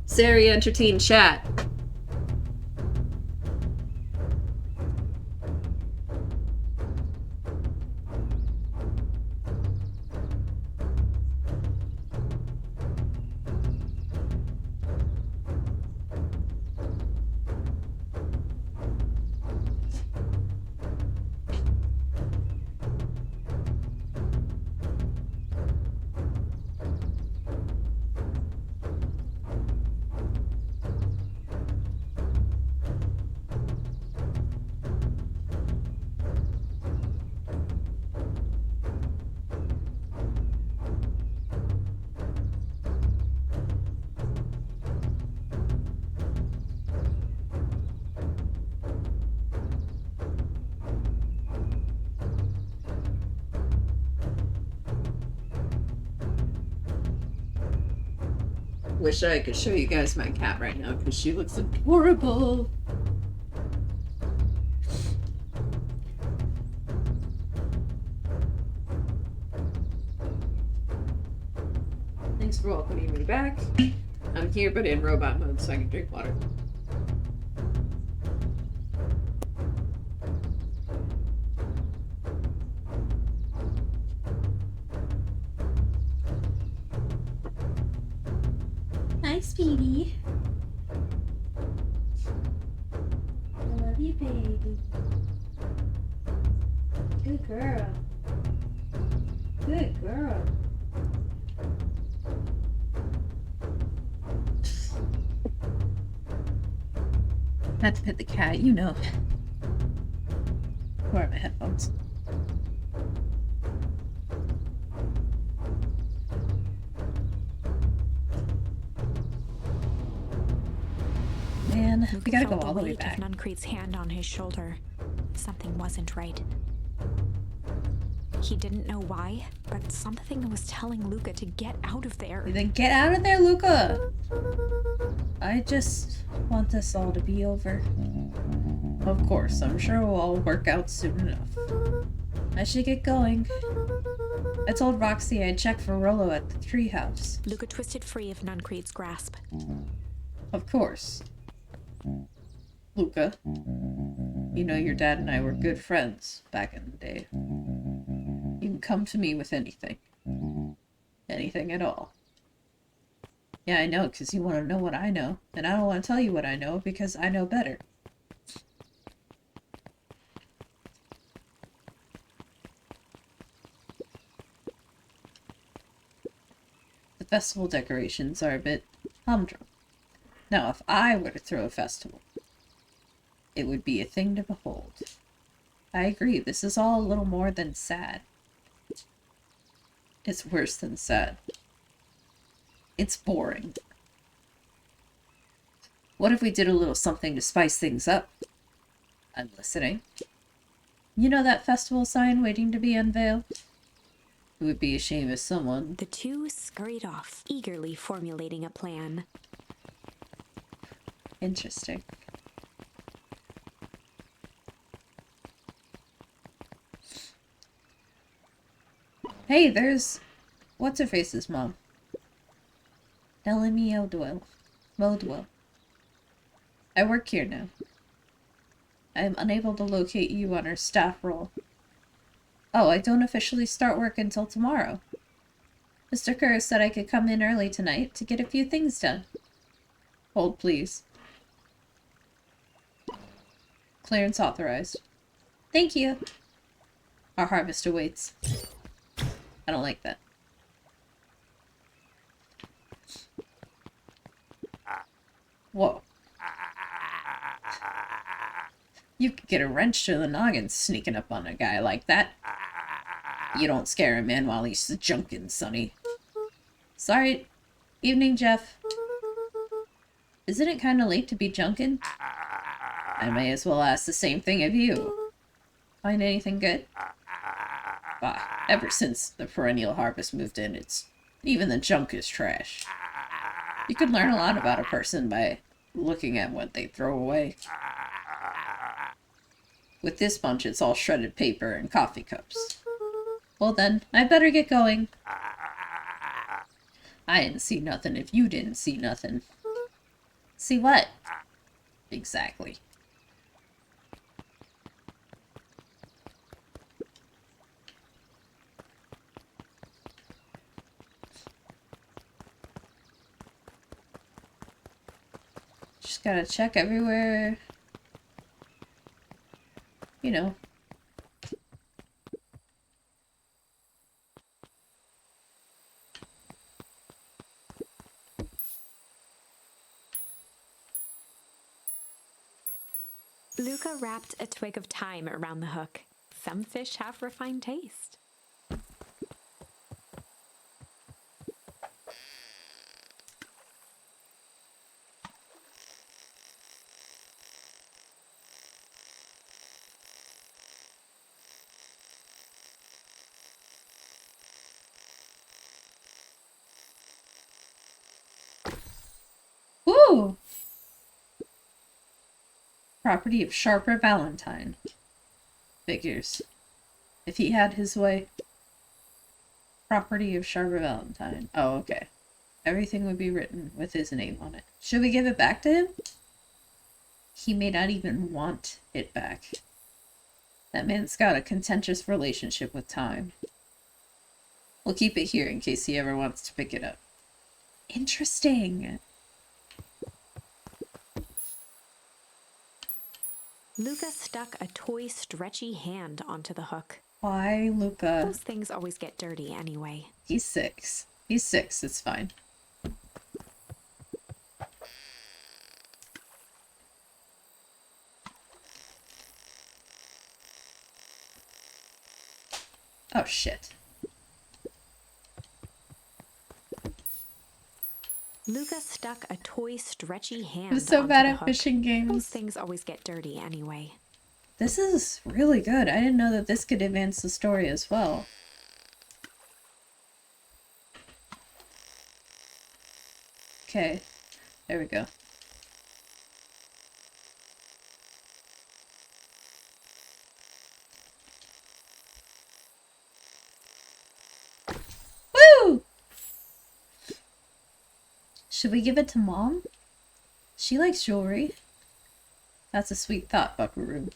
Sari, entertain chat. Wish I could show you guys my cat right now because she looks adorable. Thanks for welcoming me back. I'm here but in robot mode so I can drink water. Hi, Speedy. I love you, baby. Good girl. Good girl. Not to pet the cat, you know. Where are my headphones? Man, we gotta go all the way back. Nuncrete's hand on his shoulder. Something wasn't right. He didn't know why, but something was telling Luca to get out of there. Then get out of there, Luca! I just want this all to be over. Of course, I'm sure we'll all work out soon enough. I should get going. I told Roxy I'd check for Rollo at the treehouse. Luca twisted free of Nuncrete's grasp. Of course. Luca, you know your dad and I were good friends back in the day. You can come to me with anything. Anything at all. Yeah, I know, because you want to know what I know. And I don't want to tell you what I know, because I know better. The festival decorations are a bit humdrum. Now, if I were to throw a festival, it would be a thing to behold. I agree, this is all a little more than sad. It's worse than sad. It's boring. What if we did a little something to spice things up? I'm listening. You know that festival sign waiting to be unveiled? It would be a shame if someone... The two scurried off, eagerly formulating a plan. Interesting. Hey, there's... What's-her-face's mom? Eleni Modwell. I work here now. I am unable to locate you on our staff roll. Oh, I don't officially start work until tomorrow. Mr. Kerr said I could come in early tonight to get a few things done. Hold, please. Clearance authorized. Thank you. Our harvest awaits. I don't like that. Whoa. You could get a wrench to the noggin sneaking up on a guy like that. You don't scare a man while he's junkin', sonny. Sorry. Evening, Jeff. Isn't it kind of late to be junkin'? I may as well ask the same thing of you. Find anything good? Bah, ever since the perennial harvest moved in, even the junk is trash. You can learn a lot about a person by looking at what they throw away. With this bunch, it's all shredded paper and coffee cups. Well then, I'd better get going. I didn't see nothing if you didn't see nothing. See what? Exactly. Just gotta check everywhere. You know. Luca wrapped a twig of thyme around the hook. Some fish have refined taste. Woo! Property of Sharper Valentine. Figures. If he had his way. Property of Sharper Valentine. Oh, okay. Everything would be written with his name on it. Should we give it back to him? He may not even want it back. That man's got a contentious relationship with time. We'll keep it here in case he ever wants to pick it up. Interesting. Luca stuck a toy stretchy hand onto the hook. Why, Luca? Those things always get dirty anyway. He's 6. He's 6, it's fine. Oh, shit. Luca stuck a toy stretchy hand I'm so onto bad the at hook. fishing games. Those things always get dirty anyway. This is really good. I didn't know that this could advance the story as well. Okay, there we go. Woo! Should we give it to Mom? She likes jewelry. That's a sweet thought, Buckaroo.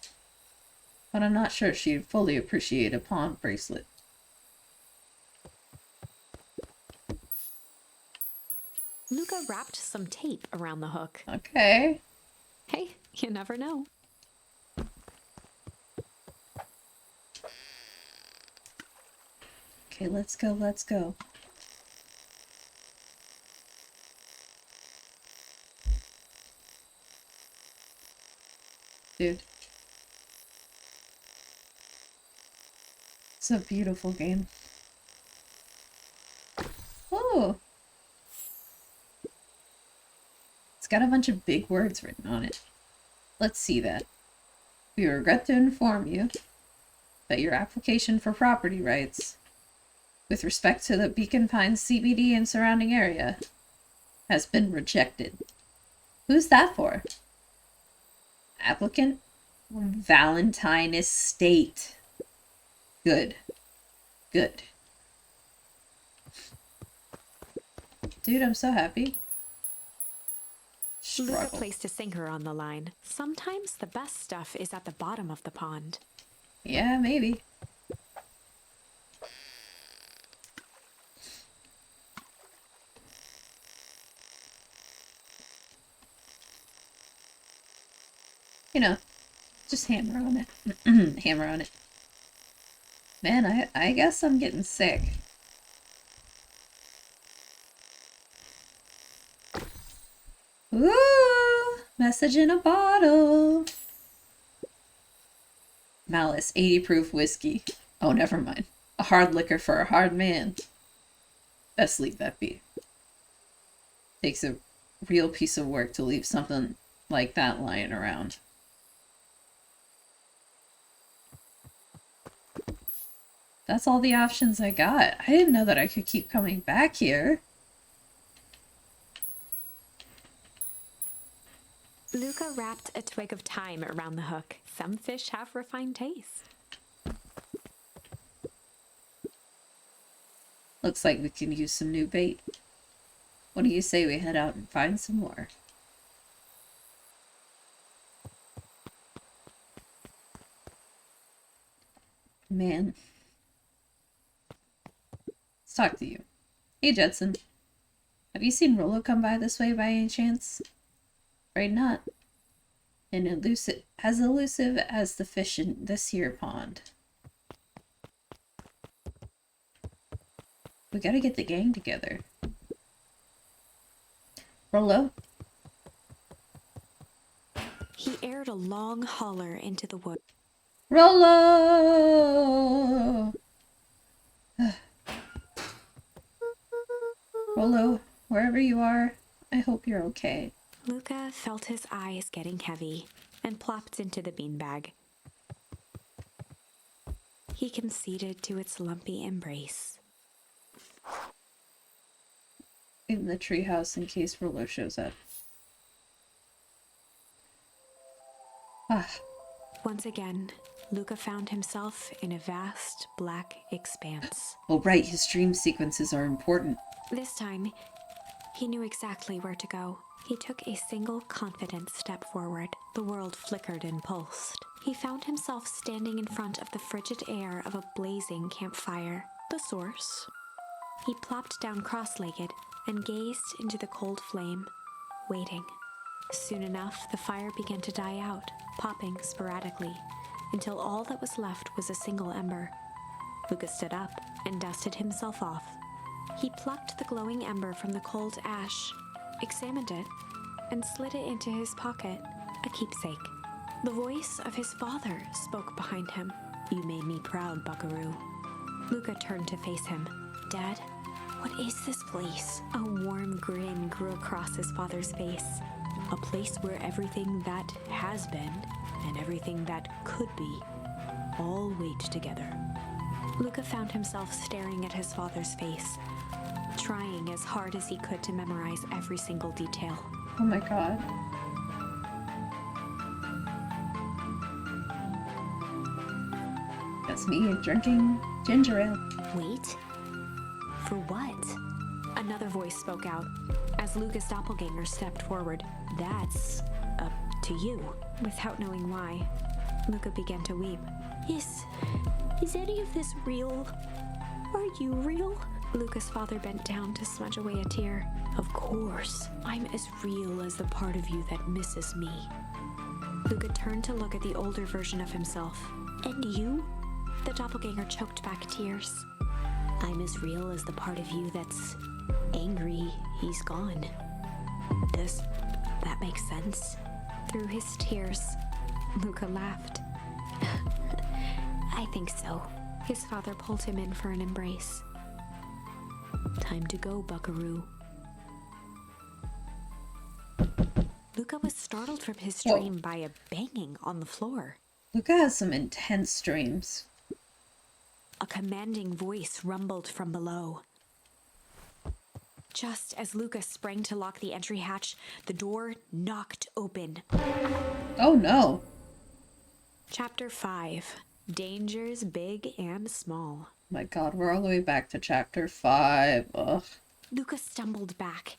But I'm not sure she'd fully appreciate a pawn bracelet. Luca wrapped some tape around the hook. Okay. Hey, you never know. Okay, let's go, let's go. Dude. It's a beautiful game. Ooh! It's got a bunch of big words written on it. Let's see that. We regret to inform you that your application for property rights with respect to the Beacon Pines CBD and surrounding area has been rejected. Who's that for? Applicant? Valentine Estate. Good. Good. Dude, I'm so happy. Luca Struggle. placed a sinker on the line. Sometimes the best stuff is at the bottom of the pond. Yeah, maybe. You know, just hammer on it. Hammer on it. Man, I guess I'm getting sick. Ooh! Message in a bottle. Malice, 80 proof whiskey. Oh, never mind. A hard liquor for a hard man. Best leave that be. Takes a real piece of work to leave something like that lying around. That's all the options I got. I didn't know that I could keep coming back here. Luca wrapped a twig of thyme around the hook. Some fish have refined taste. Looks like we can use some new bait. What do you say we head out and find some more? Man. Let's talk to you. Hey, Judson. Have you seen Rollo come by this way by any chance? Afraid not. And as elusive as the fish in this here pond. We gotta get the gang together. Rollo? He aired a long holler into the wood. Rollo! Rollo, wherever you are, I hope you're okay. Luca felt his eyes getting heavy and plopped into the beanbag. He conceded to its lumpy embrace. In the treehouse in case Rollo shows up. Ah. Once again, Luca found himself in a vast black expanse. Oh right, his dream sequences are important. This time, he knew exactly where to go. He took a single confident step forward. The world flickered and pulsed. He found himself standing in front of the frigid air of a blazing campfire. The source. He plopped down cross-legged and gazed into the cold flame, waiting. Soon enough, the fire began to die out, popping sporadically, until all that was left was a single ember. Luca stood up and dusted himself off. He plucked the glowing ember from the cold ash, examined it, and slid it into his pocket, a keepsake. The voice of his father spoke behind him. "You made me proud, Buckaroo." Luca turned to face him. "Dad, what is this place?" A warm grin grew across his father's face. "A place where everything that has been and everything that could be all wait together." Luca found himself staring at his father's face, trying as hard as he could to memorize every single detail. Oh my god. That's me drinking ginger ale. Wait? For what? Another voice spoke out as Luca's doppelganger stepped forward. "That's up to you." Without knowing why, Luca began to weep. Is any of this real? Are you real?" Luca's father bent down to smudge away a tear. "Of course, I'm as real as the part of you that misses me." Luca turned to look at the older version of himself. "And you?" The doppelganger choked back tears. "I'm as real as the part of you that's angry he's gone." Does that make sense? Through his tears, Luca laughed. "I think so." His father pulled him in for an embrace. Time to go, buckaroo. Luca was startled from his dream by a banging on the floor. Luca has some intense dreams. A commanding voice rumbled from below. Just as Luca sprang to lock the entry hatch, the door knocked open. Oh no. Chapter 5. Dangers Big and Small. My god, we're all the way back to chapter 5. Ugh. Luca stumbled back.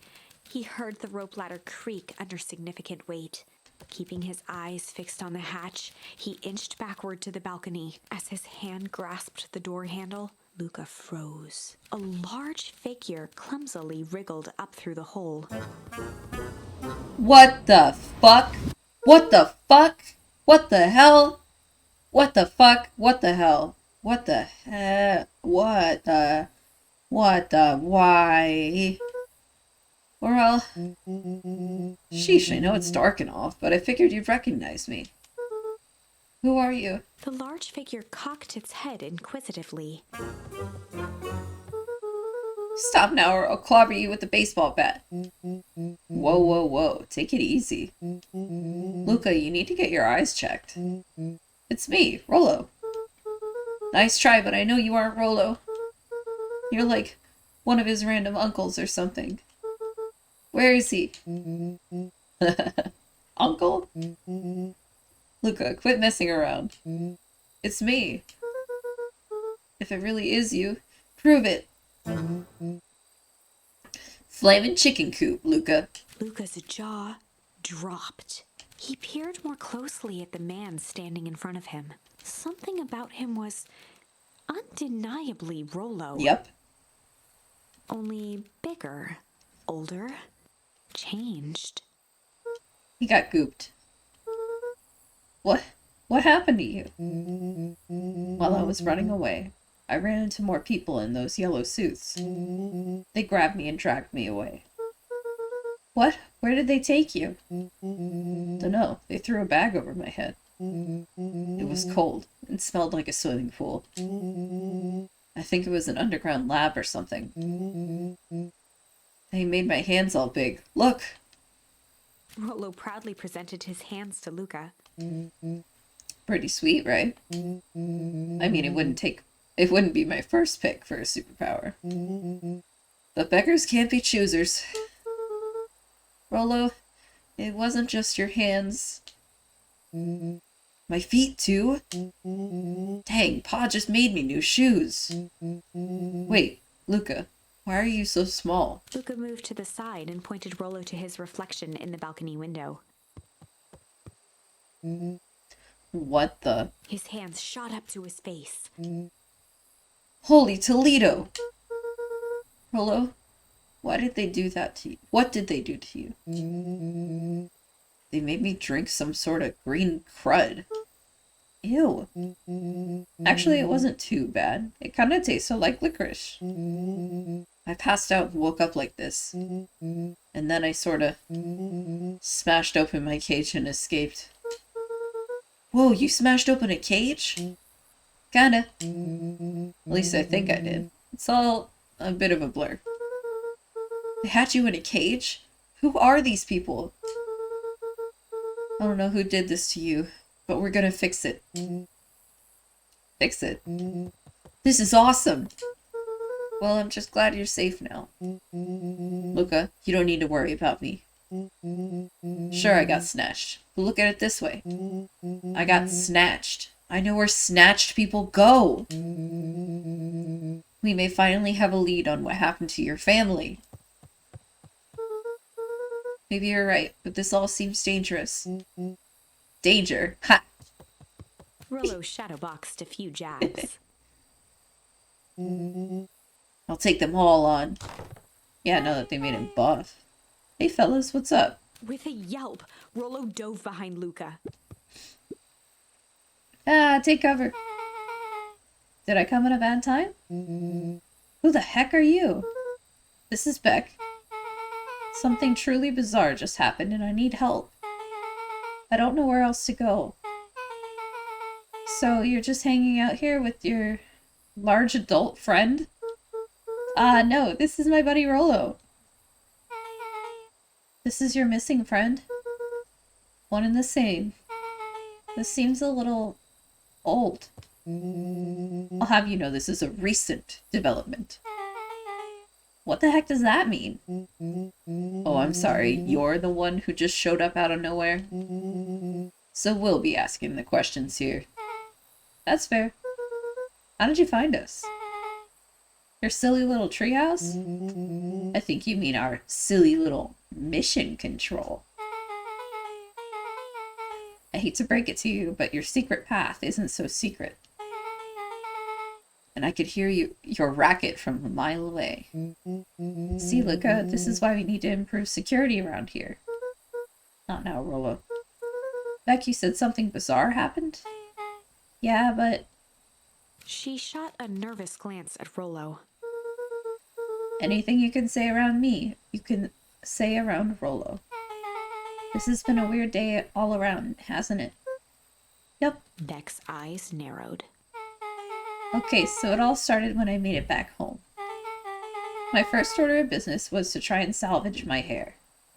He heard the rope ladder creak under significant weight. Keeping his eyes fixed on the hatch, he inched backward to the balcony. As his hand grasped the door handle, Luca froze. A large figure clumsily wriggled up through the hole. What the fuck? What the fuck? What the hell? What the fuck? What the hell? What the heck? What the why? Well, sheesh, I know it's dark and off, but I figured you'd recognize me. Who are you? The large figure cocked its head inquisitively. Stop now or I'll clobber you with a baseball bat. Whoa, whoa, whoa. Take it easy. Luca, you need to get your eyes checked. It's me, Rollo. Nice try, but I know you aren't Rollo. You're like one of his random uncles or something. Where is he? Uncle? Luca, quit messing around. It's me. If it really is you, prove it. Flamin' chicken coop, Luca. Luca's jaw dropped. He peered more closely at the man standing in front of him. Something about him was undeniably Rollo. Yep. Only bigger, older, changed. He got gooped. What happened to you? While I was running away, I ran into more people in those yellow suits. They grabbed me and dragged me away. What? Where did they take you? Dunno. They threw a bag over my head. It was cold and smelled like a swimming pool. I think it was an underground lab or something. They made my hands all big. Look! Rollo proudly presented his hands to Luca. Pretty sweet, right? I mean, it wouldn't be my first pick for a superpower. But beggars can't be choosers. Rollo, it wasn't just your hands. My feet, too? Dang, Pa just made me new shoes. Wait, Luca, why are you so small? Luca moved to the side and pointed Rollo to his reflection in the balcony window. What the? His hands shot up to his face. Holy Toledo! Rollo, why did they do that to you? What did they do to you? They made me drink some sort of green crud. Ew. Actually, it wasn't too bad. It kind of tasted like licorice. I passed out and woke up like this. And then I sort of smashed open my cage and escaped. Whoa, you smashed open a cage? Kinda. At least I think I did. It's all a bit of a blur. They had you in a cage? Who are these people? I don't know who did this to you, but we're gonna fix it. Fix it? This is awesome! Well, I'm just glad you're safe now. Luca, you don't need to worry about me. Sure, I got snatched, but look at it this way. I got snatched. I know where snatched people go. We may finally have a lead on what happened to your family. Maybe you're right, but this all seems dangerous. Danger? Ha! Rollo shadowboxed a few jabs. I'll take them all on. Yeah, now that they made him buff. Hey fellas, what's up? With a yelp, Rollo dove behind Luca. Ah, take cover. Did I come at a bad time? Who the heck are you? This is Beck. Something truly bizarre just happened and I need help. I don't know where else to go. So you're just hanging out here with your large adult friend? No, this is my buddy Rollo. This is your missing friend? One and the same. This seems a little old. I'll have you know this is a recent development. What the heck does that mean? Oh, I'm sorry. You're the one who just showed up out of nowhere? So we'll be asking the questions here. That's fair. How did you find us? Your silly little treehouse? I think you mean our silly little mission control. I hate to break it to you, but your secret path isn't so secret. And I could hear your racket from a mile away. See, Luca, this is why we need to improve security around here. Not now, Rollo. Becky said something bizarre happened? Yeah, but... She shot a nervous glance at Rollo. Anything you can say around me, you can say around Rollo. This has been a weird day all around, hasn't it? Yep. Beck's eyes narrowed. Okay, so it all started when I made it back home. My first order of business was to try and salvage my hair.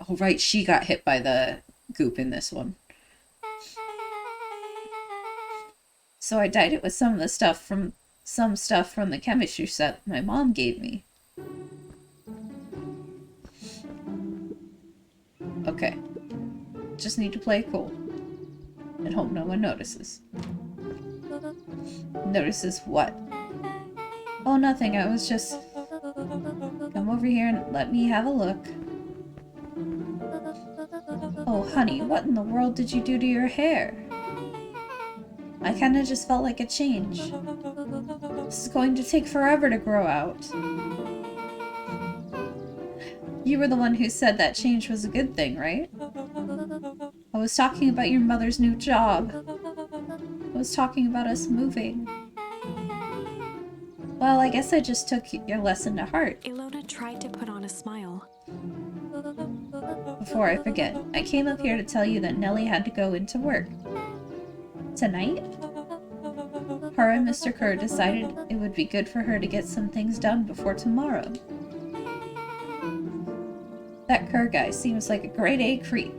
Oh, right, she got hit by the goop in this one. So I dyed it with some stuff from the chemistry set my mom gave me. Okay. Just need to play cool. And hope no one notices. Notices what? Oh, nothing. I was just... Come over here and let me have a look. Oh, honey, what in the world did you do to your hair? I kinda just felt like a change. This is going to take forever to grow out. You were the one who said that change was a good thing, right? I was talking about your mother's new job. I was talking about us moving. Well, I guess I just took your lesson to heart. Ilona tried to put on a smile. Before I forget, I came up here to tell you that Nellie had to go into work. Tonight? Her and Mr. Kerr decided it would be good for her to get some things done before tomorrow. That Kerr guy seems like a grade A creep.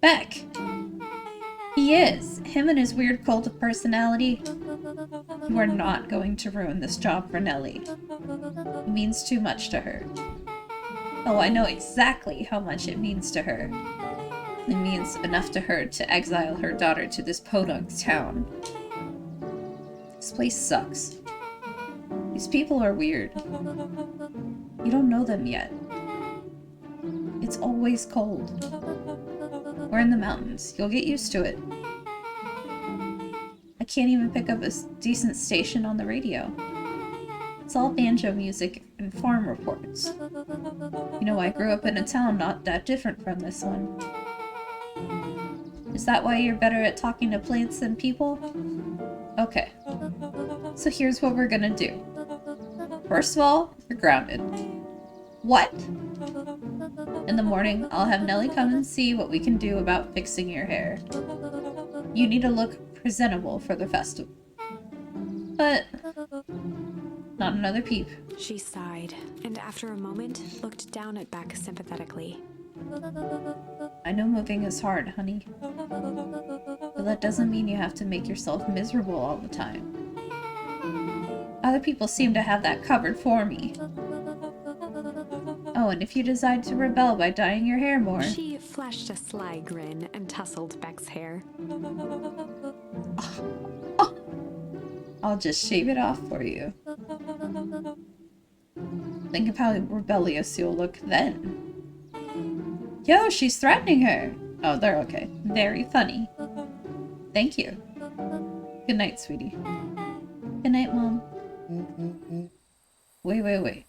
Beck! He is. Him and his weird cult of personality. You are not going to ruin this job for Nellie. It means too much to her. Oh, I know exactly how much it means to her. It means enough to her to exile her daughter to this podunk town. This place sucks. These people are weird. You don't know them yet. It's always cold. We're in the mountains. You'll get used to it. I can't even pick up a decent station on the radio. It's all banjo music and farm reports. You know, I grew up in a town not that different from this one. Is that why you're better at talking to plants than people? Okay. So here's what we're gonna do. First of all, you're grounded. What? In the morning, I'll have Nellie come and see what we can do about fixing your hair. You need to look presentable for the festival. But... not another peep. She sighed, and after a moment, looked down at Beck sympathetically. I know moving is hard, honey. But that doesn't mean you have to make yourself miserable all the time. Other people seem to have that covered for me. Oh, and if you decide to rebel by dyeing your hair more... She flashed a sly grin and tousled Beck's hair. I'll just shave it off for you. Think of how rebellious you'll look then. Yo, she's threatening her! Oh, they're okay. Very funny. Thank you. Good night, sweetie. Good night, Mom. Wait.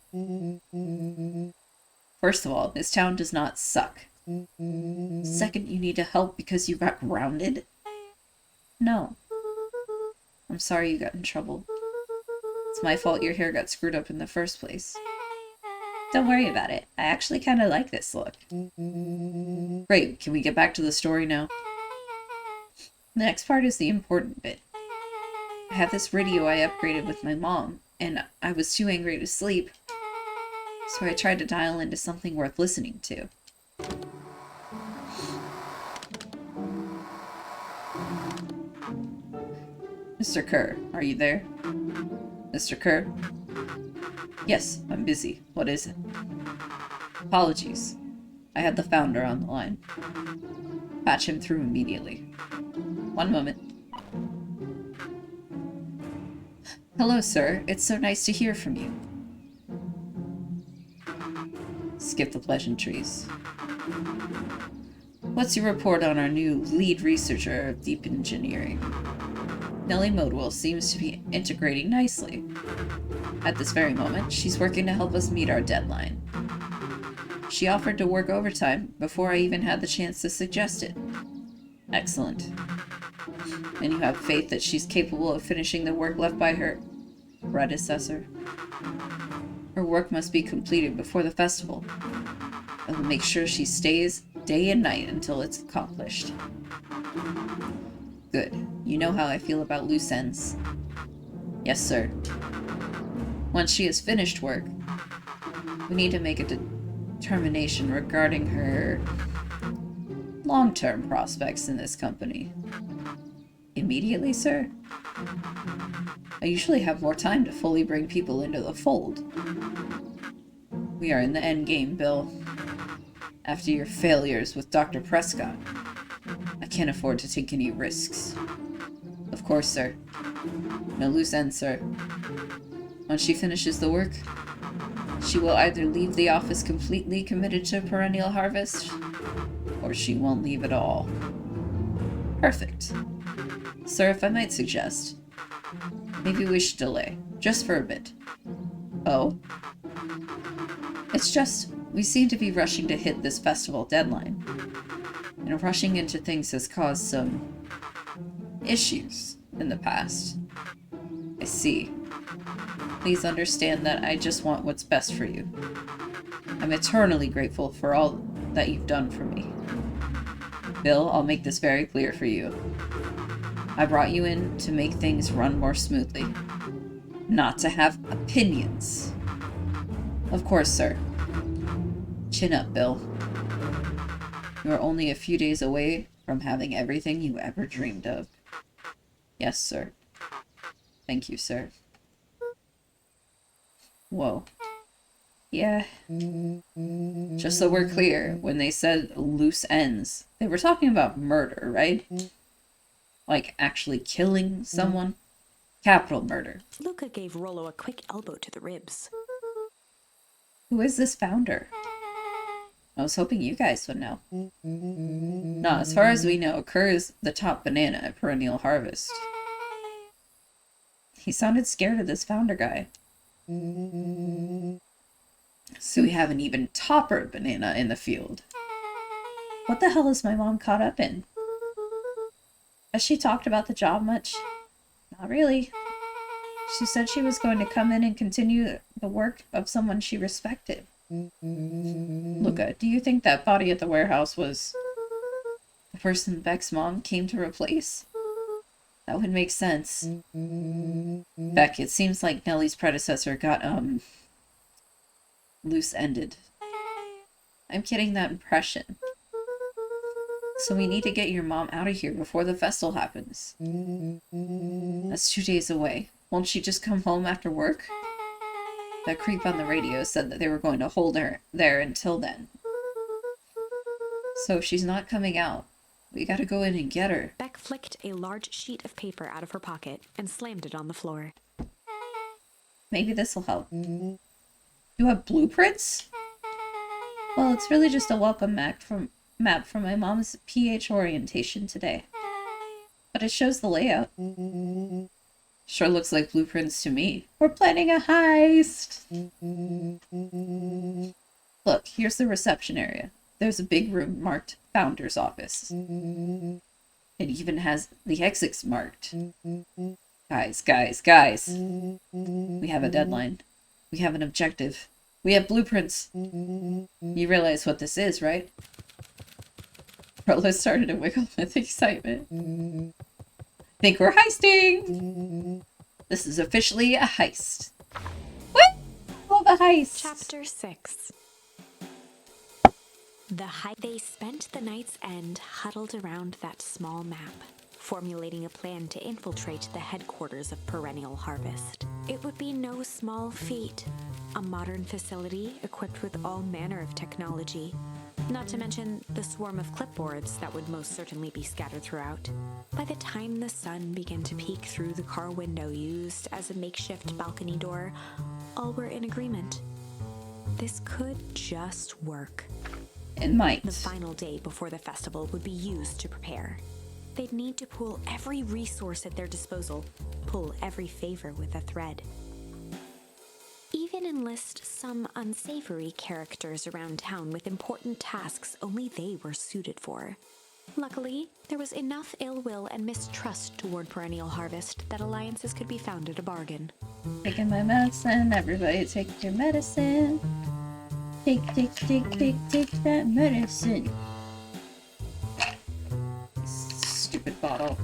First of all, this town does not suck. Second, you need to help because you got grounded? No. I'm sorry you got in trouble. It's my fault your hair got screwed up in the first place. Don't worry about it. I actually kind of like this look. Great, can we get back to the story now? The next part is the important bit. I have this radio I upgraded with my mom. and I was too angry to sleep, so I tried to dial into something worth listening to. Mr. Kerr, are you there? Mr. Kerr? Yes, I'm busy. What is it? Apologies. I had the founder on the line. Patch him through immediately. One moment. Hello, sir. It's so nice to hear from you. Skip the pleasantries. What's your report on our new lead researcher of deep engineering? Nellie Modwell seems to be integrating nicely. At this very moment, she's working to help us meet our deadline. She offered to work overtime before I even had the chance to suggest it. Excellent. And you have faith that she's capable of finishing the work left by her predecessor? Her work must be completed before the festival. I will make sure she stays day and night until it's accomplished. Good. You know how I feel about loose ends. Yes, sir. Once she has finished work, we need to make a determination regarding her long-term prospects in this company. Immediately, sir? I usually have more time to fully bring people into the fold. We are in the end game, Bill. After your failures with Dr. Prescott, I can't afford to take any risks. Of course, sir. No loose ends, sir. Once she finishes the work, she will either leave the office completely committed to Perennial Harvest, or she won't leave at all. Perfect. Sir, if I might suggest, maybe we should delay, just for a bit. Oh? It's just, we seem to be rushing to hit this festival deadline. And rushing into things has caused some issues in the past. I see. Please understand that I just want what's best for you. I'm eternally grateful for all that you've done for me. Bill, I'll make this very clear for you. I brought you in to make things run more smoothly, not to have opinions. Of course, sir. Chin up, Bill. You are only a few days away from having everything you ever dreamed of. Yes, sir. Thank you, sir. Whoa. Yeah. Just so we're clear, when they said loose ends, they were talking about murder, right? Like actually killing someone? Capital murder. Luca gave Rollo a quick elbow to the ribs. Who is this founder? I was hoping you guys would know. No, as far as we know, Kerr is the top banana at Perennial Harvest. He sounded scared of this founder guy. So we have an even topper banana in the field. What the hell is my mom caught up in? Has she talked about the job much? Not really. She said she was going to come in and continue the work of someone she respected. Luca, do you think that body at the warehouse was the person Beck's mom came to replace? That would make sense. Beck, it seems like Nellie's predecessor got, loose-ended. I'm getting that impression. So we need to get your mom out of here before the festival happens. That's 2 days away. Won't she just come home after work? That creep on the radio said that they were going to hold her there until then. So if she's not coming out, we gotta go in and get her. Beck flicked a large sheet of paper out of her pocket and slammed it on the floor. Maybe this'll help. You have blueprints? Well, it's really just a welcome map from my mom's PH orientation today. But it shows the layout. Sure looks like blueprints to me. We're planning a heist! Look, here's the reception area. There's a big room marked Founder's Office. It even has the exits marked. Guys. We have a deadline. We have an objective. We have blueprints. You realize what this is, right? Rollo started to wiggle with excitement. Think we're heisting! This is officially a heist. the heist! Chapter 6. They spent the night's end huddled around that small map, formulating a plan to infiltrate the headquarters of Perennial Harvest. It would be no small feat. A modern facility equipped with all manner of technology, not to mention the swarm of clipboards that would most certainly be scattered throughout. By the time the sun began to peek through the car window used as a makeshift balcony door, all were in agreement. This could just work. It might. The final day before the festival would be used to prepare. They'd need to pool every resource at their disposal, pull every favor with a thread. Even enlist some unsavory characters around town with important tasks only they were suited for. Luckily, there was enough ill will and mistrust toward Perennial Harvest that alliances could be found at a bargain. Taking my medicine, everybody take your medicine. Take that medicine. Stupid bottle.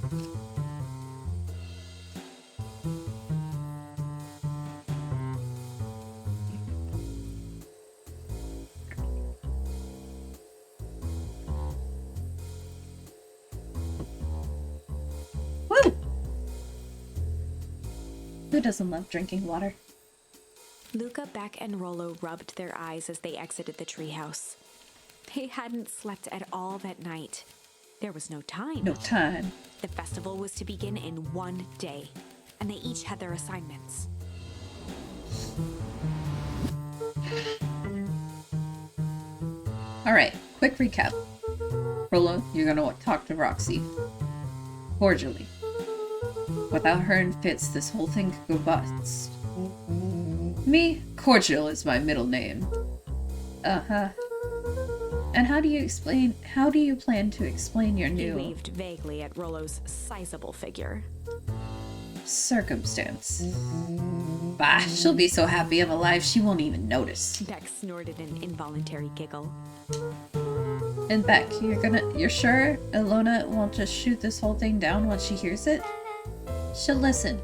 Woo! Who doesn't love drinking water? Luca, Beck, and Rollo rubbed their eyes as they exited the treehouse. They hadn't slept at all that night. There was no time. No time. The festival was to begin in one day, and they each had their assignments. Alright, quick recap. Rollo, you're gonna talk to Roxy. Cordially. Without her in Fitz, this whole thing could go bust. Me? Cordial is my middle name. Uh-huh. And how do you plan to explain your He new waved vaguely at Rollo's sizable figure. circumstance? Bah, she'll be so happy I'm alive she won't even notice. Beck snorted an involuntary giggle. And Beck, you're sure Ilona won't just shoot this whole thing down once she hears it? She'll listen.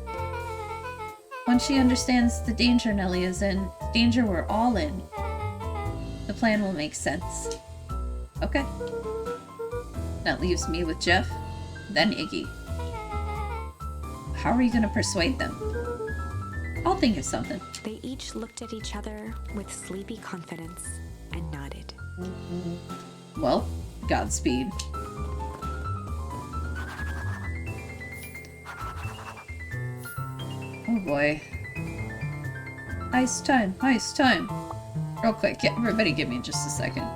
Once she understands the danger Nellie is in, the danger we're all in, the plan will make sense. Okay. That leaves me with Jeff, then Iggy. How are you gonna persuade them? I'll think of something. They each looked at each other with sleepy confidence and nodded. Well, Godspeed. Oh boy. Heist time, heist time. Real quick, yeah, everybody give me just a second.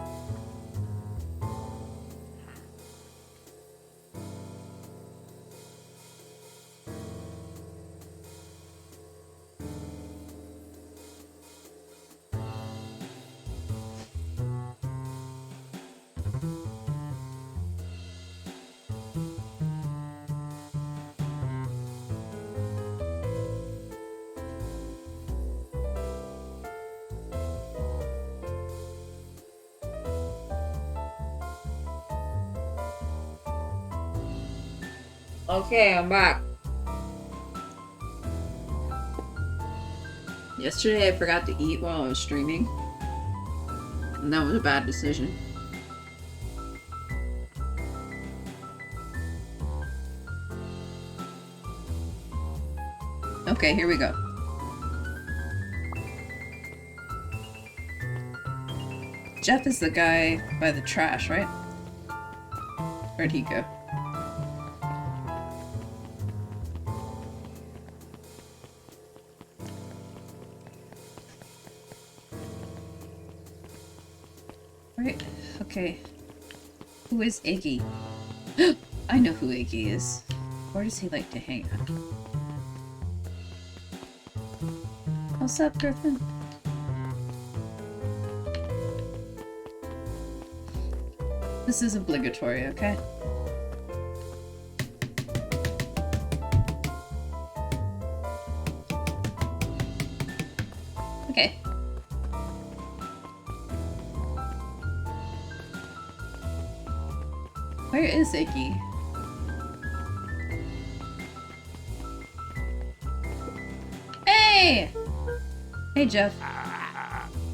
Okay, I'm back. Yesterday I forgot to eat while I was streaming, and that was a bad decision. Okay, here we go. Jeff is the guy by the trash, right? Where'd he go? Right, okay. Who is Iggy? I know who Iggy is. Where does he like to hang out? What's up, Griffin? This is obligatory, okay? Okay. Where is Iggy? Hey! Hey, Jeff.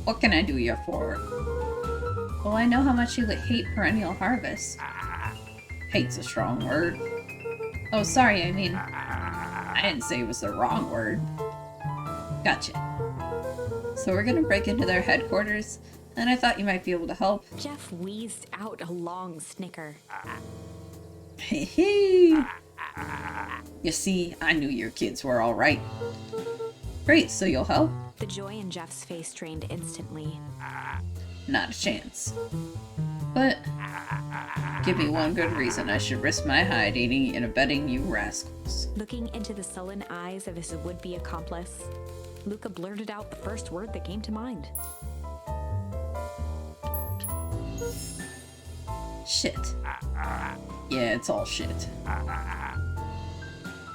What can I do you for? Well, I know how much you hate perennial harvest. Hate's a strong word. Oh, sorry, I didn't say it was the wrong word. Gotcha. So we're gonna break into their headquarters, and I thought you might be able to help. Jeff wheezed out a long snicker. Hey, hey. You see, I knew your kids were alright. Great, so you'll help? The joy in Jeff's face drained instantly. Not a chance. But give me one good reason I should risk my hide aiding and abetting you rascals. Looking into the sullen eyes of his would-be accomplice, Luca blurted out the first word that came to mind. Shit. Yeah, it's all shit.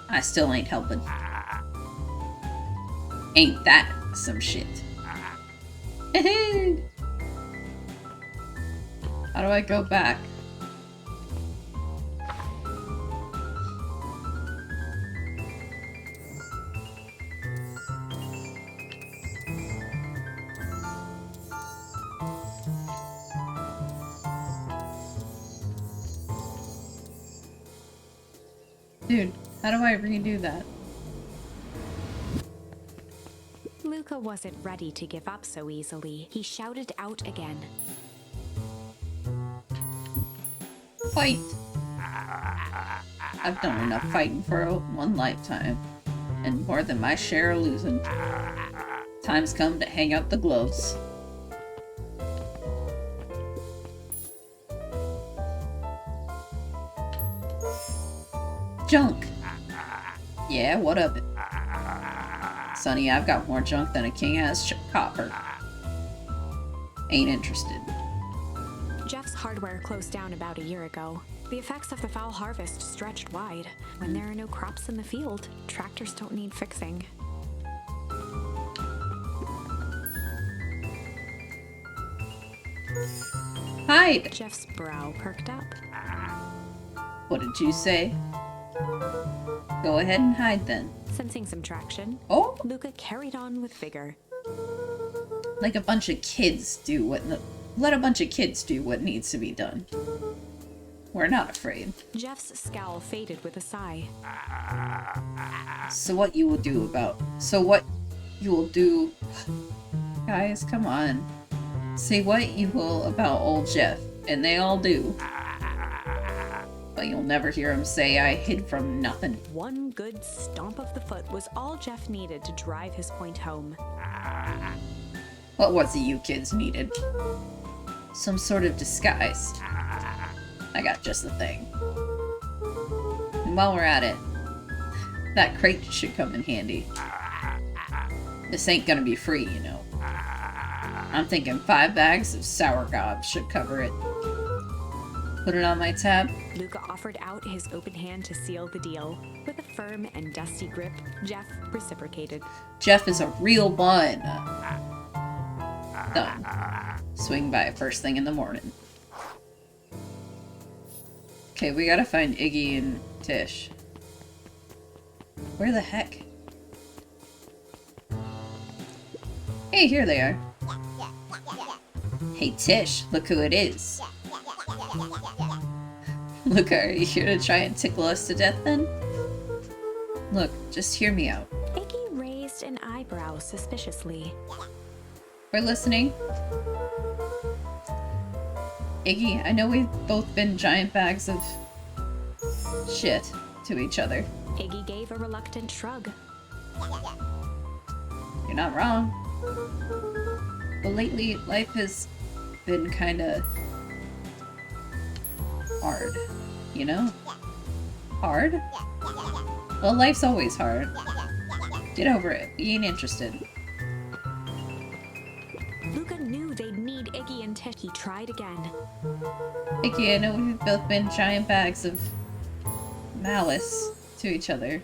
I still ain't helping. Ain't that some shit? How do I go back? Dude, how do I redo that? Luca wasn't ready to give up so easily. He shouted out again. Fight! I've done enough fighting for one lifetime, and more than my share of losing. Time's come to hang out the gloves. Junk! Yeah, what of it? Sonny, I've got more junk than a king has copper. Ain't interested. Jeff's hardware closed down about a year ago. The effects of the foul harvest stretched wide. When there are no crops in the field, tractors don't need fixing. Hide! Jeff's brow perked up. What did you say? Go ahead and hide then. Sensing some traction, Oh! Luca carried on with vigor. Like a bunch of kids do what... Let a bunch of kids do what needs to be done. We're not afraid. Jeff's scowl faded with a sigh. So what you will do... Guys, come on. Say what you will about old Jeff, and they all do. But you'll never hear him say I hid from nothing. One good stomp of the foot was all Jeff needed to drive his point home. What was it you kids needed? Some sort of disguise. I got just the thing. And while we're at it, that crate should come in handy. This ain't gonna be free, you know. I'm thinking 5 bags of sour gobs should cover it. Put it on my tab. Luca offered out his open hand to seal the deal. With a firm and dusty grip, Jeff reciprocated. Jeff is a real one. Done. Swing by first thing in the morning. Okay, we gotta find Iggy and Tish. Where the heck? Hey, here they are. Hey Tish, look who it is. Look, are you here to try and tickle us to death then? Look, just hear me out. Iggy raised an eyebrow suspiciously. We're listening. Iggy, I know we've both been giant bags of shit to each other. Iggy gave a reluctant shrug. You're not wrong. But lately, life has been kinda hard, you know? Hard? Well, life's always hard. Get over it. We ain't interested. Luca knew they'd need Iggy and Tish. He tried again. Iggy, I know we've both been giant bags of malice to each other.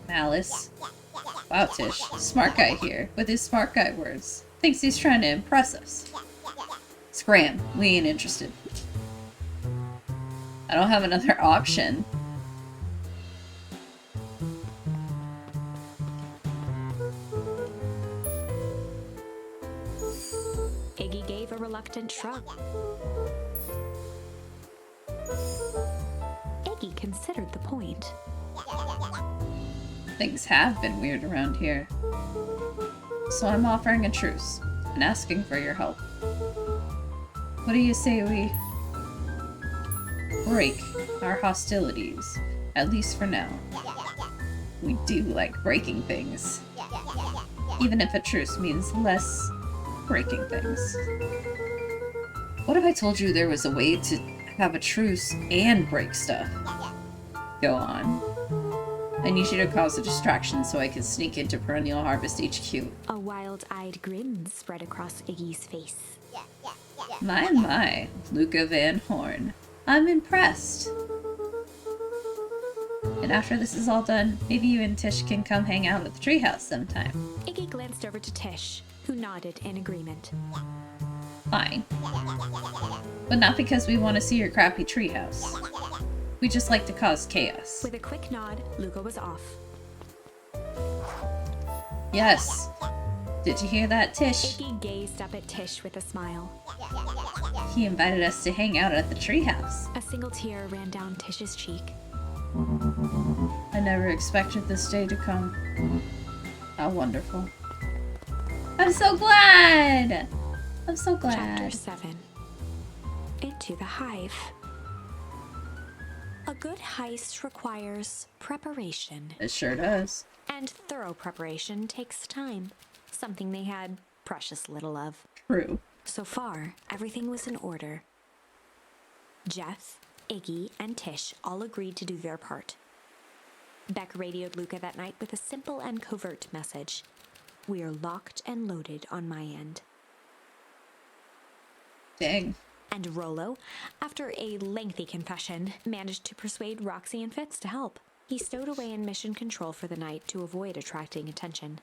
Malice? Wow, Tish. Smart guy here, with his smart guy words. Thinks he's trying to impress us. Scram. We ain't interested. I don't have another option. reluctant shrug. Iggy considered the point. Things have been weird around here. So I'm offering a truce and asking for your help. What do you say we break our hostilities, at least for now? We do like breaking things. Even if a truce means less breaking things. What if I told you there was a way to have a truce and break stuff? Go on. I need you to cause a distraction so I can sneak into Perennial Harvest HQ. A wild-eyed grin spread across Iggy's face. My, Luca Van Horn. I'm impressed. And after this is all done, maybe you and Tish can come hang out at the treehouse sometime. Iggy glanced over to Tish, who nodded in agreement. Fine. But not because we want to see your crappy treehouse. We just like to cause chaos. With a quick nod, Luca was off. Yes. Did you hear that, Tish? Iggy gazed up at Tish with a smile. He invited us to hang out at the treehouse. A single tear ran down Tish's cheek. I never expected this day to come. How wonderful. I'm so glad! I'm so glad. Chapter 7. Into the Hive. A good heist requires preparation. It sure does. And thorough preparation takes time. Something they had precious little of. True. So far, everything was in order. Jeff, Iggy, and Tish all agreed to do their part. Beck radioed Luca that night with a simple and covert message. We're locked and loaded on my end. Dang. And Rollo, after a lengthy confession, managed to persuade Roxy and Fitz to help. He stowed away in mission control for the night to avoid attracting attention.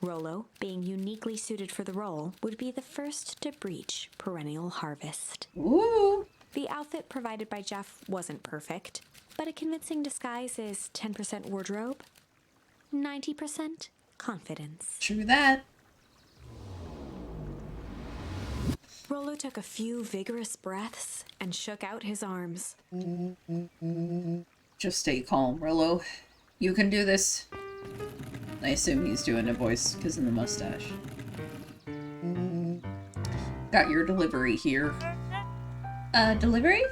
Rollo, being uniquely suited for the role, would be the first to breach Perennial Harvest. Ooh. The outfit provided by Jeff wasn't perfect, but a convincing disguise is 10% wardrobe, 90% confidence. True that. Rollo took a few vigorous breaths and shook out his arms. Just stay calm, Rillo. You can do this. I assume he's doing a voice because of the mustache. Got your delivery here. Delivery?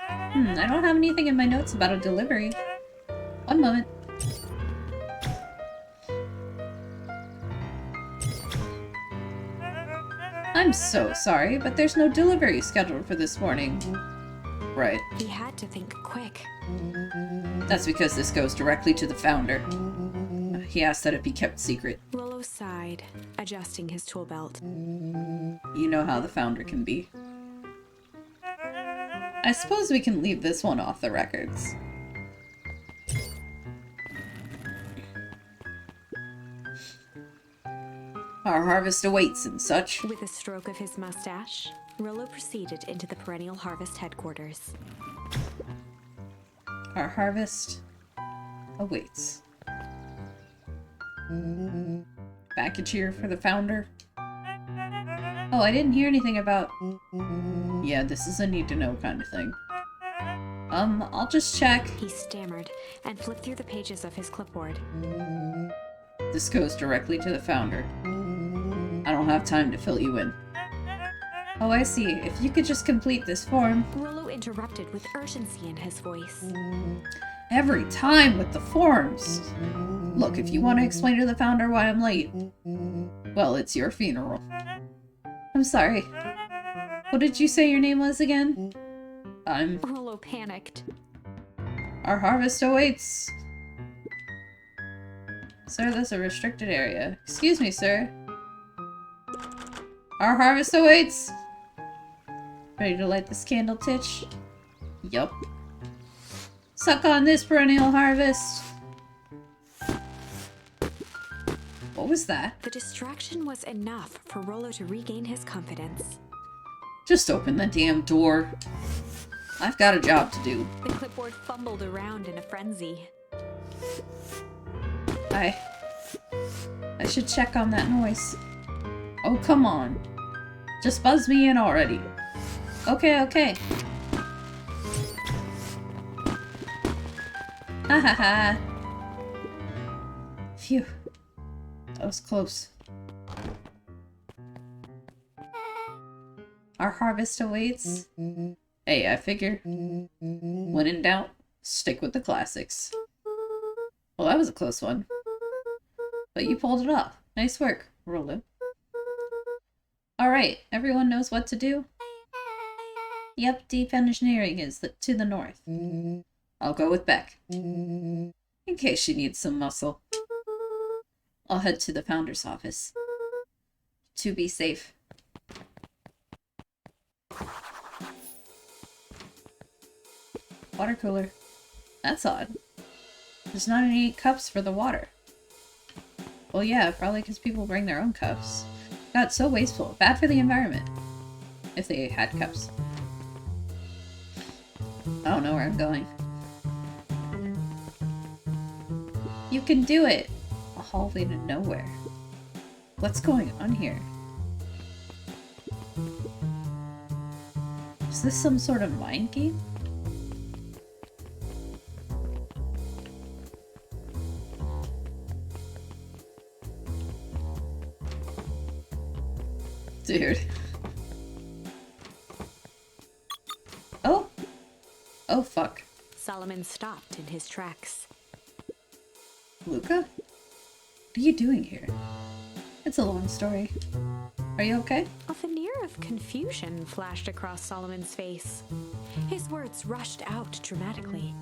I don't have anything in my notes about a delivery. One moment. I'm so sorry, but there's no delivery scheduled for this morning. Right. He had to think quick. That's because this goes directly to the founder. He asked that it be kept secret. Rollo sighed, adjusting his tool belt. You know how the founder can be. I suppose we can leave this one off the records. Our harvest awaits and such. With a stroke of his mustache, Rollo proceeded into the Perennial Harvest headquarters. Our harvest awaits. Package here for the founder. Oh, I didn't hear anything about... Yeah, this is a need-to-know kind of thing. I'll just check. He stammered and flipped through the pages of his clipboard. This goes directly to the founder. I don't have time to fill you in. Oh, I see. If you could just complete this form... Rollo interrupted with urgency in his voice. Every time with the forms! Look, if you want to explain to the founder why I'm late, well, it's your funeral. I'm sorry. What did you say your name was again? Rollo panicked. Our harvest awaits. Sir, that's a restricted area. Excuse me, sir. Our harvest awaits! Ready to light this candle, Titch? Yup. Suck on this, Perennial Harvest! What was that? The distraction was enough for Rollo to regain his confidence. Just open the damn door. I've got a job to do. The clipboard fumbled around in a frenzy. I should check on that noise. Oh, come on. Just buzz me in already. Okay, okay. Ha ha ha. Phew. That was close. Our harvest awaits. Hey, I figure, when in doubt, stick with the classics. Well, that was a close one. But you pulled it off. Nice work, Rolo. Alright, everyone knows what to do? Yep, deep engineering is to the north. I'll go with Beck. In case she needs some muscle. I'll head to the founder's office. To be safe. Water cooler. That's odd. There's not any cups for the water. Well, yeah, probably because people bring their own cups. God, so wasteful. Bad for the environment. If they had cups. I don't know where I'm going. You can do it! A hallway to nowhere. What's going on here? Is this some sort of mind game? Dude. Oh! Oh, fuck. Solomon stopped in his tracks. Luca? What are you doing here? It's a long story. Are you okay? A veneer of confusion flashed across Solomon's face. His words rushed out dramatically.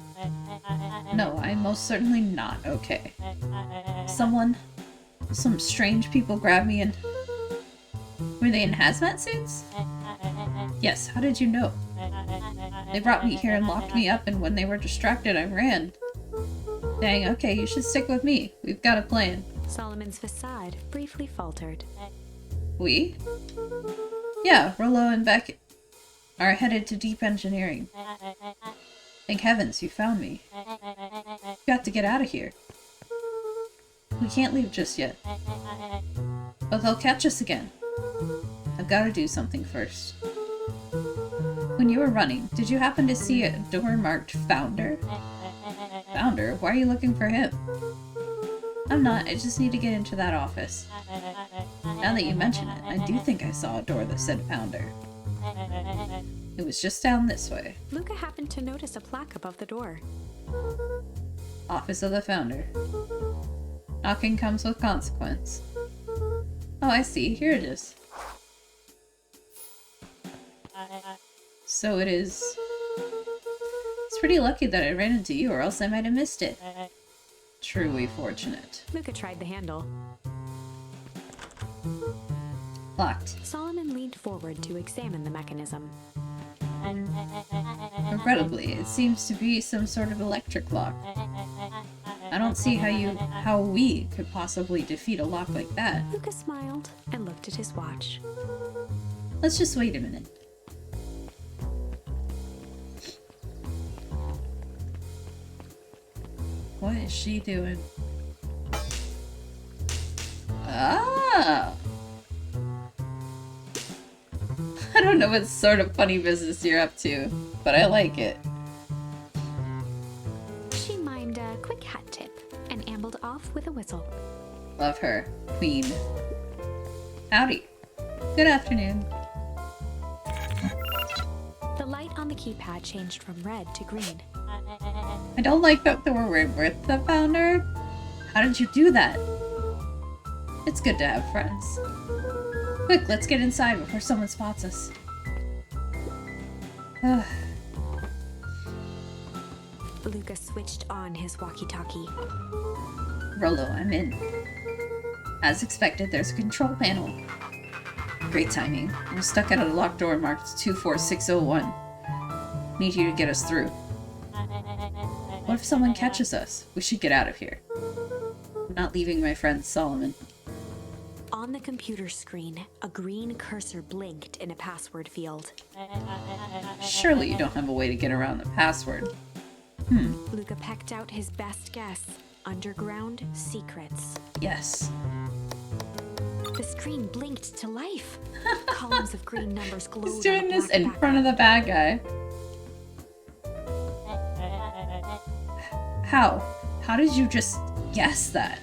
No, I'm most certainly not okay. Some strange people grabbed me and... Were they in hazmat suits? Yes, how did you know? They brought me here and locked me up, and when they were distracted, I ran. Dang, okay, you should stick with me. We've got a plan. Solomon's facade briefly faltered. We? Yeah, Rollo and Beck are headed to deep engineering. Thank heavens you found me. We've got to get out of here. We can't leave just yet. But they'll catch us again. I've got to do something first. When you were running, did you happen to see a door marked Founder? Founder? Why are you looking for him? I'm not, I just need to get into that office. Now that you mention it, I do think I saw a door that said Founder. It was just down this way. Luca happened to notice a plaque above the door. Office of the Founder. Knocking comes with consequence. Oh, I see. Here it is. So it is... It's pretty lucky that I ran into you, or else I might have missed it. Truly fortunate. Luca tried the handle. Locked. Solomon leaned forward to examine the mechanism. Regrettably, it seems to be some sort of electric lock. I don't see how we could possibly defeat a lock like that. Luca smiled and looked at his watch. Let's just wait a minute. What is she doing? Ah! I don't know what sort of funny business you're up to, but I like it. She mimed a quick hat tip and ambled off with a whistle. Love her. Queen. Howdy. Good afternoon. The light on the keypad changed from red to green. I don't like that we're with the Founder. How did you do that? It's good to have friends. Quick, let's get inside before someone spots us. Luca switched on his walkie-talkie. Rollo, I'm in. As expected, there's a control panel. Great timing. We're stuck at a locked door marked 24601. Need you to get us through. What if someone catches us? We should get out of here. I'm not leaving my friend Solomon. On the computer screen, a green cursor blinked in a password field. Surely you don't have a way to get around the password. Luca pecked out his best guess. Underground secrets. Yes. The screen blinked to life. Columns of green numbers glowed. He's doing this in front of the bad guy. How? How did you just guess that?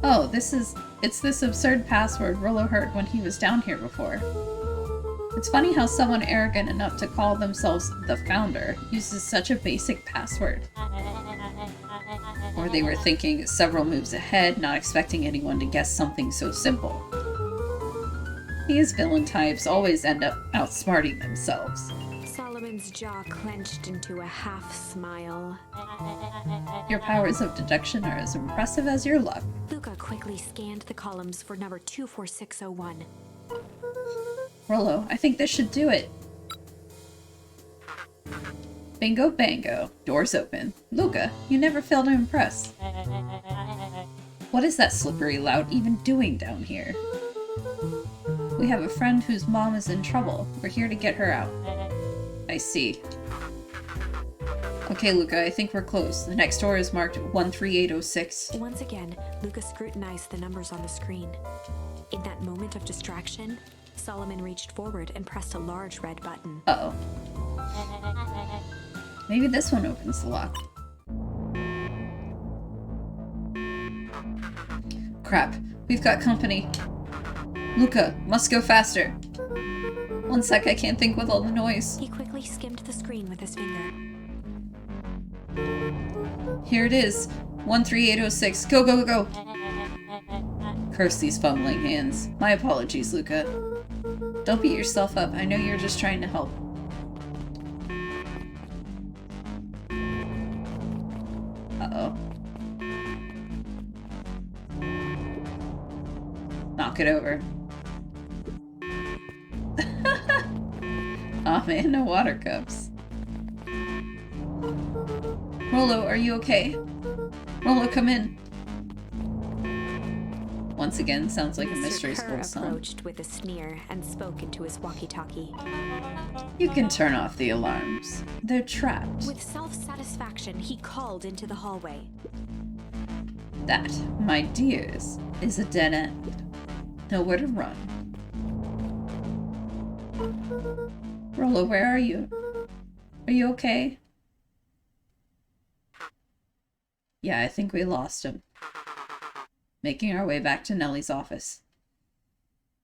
Oh, it's this absurd password Rollo heard when he was down here before. It's funny how someone arrogant enough to call themselves the founder uses such a basic password. Or they were thinking several moves ahead, not expecting anyone to guess something so simple. These villain types always end up outsmarting themselves. Solomon's jaw clenched into a half smile. Your powers of deduction are as impressive as your luck. Luca quickly scanned the columns for number 24601. Rollo, I think this should do it. Bingo bango. Doors open. Luca, you never fail to impress. What is that slippery lout even doing down here? We have a friend whose mom is in trouble. We're here to get her out. I see. Okay, Luca, I think we're close. The next door is marked 13806. Once again, Luca scrutinized the numbers on the screen. In that moment of distraction, Solomon reached forward and pressed a large red button. Uh-oh. Maybe this one opens the lock. Crap, we've got company. Luca, must go faster. One sec, I can't think with all the noise. He quickly skimmed the screen with his finger. Here it is. 13806. Go, go, go, go. Curse these fumbling hands. My apologies, Luca. Don't beat yourself up. I know you're just trying to help. Uh-oh. Knock it over. Aw man, no water cups. Rollo, are you okay? Rollo, come in. Once again, sounds like a mystery school song. Approached with a sneer and spoke into his walkie-talkie. You can turn off the alarms. They're trapped. With self-satisfaction, he called into the hallway. That, my dears, is a dead end. Nowhere to run. Rollo, where are you? Are you okay? Yeah, I think we lost him. Making our way back to Nellie's office.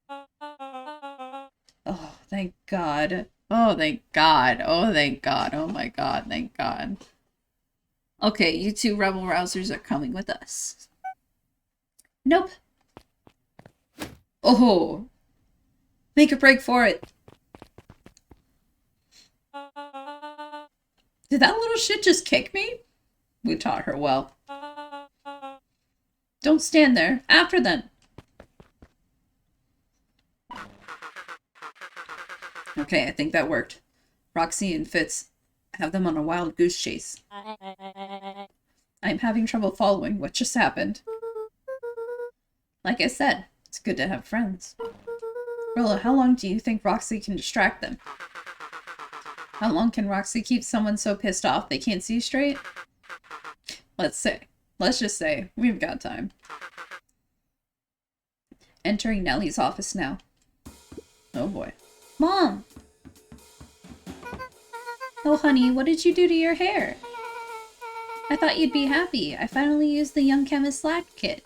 Oh, thank God. Oh, thank God. Oh, thank God. Oh my God, thank God. Okay, you two rebel rousers are coming with us. Nope. Oh. Make a break for it. Did that little shit just kick me? We taught her well. Don't stand there. After them. Okay, I think that worked. Roxy and Fitz have them on a wild goose chase. I'm having trouble following what just happened. Like I said, it's good to have friends. Rollo, how long do you think Roxy can distract them? How long can Roxy keep someone so pissed off they can't see straight? Let's just say, we've got time. Entering Nellie's office now. Oh boy. Mom! Oh honey, what did you do to your hair? I thought you'd be happy. I finally used the Young Chemist Slack kit.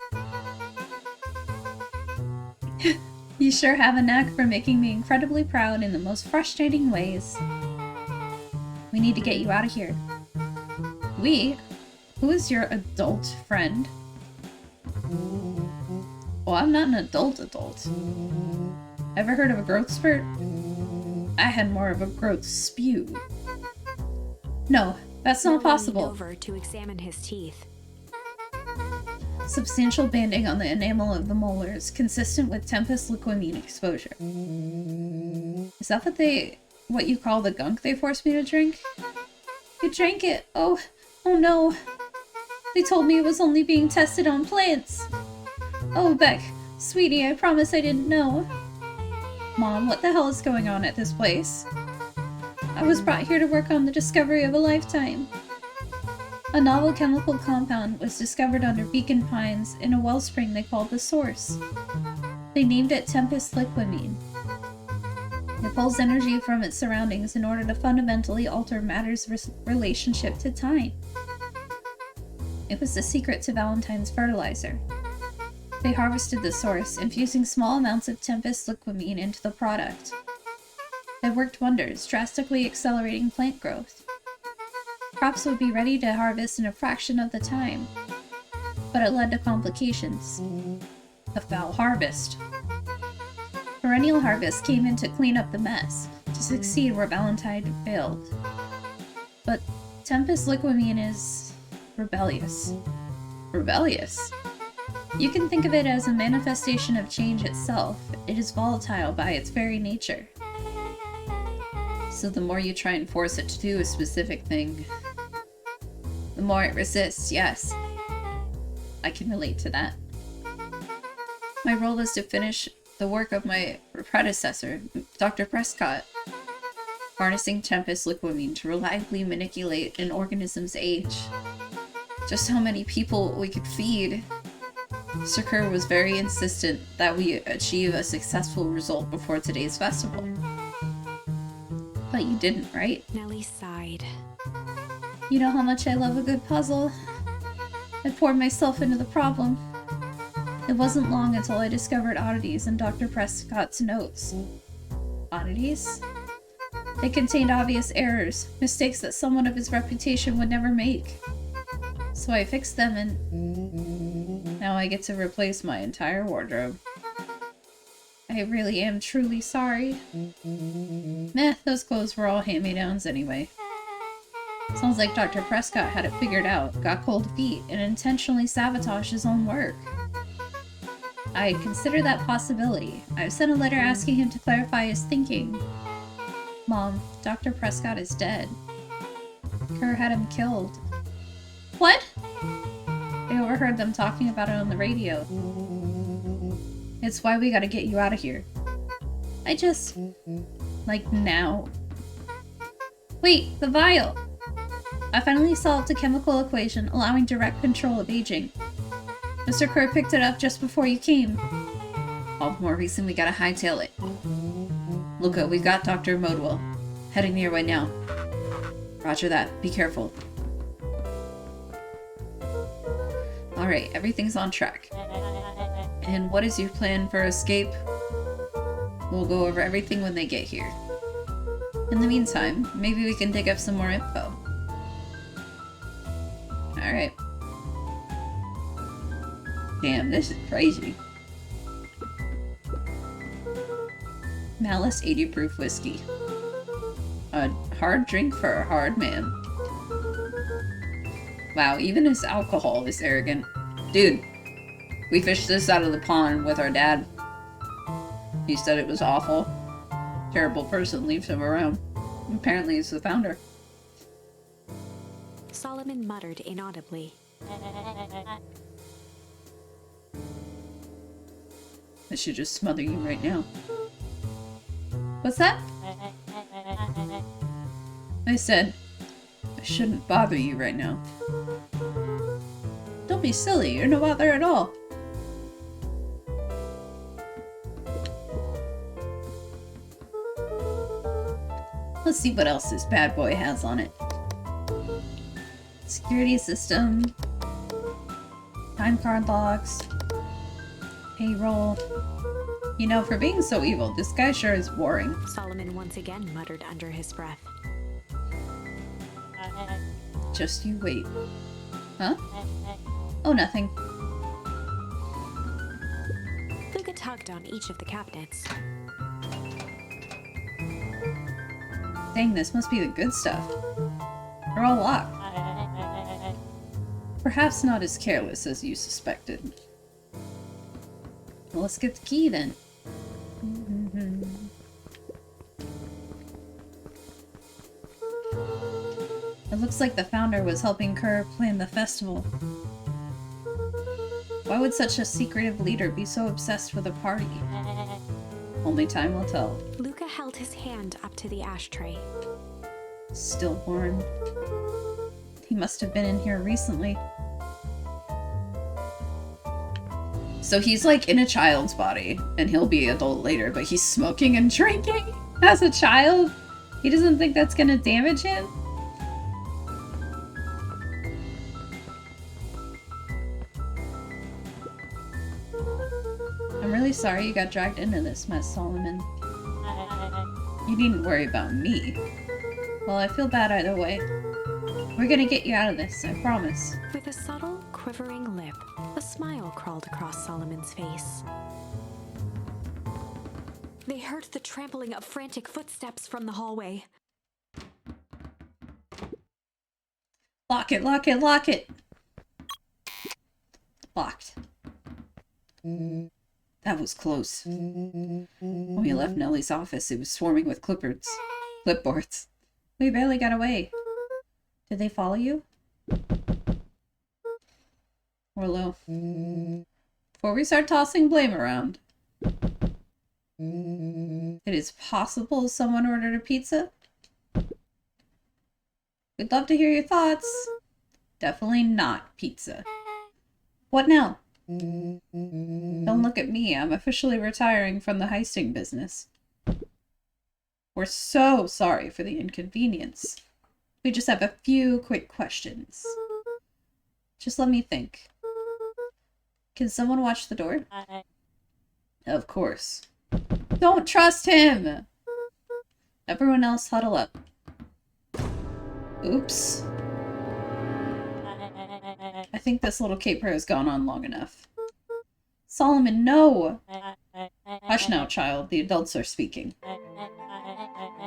You sure have a knack for making me incredibly proud in the most frustrating ways. We need to get you out of here. We? Who is your adult friend? Well, I'm not an adult. Ever heard of a growth spurt? I had more of a growth spew. No, that's not possible. Leaned over to examine his teeth. Substantial banding on the enamel of the molars, consistent with Tempest liquamine exposure. Is that what you call the gunk they forced me to drink? You drank it. Oh no. They told me it was only being tested on plants. Oh, Beck, sweetie, I promise I didn't know. Mom, what the hell is going on at this place? I was brought here to work on the discovery of a lifetime. A novel chemical compound was discovered under beacon pines in a wellspring they called the Source. They named it Tempest Liquamine. It pulls energy from its surroundings in order to fundamentally alter matter's relationship to time. It was the secret to Valentine's fertilizer. They harvested the source, infusing small amounts of Tempest Liquamine into the product. It worked wonders, drastically accelerating plant growth. Crops would be ready to harvest in a fraction of the time, but it led to complications. A foul harvest. Perennial harvest came in to clean up the mess, to succeed where Valentine failed. But Tempest Liquamine is rebellious. Rebellious? You can think of it as a manifestation of change itself. It is volatile by its very nature. So the more you try and force it to do a specific thing, the more it resists, yes. I can relate to that. My role is to finish the work of my predecessor, Dr. Prescott, harnessing Tempest Liquamine to reliably manipulate an organism's age. Just how many people we could feed. Sir Kerr was very insistent that we achieve a successful result before today's festival. But you didn't, right? Nellie sighed. You know how much I love a good puzzle. I poured myself into the problem. It wasn't long until I discovered oddities in Dr. Prescott's notes. Oddities? They contained obvious errors, mistakes that someone of his reputation would never make. So I fixed them and now I get to replace my entire wardrobe. I really am truly sorry. Meh, those clothes were all hand-me-downs anyway. Sounds like Dr. Prescott had it figured out, got cold feet, and intentionally sabotaged his own work. I consider that possibility. I've sent a letter asking him to clarify his thinking. Mom, Dr. Prescott is dead. Kerr had him killed. What? I overheard them talking about it on the radio. It's why we gotta get you out of here. I just... like, now. Wait, the vial! I finally solved a chemical equation allowing direct control of aging. Mr. Kerr picked it up just before you came. All the more reason we gotta hightail it. Luca, we've got Dr. Modwell. Heading your way now. Roger that. Be careful. Alright, everything's on track. And what is your plan for escape? We'll go over everything when they get here. In the meantime, maybe we can dig up some more info. Alright. Damn, this is crazy. Malice 80 proof whiskey. A hard drink for a hard man. Wow, even his alcohol is arrogant. Dude, we fished this out of the pond with our dad. He said it was awful. Terrible person leaves him around. Apparently he's the founder. Solomon muttered inaudibly. I should just smother you right now. What's that? I said, I shouldn't bother you right now. Don't be silly, you're no bother at all. Let's see what else this bad boy has on it. Security system. Time card logs. Payroll. You know, for being so evil, this guy sure is boring. Solomon once again muttered under his breath. Just you wait. Huh? Oh, nothing. Luca tugged on each of the cabinets. Dang, this must be the good stuff. They're all locked. Perhaps not as careless as you suspected. Well, let's get the key then. It looks like the founder was helping Kerr plan the festival. Why would such a secretive leader be so obsessed with a party? Only time will tell. Luca held his hand up to the ashtray. Still warm. He must have been in here recently. So he's like in a child's body, and he'll be adult later, but he's smoking and drinking as a child? He doesn't think that's gonna damage him? I'm really sorry you got dragged into this mess, Solomon. You needn't worry about me. Well, I feel bad either way. We're gonna get you out of this, I promise. With a subtle, quivering lip, a smile crawled across Solomon's face. They heard the trampling of frantic footsteps from the hallway. Lock it, lock it, lock it! Locked. That was close. When we left Nellie's office, it was swarming with clipboards. We barely got away. Did they follow you? Orlo. Before we start tossing blame around. It is possible someone ordered a pizza? We'd love to hear your thoughts. Definitely not pizza. What now? Don't look at me. I'm officially retiring from the heisting business. We're so sorry for the inconvenience. We just have a few quick questions. Just let me think. Can someone watch the door? Of course. Don't trust him! Everyone else huddle up. Oops. I think this little caper has gone on long enough. Solomon, no! Hush now, child. The adults are speaking.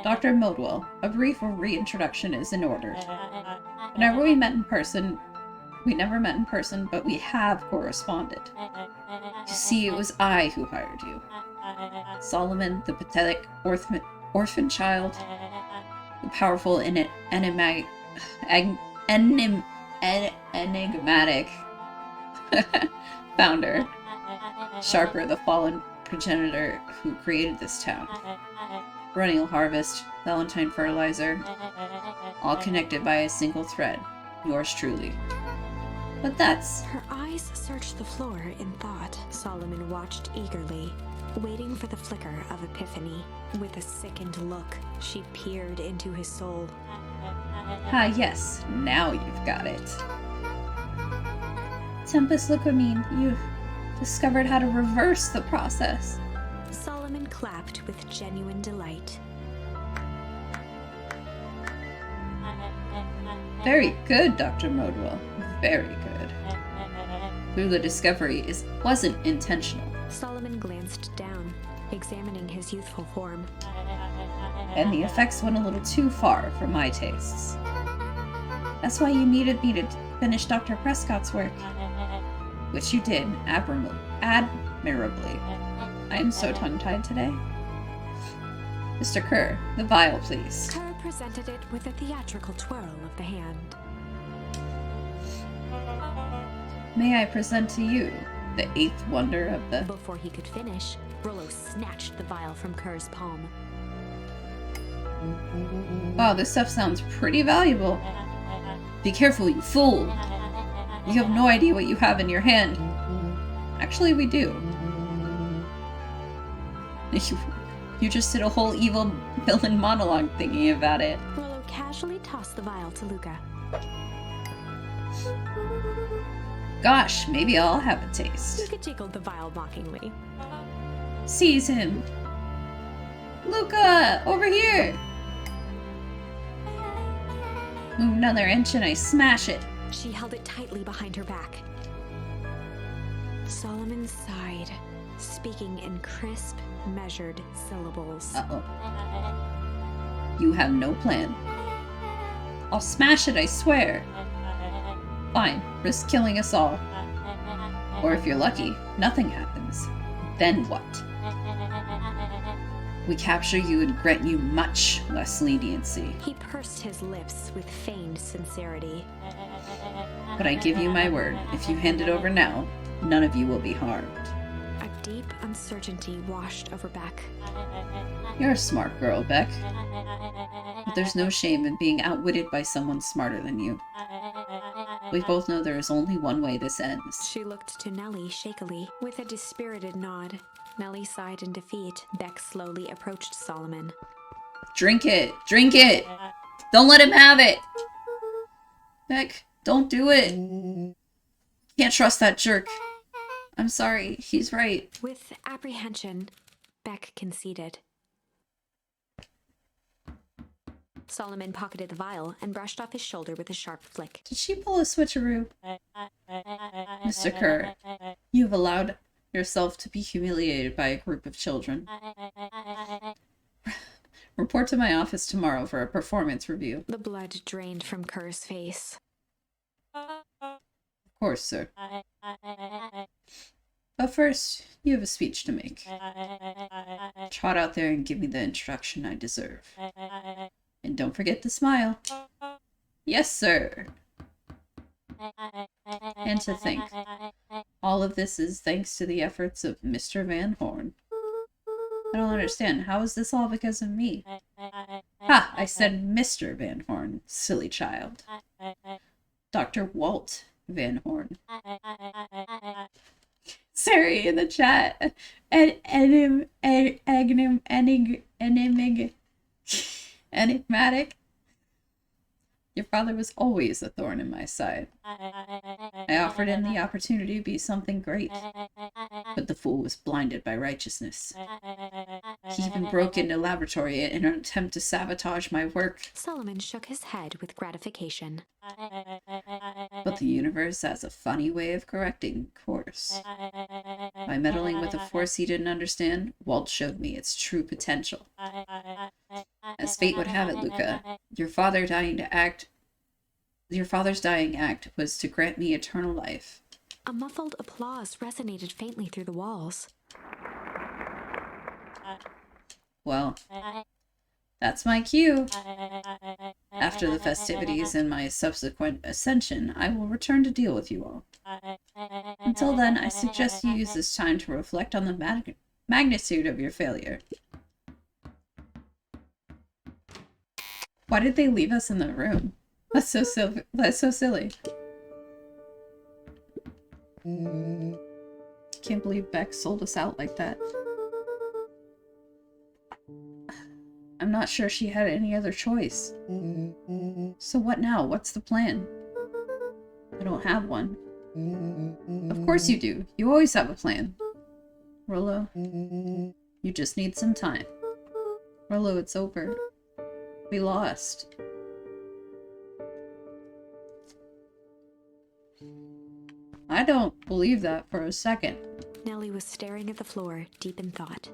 Dr. Modwell, a brief reintroduction is in order. Whenever we met in person, we never met in person, but we have corresponded. You see, it was I who hired you. Solomon, the pathetic orphan child, the powerful enigmatic founder, Sharper, the fallen progenitor who created this town, perennial harvest, Valentine fertilizer, all connected by a single thread. Yours truly. But that's... Her eyes searched the floor in thought. Solomon watched eagerly, waiting for the flicker of epiphany. With a sickened look, she peered into his soul. Ah, yes. Now you've got it. Tempest Liquamine, you've discovered how to reverse the process. Solomon clapped with genuine delight. Very good, Dr. Modwell. Very good. Through the discovery wasn't intentional. Solomon glanced down, examining his youthful form. And the effects went a little too far for my tastes. That's why you needed me to finish Dr. Prescott's work. Which you did, admirably. I am so tongue-tied today. Mr. Kerr, the vial, please. Kerr presented it with a theatrical twirl of the hand. May I present to you the eighth wonder of the... Before he could finish, Rollo snatched the vial from Kerr's palm. Wow, this stuff sounds pretty valuable. Be careful, you fool! You have no idea what you have in your hand. Actually, we do. You just did a whole evil villain monologue thinking about it. Rollo casually tossed the vial to Luca. Gosh, maybe I'll have a taste. Luca jiggled the vial mockingly. Seize him! Luca! Over here! Move another inch and I smash it. She held it tightly behind her back. Solomon sighed, speaking in crisp, measured syllables. Uh-oh. You have no plan. I'll smash it, I swear. Fine, risk killing us all. Or if you're lucky, nothing happens. Then what? We capture you and grant you much less leniency. He pursed his lips with feigned sincerity. But I give you my word, if you hand it over now, none of you will be harmed. A deep uncertainty washed over Beck. You're a smart girl, Beck. But there's no shame in being outwitted by someone smarter than you. We both know there is only one way this ends. She looked to Nellie shakily. With a dispirited nod, Nellie sighed in defeat. Beck slowly approached Solomon. Drink it! Drink it! Don't let him have it! Beck, don't do it! Can't trust that jerk. I'm sorry, he's right. With apprehension, Beck conceded. Solomon pocketed the vial and brushed off his shoulder with a sharp flick. Did she pull a switcheroo? Mr. Kerr, you have allowed yourself to be humiliated by a group of children. Report to my office tomorrow for a performance review. The blood drained from Kerr's face. Of course, sir. But first, you have a speech to make. Trot out there and give me the introduction I deserve. And don't forget to smile. Yes, sir. And to think, all of this is thanks to the efforts of Mr. Van Horn. I don't understand. How is this all because of me? Ha! I said Mr. Van Horn, silly child. Dr. Walt Van Horn. Sorry, in the chat. Enigmatic. Your father was always a thorn in my side. I offered him the opportunity to be something great, but the fool was blinded by righteousness. He even broke into a laboratory in an attempt to sabotage my work. Solomon shook his head with gratification. But the universe has a funny way of correcting course. By meddling with a force he didn't understand, Walt showed me its true potential. As fate would have it, Luca, your father's dying act was to grant me eternal life. A muffled applause resonated faintly through the walls. Well, that's my cue. After the festivities and my subsequent ascension, I will return to deal with you all. Until then, I suggest you use this time to reflect on the magnitude of your failure. Why did they leave us in the room? That's so silly. That's so silly. Can't believe Beck sold us out like that. I'm not sure she had any other choice. So what now? What's the plan? I don't have one. Of course you do. You always have a plan. Rollo, you just need some time. Rollo, it's over. We lost. I don't believe that for a second. Nellie was staring at the floor, deep in thought.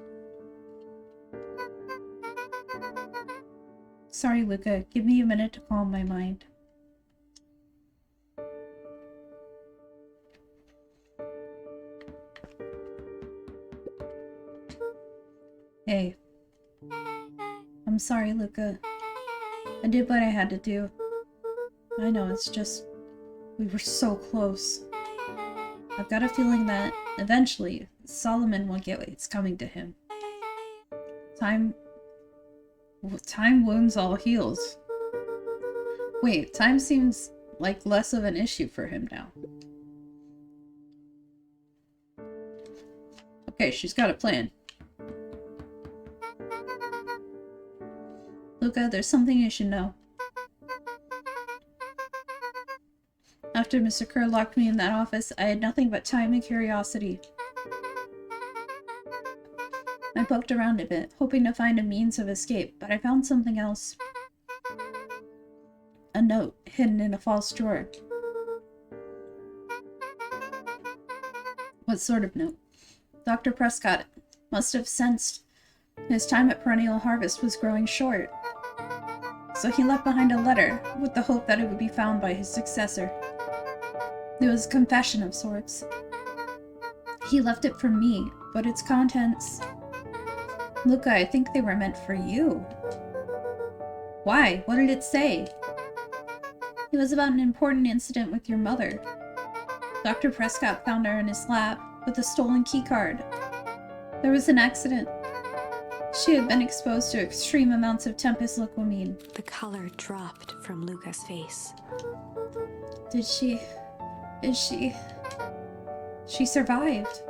Sorry, Luca. Give me a minute to calm my mind. Hey. I'm sorry, Luca. I did what I had to do. I know, it's just... we were so close. I've got a feeling that, eventually, Solomon will get what's coming to him. Time wounds all heals. Wait, time seems like less of an issue for him now. Okay, she's got a plan. Luca, there's something you should know. After Mr. Kerr locked me in that office, I had nothing but time and curiosity. I poked around a bit, hoping to find a means of escape, but I found something else. A note hidden in a false drawer. What sort of note? Dr. Prescott must have sensed his time at Perennial Harvest was growing short. So he left behind a letter, with the hope that it would be found by his successor. It was a confession of sorts. He left it for me, but its contents... Luca, I think they were meant for you. Why? What did it say? It was about an important incident with your mother. Dr. Prescott found her in his lab with a stolen keycard. There was an accident. She had been exposed to extreme amounts of tempest liquamine. The color dropped from Luca's face. She survived.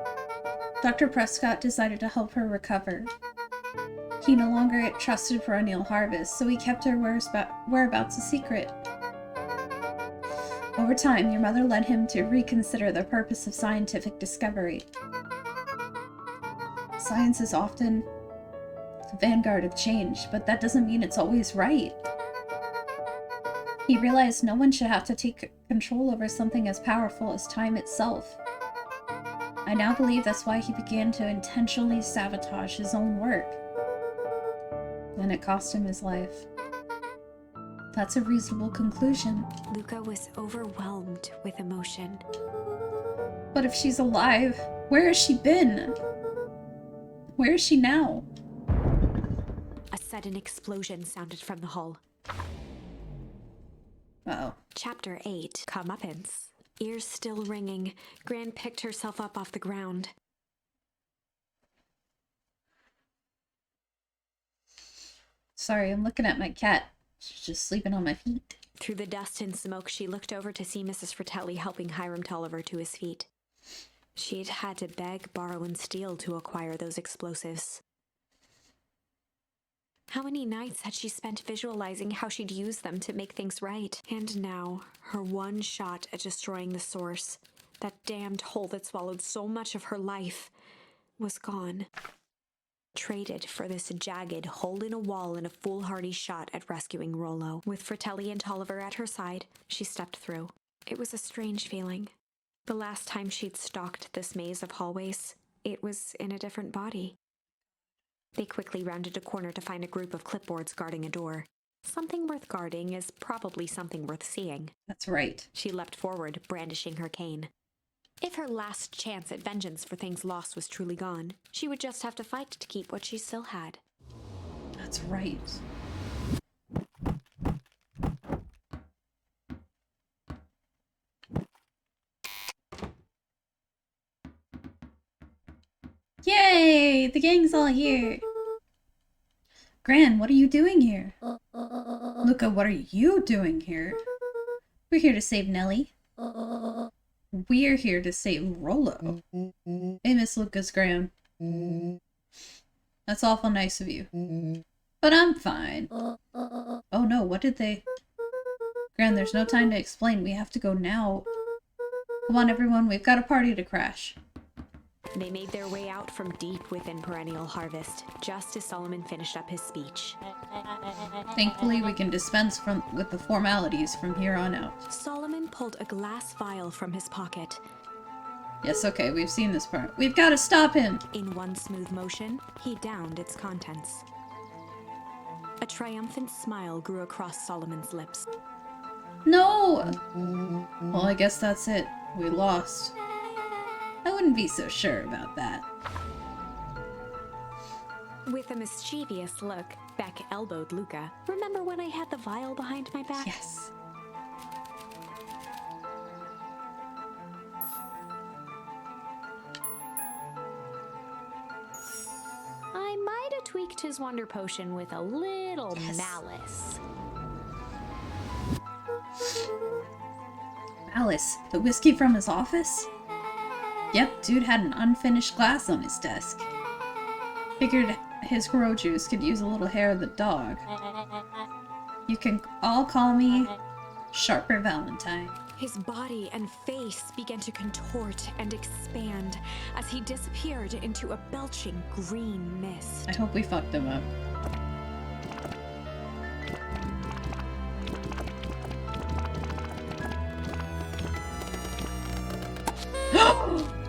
Dr. Prescott decided to help her recover. He no longer trusted perennial harvest, so he kept her whereabouts a secret. Over time, your mother led him to reconsider the purpose of scientific discovery. Science is often the vanguard of change, but that doesn't mean it's always right. He realized no one should have to take control over something as powerful as time itself. I now believe that's why he began to intentionally sabotage his own work. And it cost him his life. That's a reasonable conclusion. Luca was overwhelmed with emotion. But if she's alive, where has she been? Where is she now? A sudden explosion sounded from the hull. Uh-oh. Chapter 8, Comeuppance. Ears still ringing, Gran picked herself up off the ground. Sorry, I'm looking at my cat. She's just sleeping on my feet. Through the dust and smoke, she looked over to see Mrs. Fratelli helping Hiram Tolliver to his feet. She'd had to beg, borrow, and steal to acquire those explosives. How many nights had she spent visualizing how she'd use them to make things right? And now, her one shot at destroying the source, that damned hole that swallowed so much of her life, was gone. Traded for this jagged hole in a wall and a foolhardy shot at rescuing Rollo. With Fratelli and Tolliver at her side, she stepped through. It was a strange feeling. The last time she'd stalked this maze of hallways, it was in a different body. They quickly rounded a corner to find a group of clipboards guarding a door. Something worth guarding is probably something worth seeing. That's right. She leapt forward, brandishing her cane. If her last chance at vengeance for things lost was truly gone, she would just have to fight to keep what she still had. That's right. Yay! The gang's all here. Gran, what are you doing here? Luca, what are you doing here? We're here to save Nellie. We're here to save Rollo. Hey, Miss Lucas Graham. That's awful nice of you. But I'm fine. Oh no, what did they... Gran, there's no time to explain. We have to go now. Come on, everyone. We've got a party to crash. They made their way out from deep within Perennial Harvest, just as Solomon finished up his speech. Thankfully, we can dispense with the formalities from here on out. Solomon pulled a glass vial from his pocket. Yes, okay, we've seen this part. We've got to stop him! In one smooth motion, he downed its contents. A triumphant smile grew across Solomon's lips. No! Well, I guess that's it. We lost. I wouldn't be so sure about that. With a mischievous look, Beck elbowed Luca. Remember when I had the vial behind my back? Yes. I might have tweaked his wonder potion with a little malice. Malice? The whiskey from his office? Yep, dude had an unfinished glass on his desk. Figured his grow juice could use a little hair of the dog. You can all call me Sharper Valentine. His body and face began to contort and expand as he disappeared into a belching green mist. I hope we fucked him up.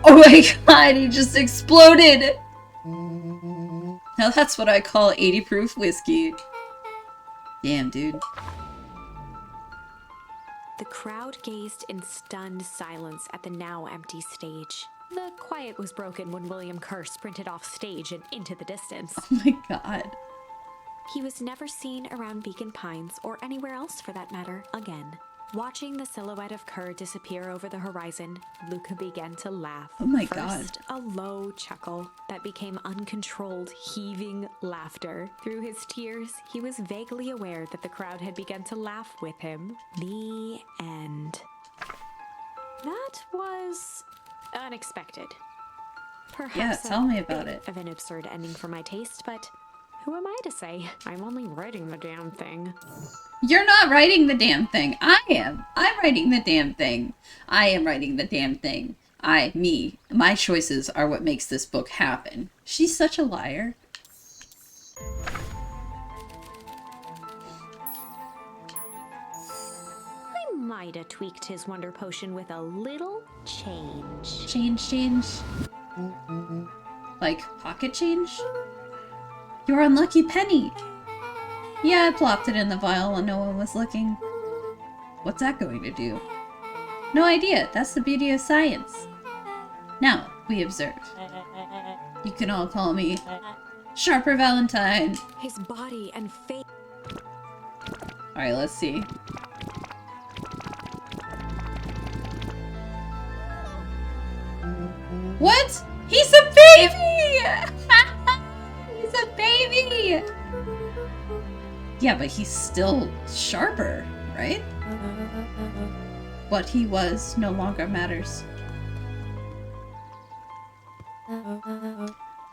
Oh my god, he just exploded! Now that's what I call 80 proof whiskey. Damn, dude. The crowd gazed in stunned silence at the now empty stage. The quiet was broken when William Kerr sprinted off stage and into the distance. Oh my god. He was never seen around Beacon Pines, or anywhere else for that matter, again. Watching the silhouette of Kerr disappear over the horizon, Luca began to laugh. Oh my First, a low chuckle that became uncontrolled, heaving laughter. Through his tears, he was vaguely aware that the crowd had begun to laugh with him. The end. That was unexpected. Perhaps Yeah, tell me about bit it. of an absurd ending for my taste, but who am I to say? I'm only writing the damn thing. You're not writing the damn thing. I am. I'm writing the damn thing. I am writing the damn thing. Me. My choices are what makes this book happen. She's such a liar. I might have tweaked his wonder potion with a little change. Change. Like pocket change? Your unlucky penny. Yeah, I plopped it in the vial when no one was looking. What's that going to do? No idea. That's the beauty of science. Now, we observe. You can all call me Sharper Valentine. His body and face. Alright, let's see. What? He's a baby! He's a baby! Yeah, but he's still sharper, right? What he was no longer matters.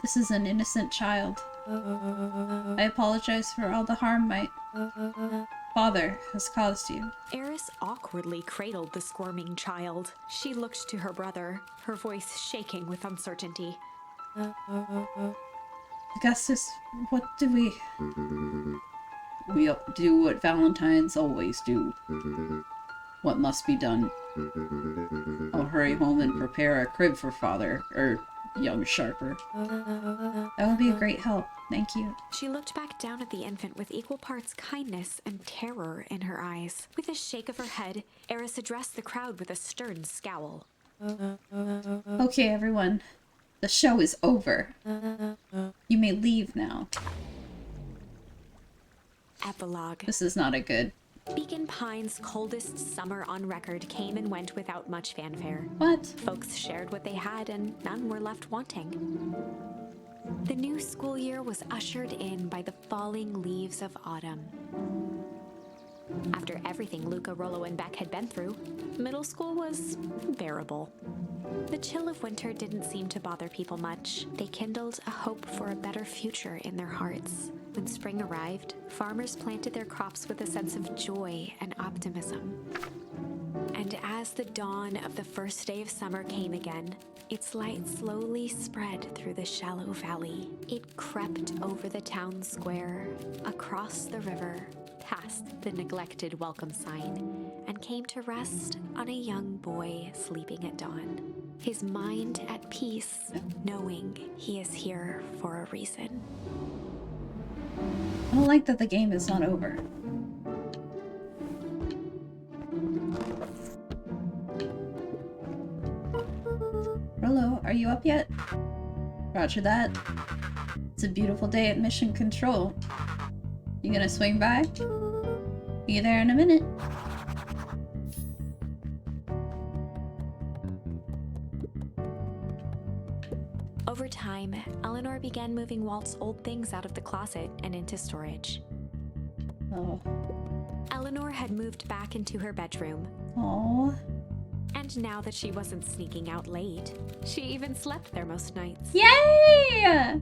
This is an innocent child. I apologize for all the harm my father has caused you. Eris awkwardly cradled the squirming child. She looked to her brother, her voice shaking with uncertainty. Augustus, what do we... We do what Valentines always do. What must be done. I'll hurry home and prepare a crib for father, young Sharper. That will be a great help. Thank you. She looked back down at the infant with equal parts kindness and terror in her eyes. With a shake of her head, Eris addressed the crowd with a stern scowl. Okay, everyone. The show is over. You may leave now. Epilogue. This is not a good... Beacon Pine's coldest summer on record came and went without much fanfare. What? Folks shared what they had, and none were left wanting. The new school year was ushered in by the falling leaves of autumn. After everything Luca, Rollo, and Beck had been through, middle school was bearable. The chill of winter didn't seem to bother people much. They kindled a hope for a better future in their hearts. When spring arrived, farmers planted their crops with a sense of joy and optimism. And as the dawn of the first day of summer came again, its light slowly spread through the shallow valley. It crept over the town square, across the river, past the neglected welcome sign, and came to rest on a young boy sleeping at dawn. His mind at peace, knowing he is here for a reason. I don't like that the game is not over. Rollo, are you up yet? Roger that. It's a beautiful day at Mission Control. You gonna swing by? Be there in a minute. Over time, Eleanor began moving Walt's old things out of the closet and into storage. Oh. Eleanor had moved back into her bedroom. Aww. And now that she wasn't sneaking out late, she even slept there most nights. Yay!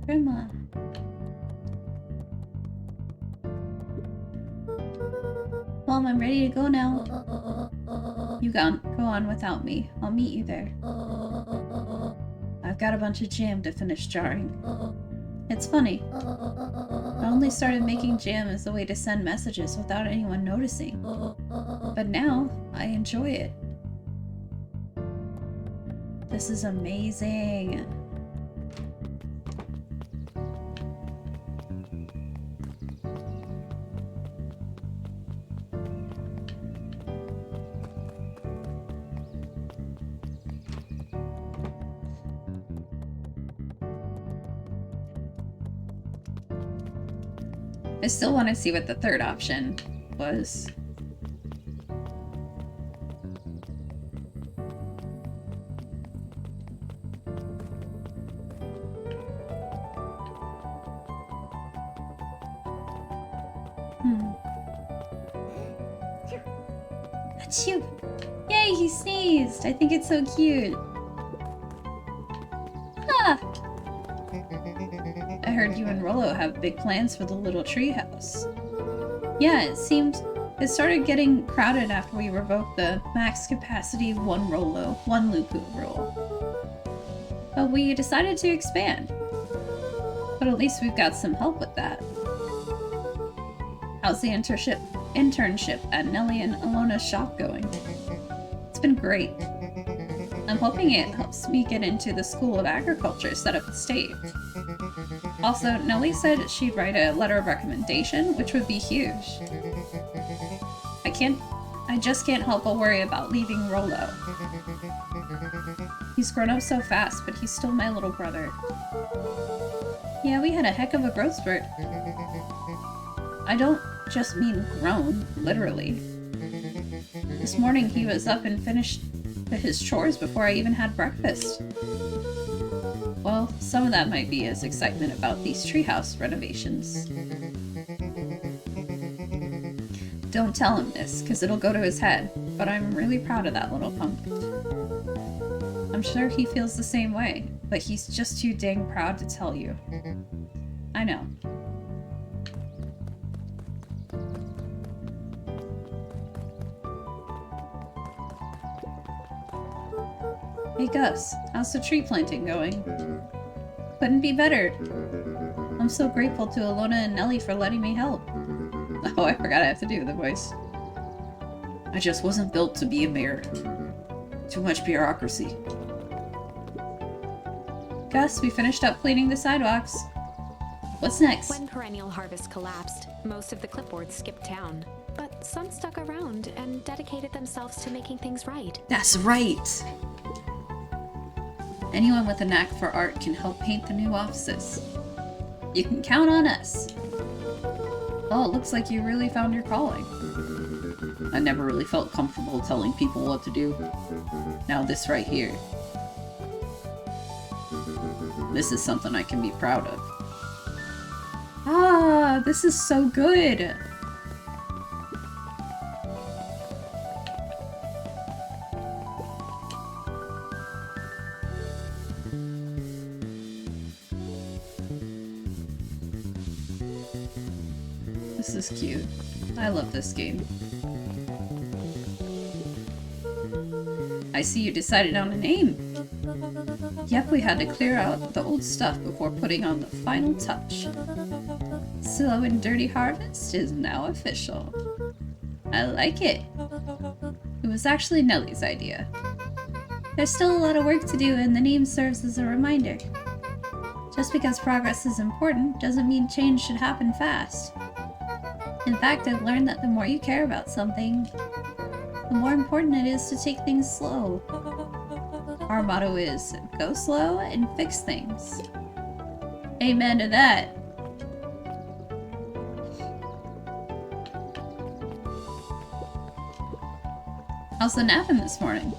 Grandma. Mom, I'm ready to go now. You go on without me. I'll meet you there. I've got a bunch of jam to finish jarring. It's funny. I only started making jam as a way to send messages without anyone noticing. But now, I enjoy it. This is amazing. I still want to see what the third option was. Achoo! Yay, he sneezed! I think it's so cute. Ah! I heard you and Rollo have big plans for the little treehouse. Yeah, it started getting crowded after we revoked the max capacity one Rollo, one Lupu rule. But we decided to expand. But at least we've got some help with that. How's the internship at Nellie and Alona's shop going? It's been great. I'm hoping it helps me get into the School of Agriculture set up at state. Also, Nellie said she'd write a letter of recommendation, which would be huge. I just can't help but worry about leaving Rollo. He's grown up so fast, but he's still my little brother. Yeah, we had a heck of a growth spurt. I don't just mean grown, literally. This morning he was up and finished his chores before I even had breakfast. Well, some of that might be his excitement about these treehouse renovations. Don't tell him this, because it'll go to his head, but I'm really proud of that little punk. I'm sure he feels the same way, but he's just too dang proud to tell you. I know. Hey Gus, how's the tree planting going? Couldn't be better. I'm so grateful to Alona and Nellie for letting me help. Oh, I forgot I have to do the voice. I just wasn't built to be a mayor. Too much bureaucracy. Gus, we finished up cleaning the sidewalks. What's next? When Perennial Harvest collapsed, most of the clipboards skipped town. But some stuck around and dedicated themselves to making things right. That's right! Anyone with a knack for art can help paint the new offices. You can count on us. Oh, it looks like you really found your calling. I never really felt comfortable telling people what to do. Now this right here. This is something I can be proud of. Ah, this is so good! This is cute. I love this game. I see you decided on a name. Yep, we had to clear out the old stuff before putting on the final touch. Slow and Dirty Harvest is now official. I like it. It was actually Nellie's idea. There's still a lot of work to do, and the name serves as a reminder. Just because progress is important doesn't mean change should happen fast. In fact, I've learned that the more you care about something, the more important it is to take things slow. Our motto is, go slow and fix things. Amen to that. How's the napping this morning?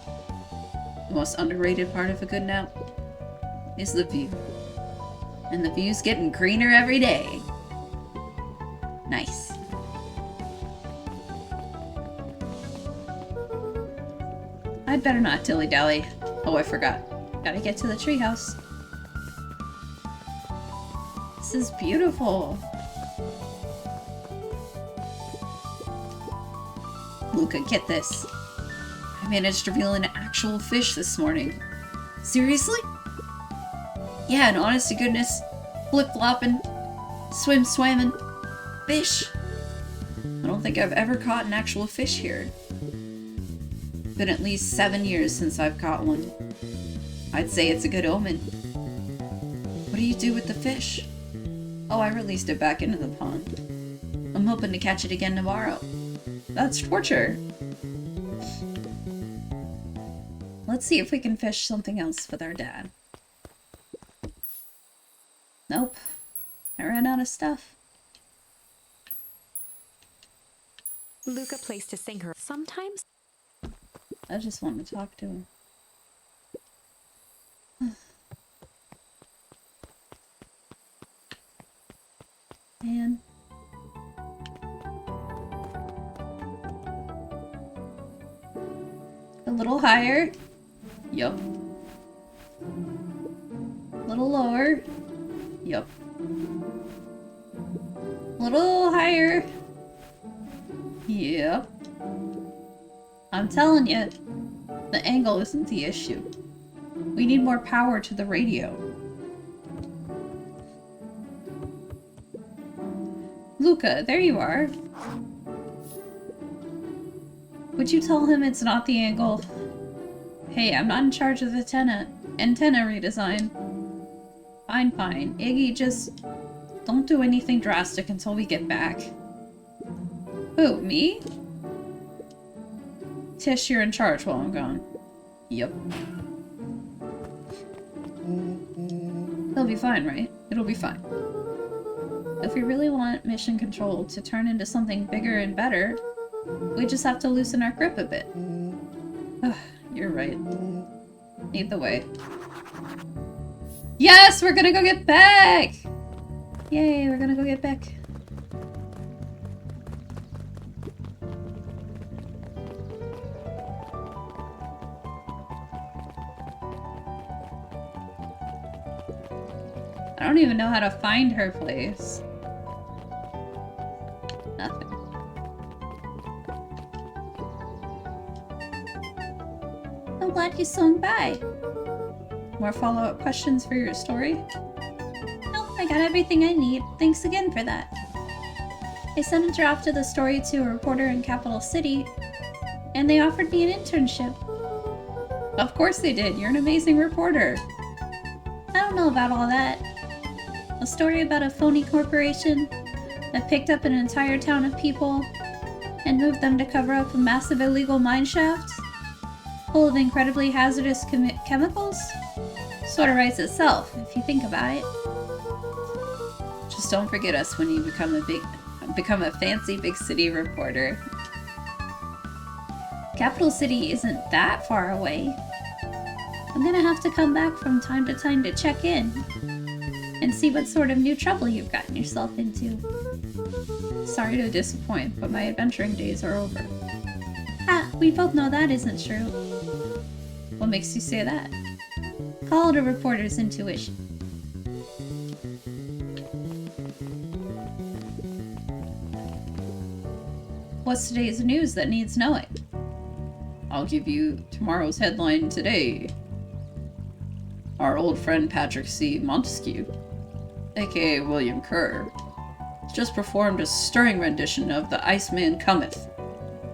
The most underrated part of a good nap is the view. And the view's getting greener every day. Nice. I'd better not dilly-dally. Oh, I forgot. Gotta get to the treehouse. This is beautiful. Luca, get this. I managed to reel in an actual fish this morning. Seriously? Yeah, and honest to goodness, flip-flopping, swim-swamming, fish. I don't think I've ever caught an actual fish here. Been at least 7 years since I've caught one. I'd say it's a good omen. What do you do with the fish? Oh, I released it back into the pond. I'm hoping to catch it again tomorrow. That's torture. Let's see if we can fish something else with our dad. Nope. I ran out of stuff. Luca placed to sing her. Sometimes I just want to talk to him. Man. A little higher. Yup. A little lower. Yup. A little higher. Yep. I'm telling you, the angle isn't the issue. We need more power to the radio. Luca, there you are. Would you tell him it's not the angle? Hey, I'm not in charge of the antenna redesign. Fine, fine. Iggy, just don't do anything drastic until we get back. Who, me? Tish, you're in charge while I'm gone. Yep. They'll be fine, right? It'll be fine. If we really want Mission Control to turn into something bigger and better, we just have to loosen our grip a bit. Ugh, you're right. Lead the way. Yes! We're gonna go get Beck! Yay, we're gonna go get Beck. I don't even know how to find her place. Nothing. I'm glad you swung by. More follow-up questions for your story? Nope, I got everything I need. Thanks again for that. I sent a draft of the story to a reporter in Capital City, and they offered me an internship. Of course they did. You're an amazing reporter. I don't know about all that. A story about a phony corporation that picked up an entire town of people and moved them to cover up a massive illegal mine shaft full of incredibly hazardous chemicals? Sort of writes itself, if you think about it. Just don't forget us when you become a fancy big city reporter. Capital City isn't that far away. I'm gonna have to come back from time to time to check in and see what sort of new trouble you've gotten yourself into. Sorry to disappoint, but my adventuring days are over. Ah, we both know that isn't true. What makes you say that? Call it a reporter's intuition. What's today's news that needs knowing? I'll give you tomorrow's headline today. Our old friend Patrick C. Montesquieu, aka William Kerr, just performed a stirring rendition of The Iceman Cometh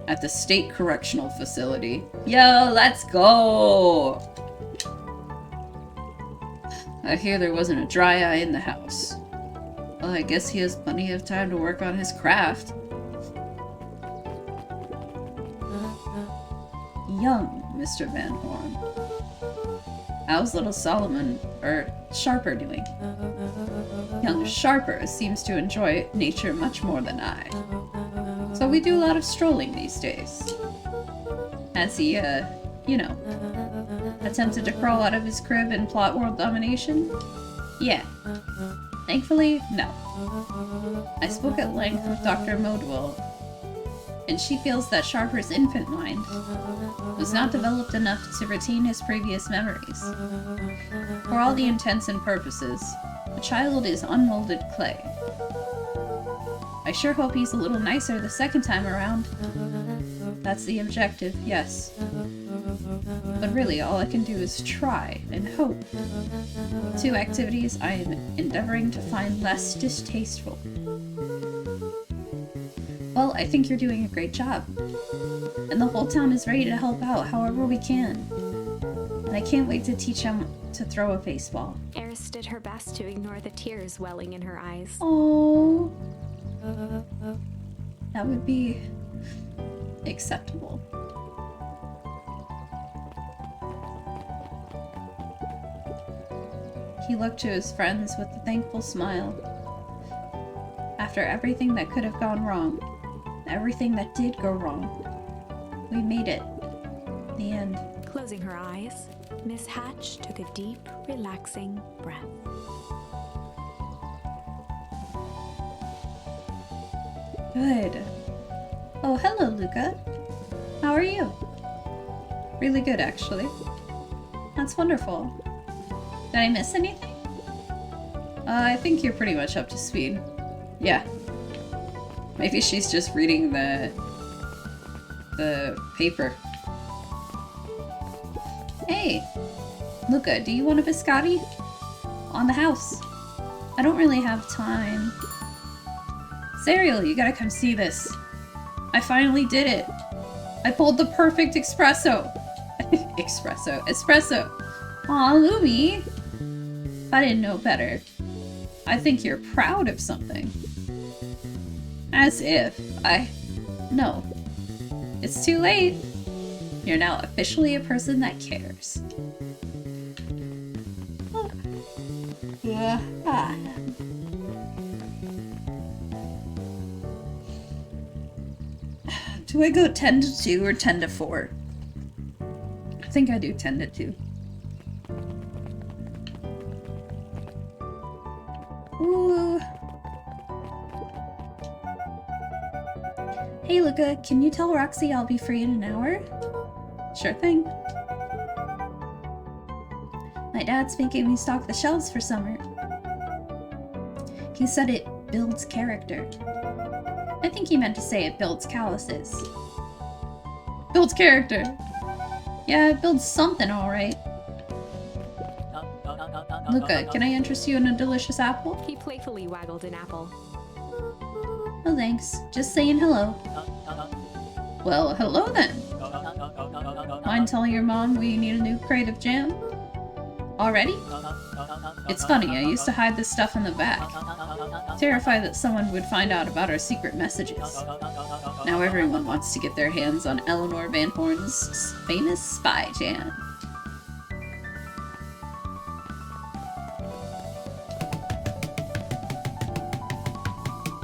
at the State Correctional Facility. Yo, let's go! I hear there wasn't a dry eye in the house. Well, I guess he has plenty of time to work on his craft. Young Mr. Van Horn. How's little Sharper doing? Young Sharper seems to enjoy nature much more than I. So we do a lot of strolling these days. Has he, attempted to crawl out of his crib and plot world domination? Yeah. Thankfully, no. I spoke at length with Dr. Modwell, and she feels that Sharper's infant mind was not developed enough to retain his previous memories. For all the intents and purposes, the child is unmolded clay. I sure hope he's a little nicer the second time around. That's the objective, yes. But really, all I can do is try and hope. 2 activities I am endeavoring to find less distasteful. Well, I think you're doing a great job. And the whole town is ready to help out however we can. And I can't wait to teach him to throw a baseball. Eris did her best to ignore the tears welling in her eyes. Oh, that would be acceptable. He looked to his friends with a thankful smile. After everything that could have gone wrong, everything that did go wrong. We made it. The end. Closing her eyes, Miss Hatch took a deep, relaxing breath. Good. Oh, hello, Luca. How are you? Really good, actually. That's wonderful. Did I miss anything? I think you're pretty much up to speed. Yeah. Maybe she's just reading the paper. Hey! Luca, do you want a biscotti? On the house. I don't really have time. Serial, you gotta come see this. I finally did it. I pulled the perfect espresso. Espresso. Aw, Lumi. If I didn't know better. I think you're proud of something. As if. No. It's too late. You're now officially a person that cares. Do I go 10 to 2 or 10 to 4? I think I do 10 to 2. Ooh. Hey Luca, can you tell Roxy I'll be free in an hour? Sure thing. My dad's making me stock the shelves for summer. He said it builds character. I think he meant to say it builds calluses. Builds character. Yeah, it builds something, alright. Luca, can I interest you in a delicious apple? He playfully waggled an apple. Oh, thanks. Just saying hello. Well, hello then. Mind telling your mom we need a new crate of jam? Already? It's funny, I used to hide this stuff in the back. Terrified that someone would find out about our secret messages. Now everyone wants to get their hands on Eleanor Van Horn's famous spy jam.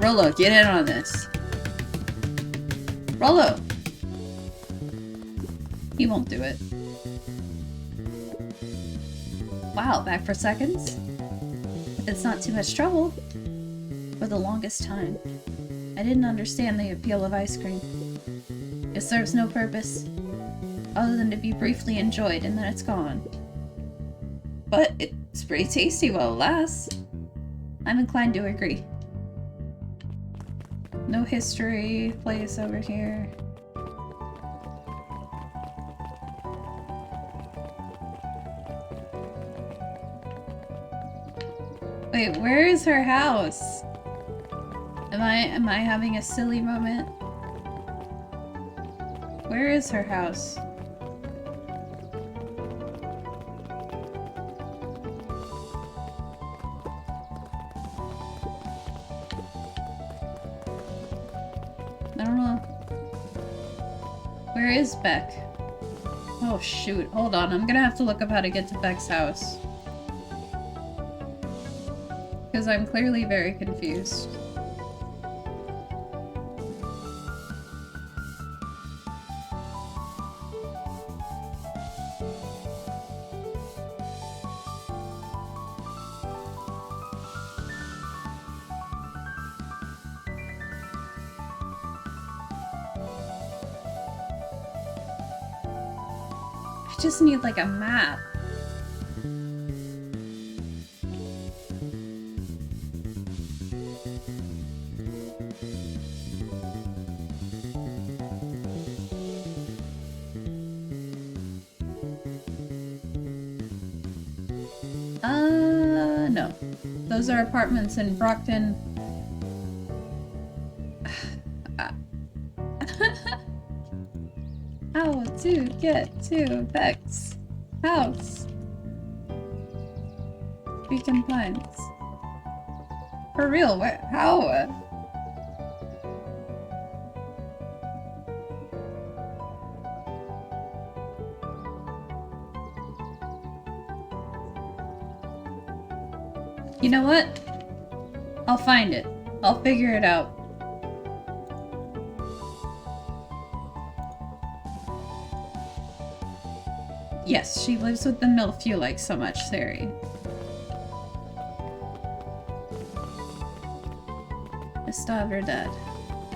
Rollo, get in on this. Rollo! He won't do it. Wow, back for seconds? If it's not too much trouble. For the longest time, I didn't understand the appeal of ice cream. It serves no purpose, other than to be briefly enjoyed and then it's gone. But it's pretty tasty while it lasts. I'm inclined to agree. No history place over here. Wait, where is her house? Am I having a silly moment? Where is her house? I don't know. Where is Beck? Oh shoot, hold on, I'm gonna have to look up how to get to Beck's house. Because I'm clearly very confused. I just need like a map. No. Those are apartments in Brockton. How to get to Beck's house? Beacon Pines. For real, where? How? You know what? I'll find it. I'll figure it out. Yes, she lives with the MILF you like so much, Sari. I still have her dad.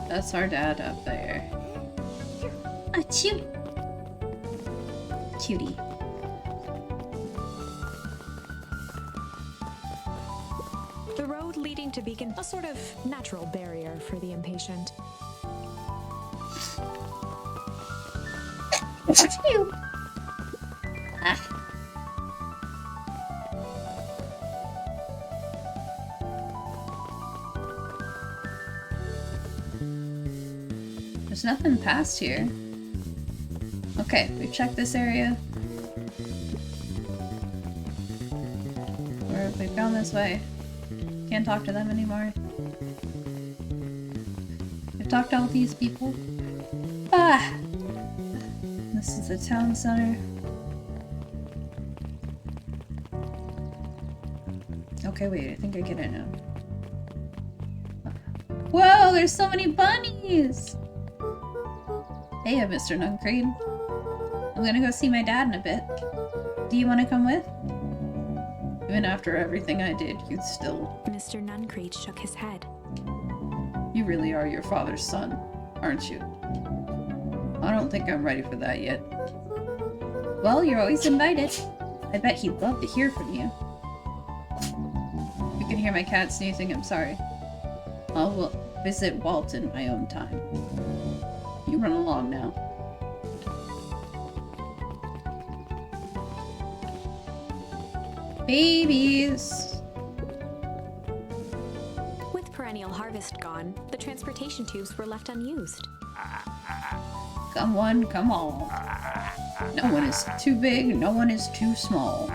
That's our dad up there. Ah, cute. Cutie. The road leading to Beacon, a sort of natural barrier for the impatient. Phew. Ah. There's nothing past here. Okay, we've checked this area. We've gone this way. Can't talk to them anymore. We've talked to all these people. Ah! This is the town center. Okay, wait, I think I get it now. Whoa, there's so many bunnies! Hey, Mr. Nuncreed. I'm gonna go see my dad in a bit. Do you want to come with? Even after everything I did, you'd still... Mr. Nuncreed shook his head. You really are your father's son, aren't you? I don't think I'm ready for that yet. Well, you're always invited. I bet he'd love to hear from you. You can hear my cat sneezing, I'm sorry. I'll visit Walt in my own time. You run along now. Babies! With perennial harvest gone, the transportation tubes were left unused. Come one, come all. No one is too big, no one is too small.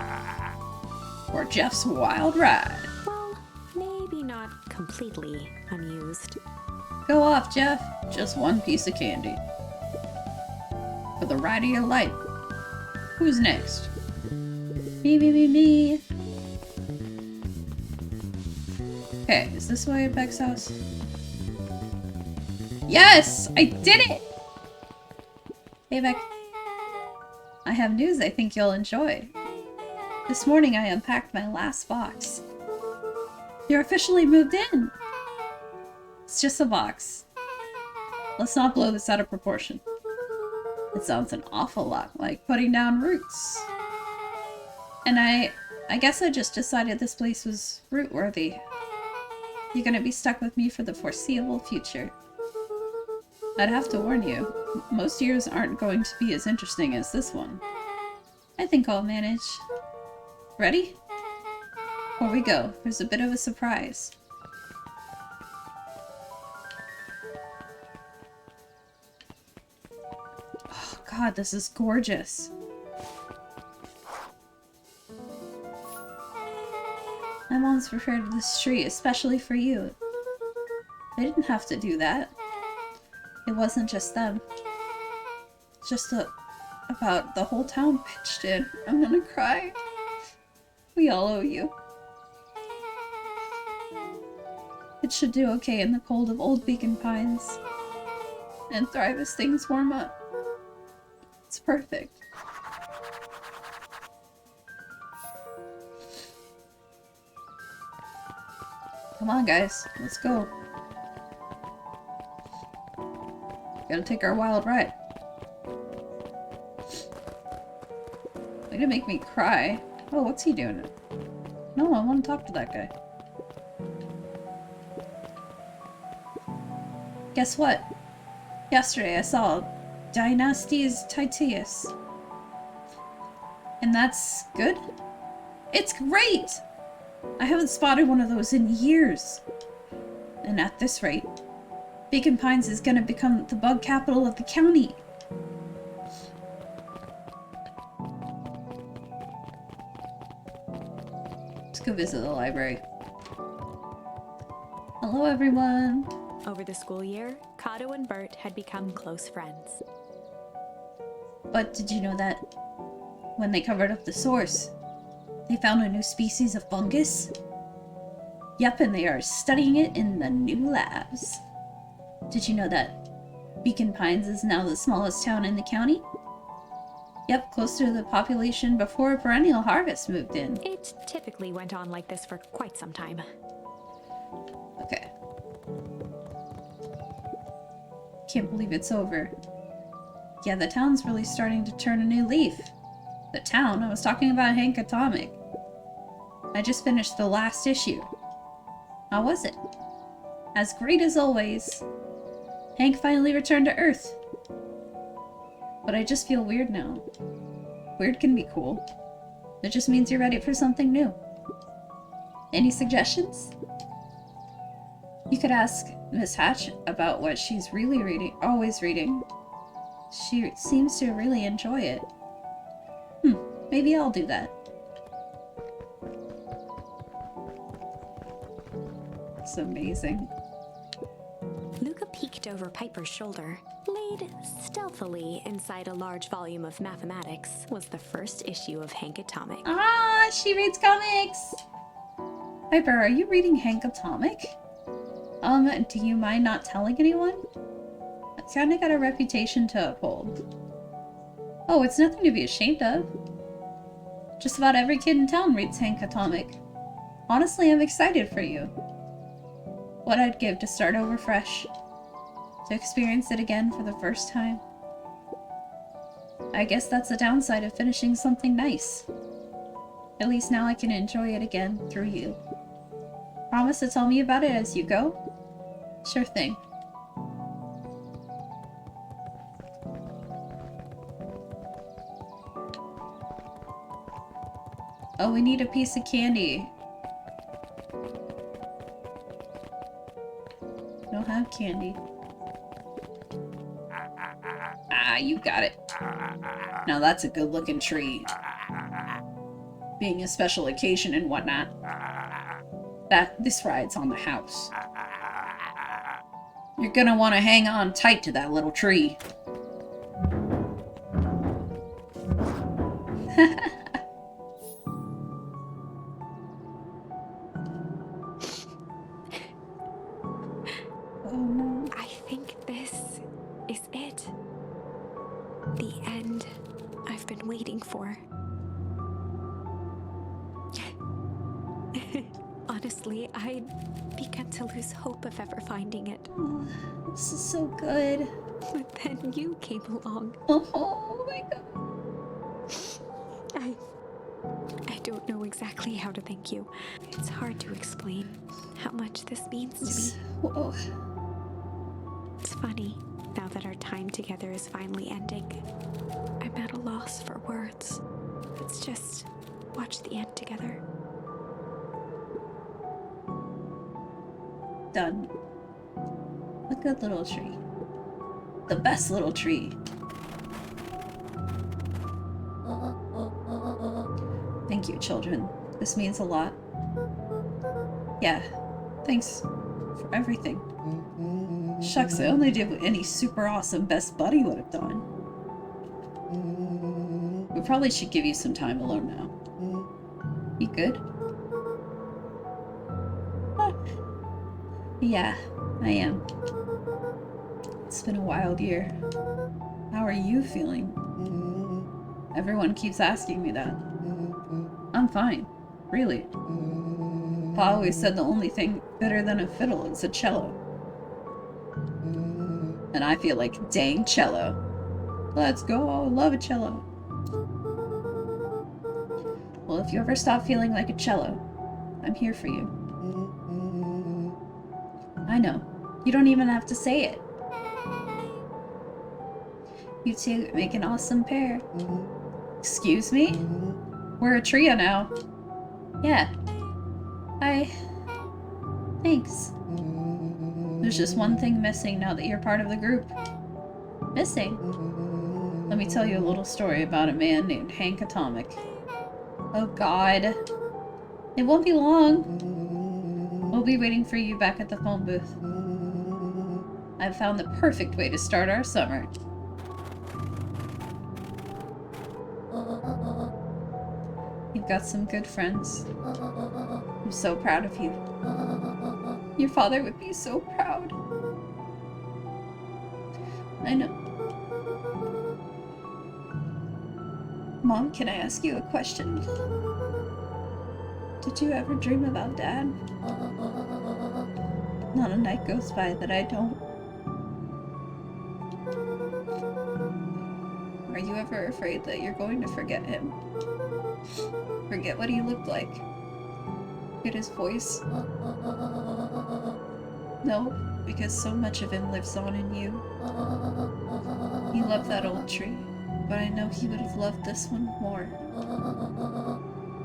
For Jeff's wild ride. Well, maybe not completely unused. Go off, Jeff. Just one piece of candy. For the ride of your life. Who's next? Me. Okay, is this way at Beck's house? Yes! I did it! Hey, Beck. I have news I think you'll enjoy. This morning I unpacked my last box. You're officially moved in! It's just a box. Let's not blow this out of proportion. It sounds an awful lot like putting down roots. And I guess I just decided this place was root-worthy. You're gonna be stuck with me for the foreseeable future. I'd have to warn you, most years aren't going to be as interesting as this one. I think I'll manage. Ready? Before we go, there's a bit of a surprise. Oh god, this is gorgeous. My mom's prepared this tree especially for you. They didn't have to do that. It wasn't just them. Just about the whole town pitched in. I'm gonna cry. We all owe you. It should do okay in the cold of old Beacon Pines. And thrive as things warm up. It's perfect. Come on, guys. Let's go. Gotta take our wild ride. Way to make me cry. Oh, what's he doing? No, I want to talk to that guy. Guess what? Yesterday I saw Dynasties Titius. And that's good? It's great! I haven't spotted one of those in years. And at this rate, Beacon Pines is gonna become the bug capital of the county. Let's go visit the library. Hello, everyone. Over the school year, Kato and Bert had become close friends. But did you know that when they covered up the source, they found a new species of fungus? Yep, and they are studying it in the new labs. Did you know that Beacon Pines is now the smallest town in the county? Yep, close to the population before perennial harvest moved in. It typically went on like this for quite some time. Okay. Can't believe it's over. Yeah, the town's really starting to turn a new leaf. The town? I was talking about Hank Atomic. I just finished the last issue. How was it? As great as always. Hank finally returned to Earth. But I just feel weird now. Weird can be cool. It just means you're ready for something new. Any suggestions? You could ask Miss Hatch about what she's really reading, always reading. She seems to really enjoy it. Maybe I'll do that. It's amazing. Luca peeked over Piper's shoulder. Laid stealthily inside a large volume of mathematics was the first issue of Hank Atomic. Ah, she reads comics! Piper, are you reading Hank Atomic? Do you mind not telling anyone? It's kinda got a reputation to uphold. Oh, it's nothing to be ashamed of. Just about every kid in town reads Hank Atomic. Honestly, I'm excited for you. What I'd give to start over fresh. To experience it again for the first time. I guess that's the downside of finishing something nice. At least now I can enjoy it again through you. Promise to tell me about it as you go? Sure thing. Oh, we need a piece of candy. Don't have candy. Ah, you got it. Now that's a good looking tree. Being a special occasion and whatnot. This ride's on the house. You're gonna want to hang on tight to that little tree. Oh no. I think this is it. The end I've been waiting for. Honestly, I'd begun to lose hope of ever finding it. Oh, this is so good. But then you came along. Oh my god. I don't know exactly how to thank you. It's hard to explain how much this means to me. Whoa. It's funny, now that our time together is finally ending. I'm at a loss for words. Let's just watch the end together. Done. A good little tree. The best little tree. Thank you, children. This means a lot. Yeah, thanks for everything. Shucks, I only did what any super awesome best buddy would have done. We probably should give you some time alone now. You good? Yeah, I am. It's been a wild year. How are you feeling? Everyone keeps asking me that. I'm fine. Really. Pa always said the only thing better than a fiddle is a cello. And I feel like a dang cello. Let's go. I love a cello. Well, if you ever stop feeling like a cello, I'm here for you. I know. You don't even have to say it. You two make an awesome pair. Excuse me? We're a trio now. Yeah. Thanks. There's just one thing missing now that you're part of the group. Missing? Let me tell you a little story about a man named Hank Atomic. Oh god. It won't be long. We'll be waiting for you back at the phone booth. I've found the perfect way to start our summer. You've got some good friends. I'm so proud of you. Your father would be so proud. I know. Mom, can I ask you a question? Did you ever dream about Dad? Not a night goes by that I don't. Are you ever afraid that you're going to forget him? Forget what he looked like? Forget his voice? No, because so much of him lives on in you. He loved that old tree, but I know he would have loved this one more.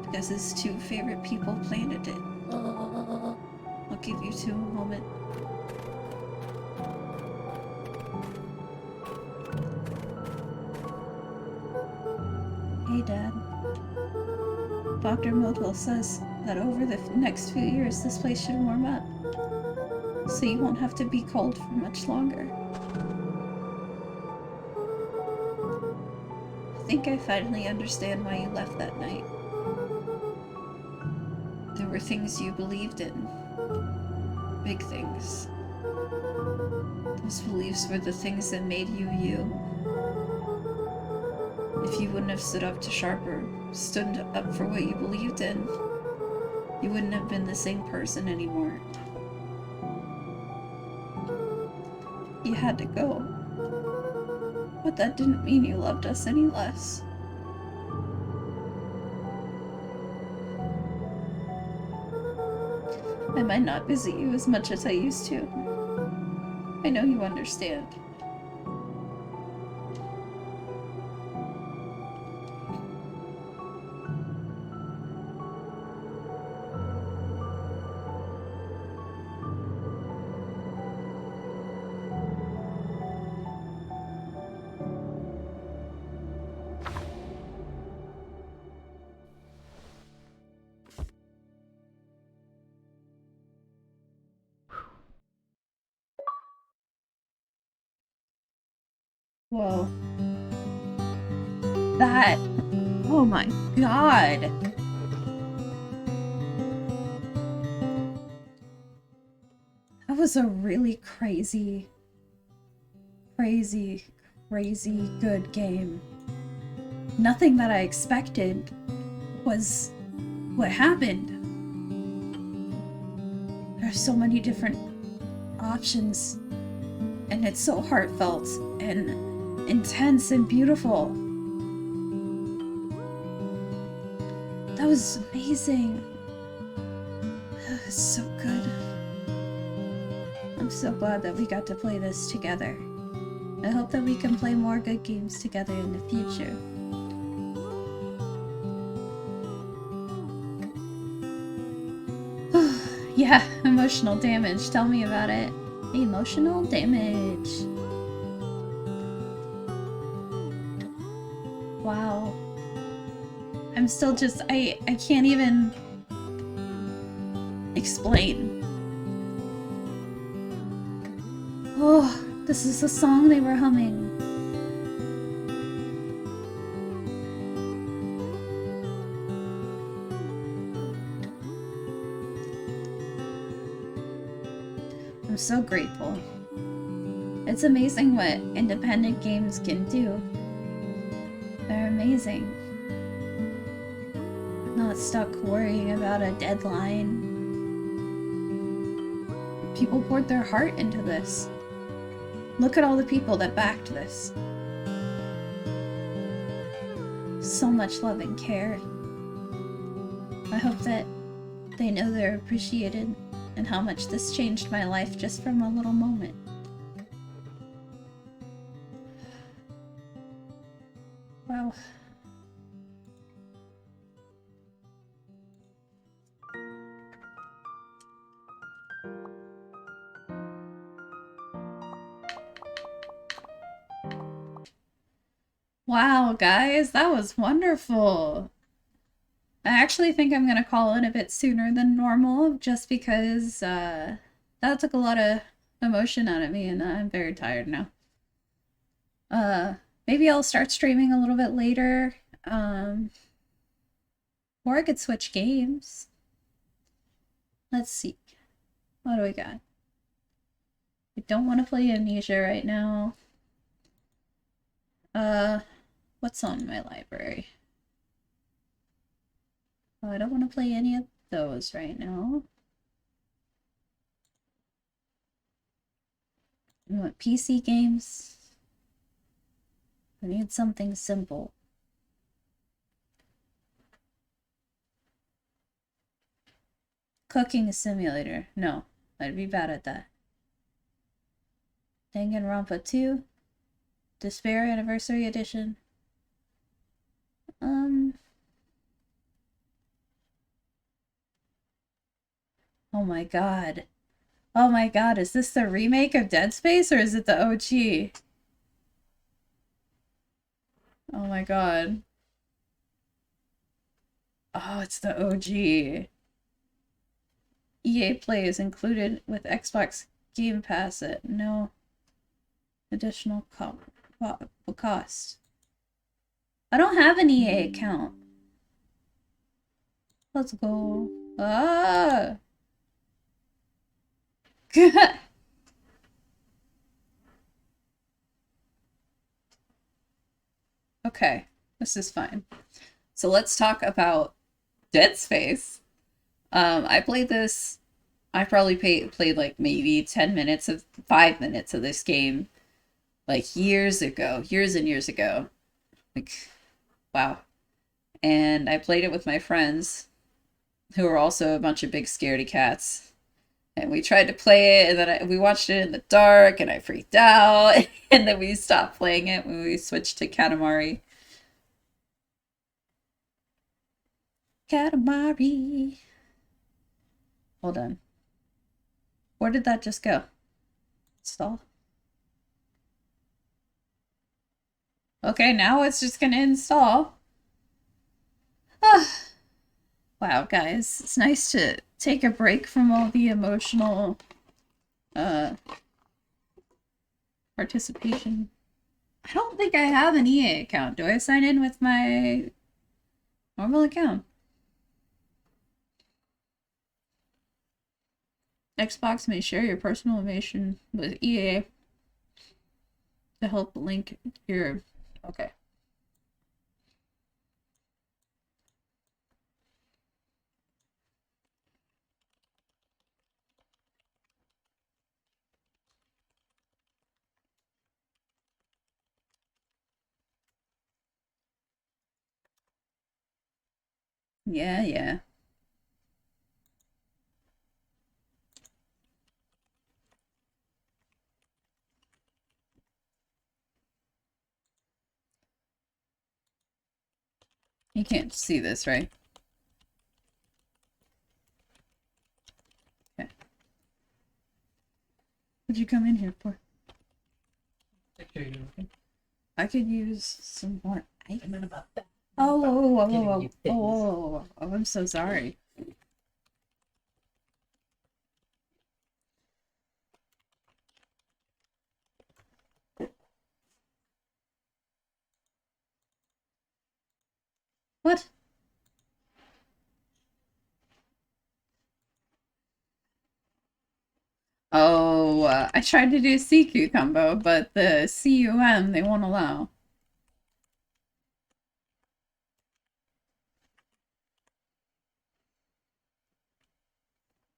Because his two favorite people planted it. I'll give you two a moment. Hey, Dad. Dr. Modwell says that over the next few years this place should warm up. So you won't have to be cold for much longer. I think I finally understand why you left that night. There were things you believed in. Big things. Those beliefs were the things that made you you. If you wouldn't have stood up to Sharper, stood up for what you believed in, you wouldn't have been the same person anymore. You had to go. But that didn't mean you loved us any less. I might not visit you as much as I used to. I know you understand. Whoa. That... Oh my god! That was a really crazy good game. Nothing that I expected was what happened. There are so many different options, and it's so heartfelt and intense and beautiful. That was amazing. That was so good. I'm so glad that we got to play this together. I hope that we can play more good games together in the future. Yeah, emotional damage. Tell me about it. Emotional damage. Wow. I'm still just... I can't even explain. Oh, this is the song they were humming. I'm so grateful. It's amazing what independent games can do. They're amazing. Not stuck worrying about a deadline. People poured their heart into this. Look at all the people that backed this. So much love and care. I hope that they know they're appreciated and how much this changed my life just from a little moment. Wow. Wow, guys, that was wonderful. I actually think I'm gonna call it a bit sooner than normal, just because that took a lot of emotion out of me, and I'm very tired now. Maybe I'll start streaming a little bit later, or I could switch games. Let's see. What do we got? I don't want to play Amnesia right now. What's on my library? Oh, I don't want to play any of those right now. We want PC games. I need something simple. Cooking simulator. No, I'd be bad at that. Danganronpa 2. Despair Anniversary Edition. Oh my god. Oh my god, is this the remake of Dead Space or is it the OG? Oh my god. Oh, it's the OG. EA Play is included with Xbox Game Pass at no additional cost. I don't have an EA account. Let's go. Ah! Okay, this is fine. So let's talk about Dead Space. I played this. I probably played like maybe 10 minutes of 5 minutes of this game like years ago, years and years ago. Like, wow. And I played it with my friends who are also a bunch of big scaredy cats. And we tried to play it, and then we watched it in the dark, and I freaked out. And then we stopped playing it when we switched to Katamari. Katamari. Hold on. Where did that just go? Stall? Okay, now it's just gonna install. Ah. Wow, guys. It's nice to take a break from all the emotional participation. I don't think I have an EA account. Do I sign in with my normal account? Xbox may share your personal information with EA to help link your... Okay. Yeah, yeah. You can't see this, right? Okay. What'd you come in here for? I could use some more ice. Oh, whoa, whoa, whoa, whoa, whoa, whoa, whoa, whoa. Oh, I'm so sorry. What? Oh, I tried to do CQ combo, but the CUM they won't allow.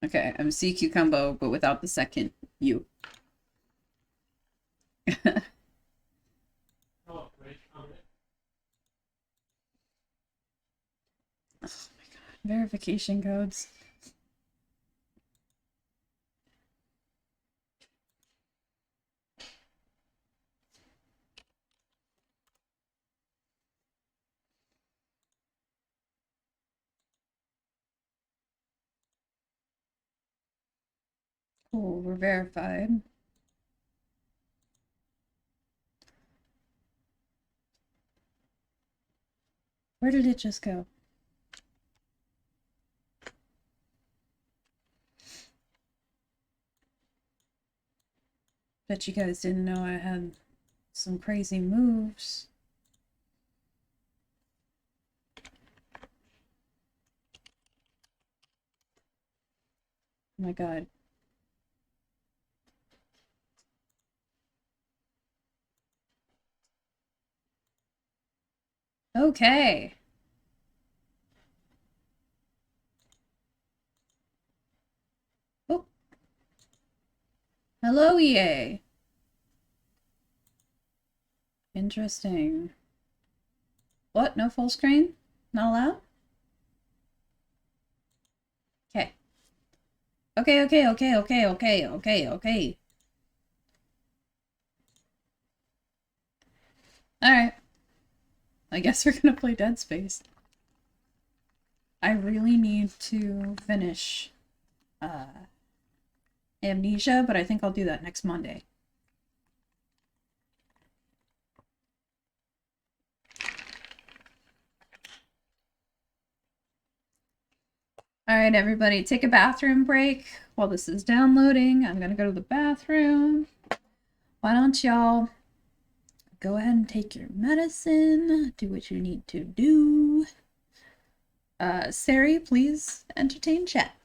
Okay, I'm CQ combo, but without the second U. Oh my god, verification codes. Cool, we're verified. Where did it just go? Bet you guys didn't know I had some crazy moves. Oh my god. Okay. Hello, EA. Interesting. What? No full screen? Not allowed? Okay. Okay. Alright. I guess we're gonna play Dead Space. I really need to finish Amnesia, but I think I'll do that next Monday. Alright, everybody, take a bathroom break while this is downloading. I'm gonna go to the bathroom. Why don't y'all go ahead and take your medicine, do what you need to do. Sari, please entertain chat.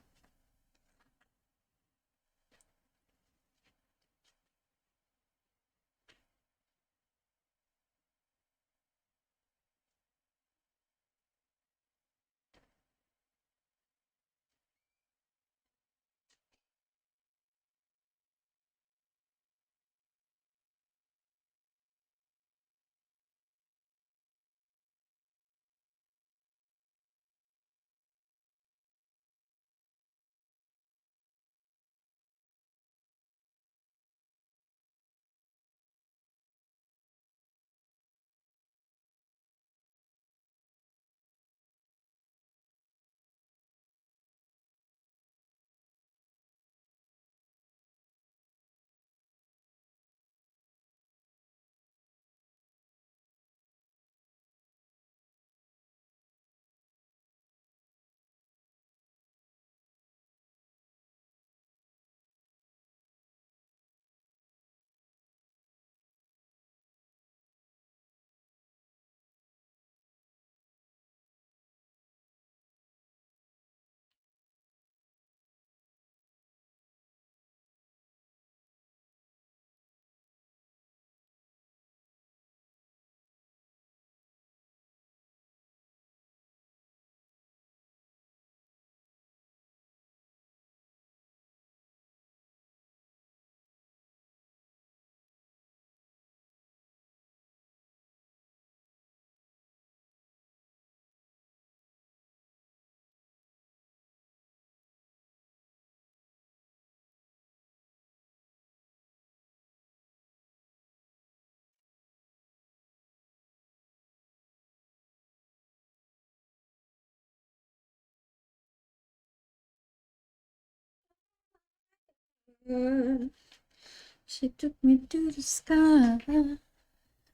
She took me to the sky.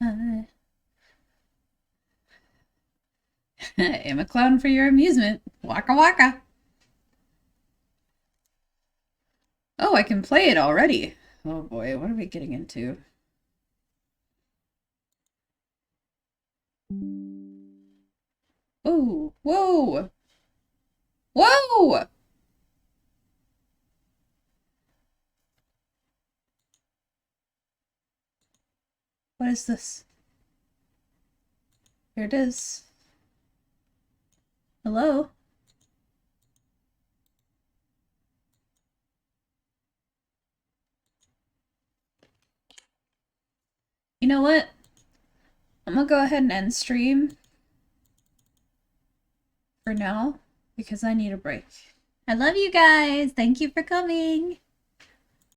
I'm a clown for your amusement. Waka waka. Oh, I can play it already. Oh boy, what are we getting into? Oh, whoa! Whoa! What is this? Here it is. Hello? You know what? I'm gonna go ahead and end stream for now because I need a break. I love you guys. Thank you for coming.